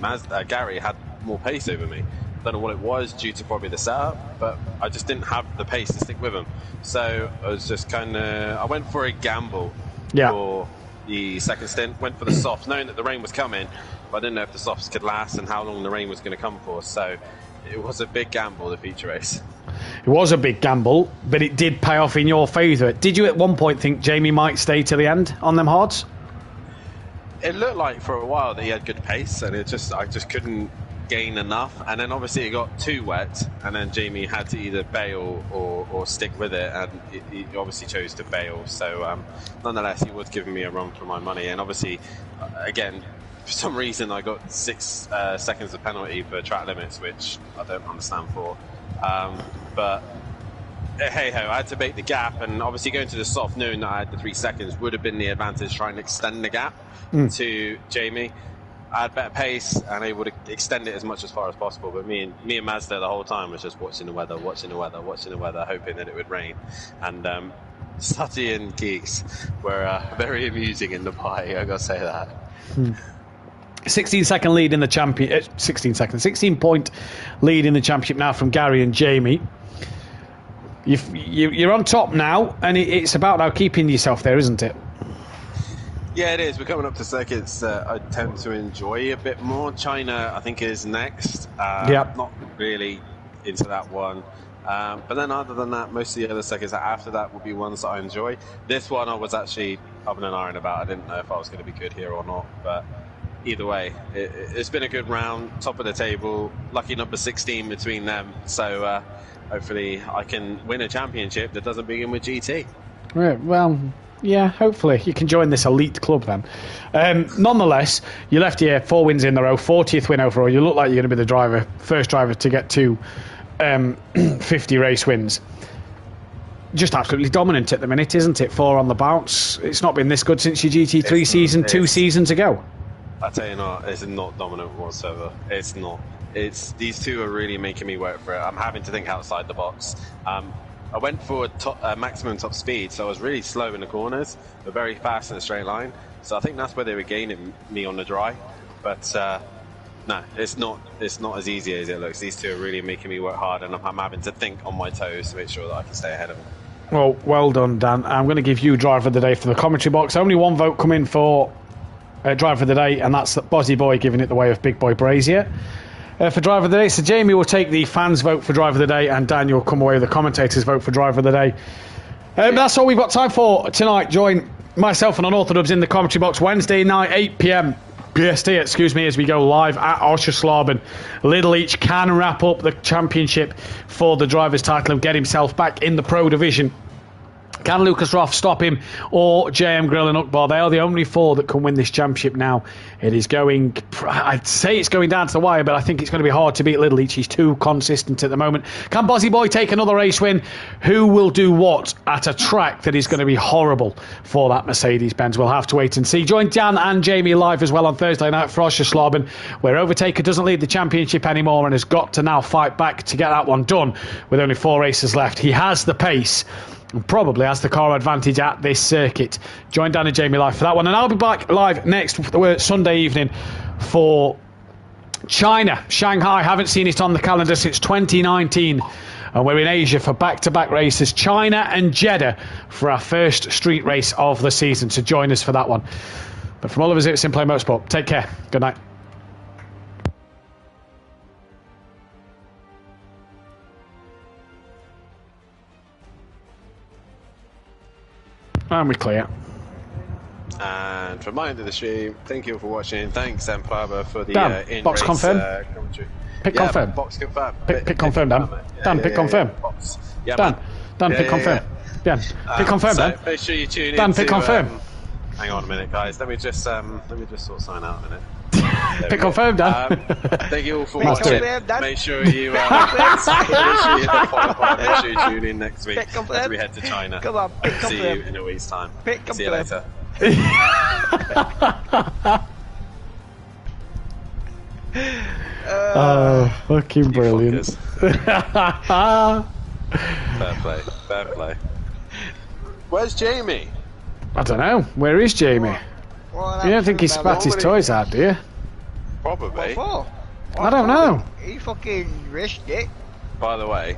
Gary had more pace over me. Don't know what it was, due to probably the setup, but I just didn't have the pace to stick with them. So I was just I went for a gamble for the second stint, went for the softs, knowing that the rain was coming, but I didn't know if the softs could last and how long the rain was going to come for. So it was a big gamble, the feature race. It was a big gamble, but it did pay off in your favour. Did you at one point think Jamie might stay to the end on them hards? It looked like for a while that he had good pace, and I just couldn't gain enough, and then obviously it got too wet, and then Jamie had to either bail or stick with it, and he obviously chose to bail. So nonetheless, he was giving me a run for my money, and obviously again, for some reason I got 6 seconds of penalty for track limits, which I don't understand for, but hey ho, I had to make the gap, and obviously going to the soft, knowing that I had the 3 seconds would have been the advantage, trying to extend the gap to Jamie. I had better pace and able to extend it as much as far as possible. But me and Mazda the whole time was just watching the weather, hoping that it would rain. And Sutty and Geeks were very amusing in the pie, I gotta say that. 16-second lead in the champion. 16-point lead in the championship now from Gary and Jamie. You're on top now, and it's about now keeping yourself there, isn't it? Yeah, it is. We're coming up to circuits I tend to enjoy a bit more. China, I think, is next. Not really into that one. But then other than that, most of the other circuits after that will be ones that I enjoy. This one I was actually up and iron about. I didn't know if I was going to be good here or not. But either way, it's been a good round. Top of the table. Lucky number 16 between them. So hopefully I can win a championship that doesn't begin with GT. Right, well, Yeah, hopefully you can join this elite club then. Nonetheless, you left here 4 wins in a row, 40th win overall. You look like you're going to be the first driver to get to 50 race wins. Just absolutely dominant at the minute, isn't it? 4 on the bounce. It's not been this good since your GT3 season 2 seasons ago. I tell you not, it's not dominant whatsoever. It's not. It's these two are really making me work for it. I'm having to think outside the box. I went for maximum top speed, so I was really slow in the corners, but very fast in a straight line. So I think that's where they were gaining me on the dry. But no, it's not as easy as it looks. These two are really making me work hard, and I'm having to think on my toes to make sure that I can stay ahead of them. Well done, Dan. I'm going to give you driver of the day for the commentary box. Only 1 vote coming for driver of the day, and that's Bozzy Boy giving it the way of Big Boy Brazier. For driver of the day, so Jamie will take the fans' vote for driver of the day, and Daniel will come away with the commentators' vote for driver of the day. That's all we've got time for tonight. Join myself and Unorthodox in the commentary box Wednesday night, 8 p.m. PST, as we go live at Oschersleben. Lidl each can wrap up the championship for the driver's title and get himself back in the pro division. Can Lucas Roth stop him, or JM Grill and Ukbar? They are the only 4 that can win this championship now. It is going, I'd say it's going down to the wire, but I think it's going to be hard to beat Lidl each. He's too consistent at the moment. Can Bozzy Boy take another race win? Who will do what at a track that is going to be horrible for that Mercedes-Benz? We'll have to wait and see. Join Dan and Jamie live as well on Thursday night for Oschersleben, where Overtaker doesn't lead the championship anymore and has got to now fight back to get that one done with only 4 races left. He has the pace and probably has the car advantage at this circuit. Join Dan and Jamie live for that one, and I'll be back live next Sunday evening for China, Shanghai. Haven't seen it on the calendar since 2019, and we're in Asia for back-to-back races, China and Jeddah, for our first street race of the season. So join us for that one. But from all of us here at Simplay Motorsport, take care. Good night. And we're clear. And from my end of the stream, thank you all for watching. Thanks, Dan Prava, for the in-race box confirm. Commentary. Pick confirm. Box confirm. Pick confirm, Dan. Dan, pick confirm. Yeah, Dan, pick confirm. Dan, pick confirm, Dan. Make sure you tune in. Dan, pick confirm. Hang on a minute, guys. Let me just sort of sign out a minute. Pick confirm, Dan. Thank you all for Let's do watching. it. Make sure you make sure you hit the follow button. Make sure you tune in next week as we head to China. Come on, pick confirm. See you in a week's time. See you later. Oh, fucking brilliant. Fair play. Where's Jamie? I don't know. Where is Jamie? Well, You don't think he spat his toys out, do you? Probably. What for? I don't know. He fucking risked it. By the way,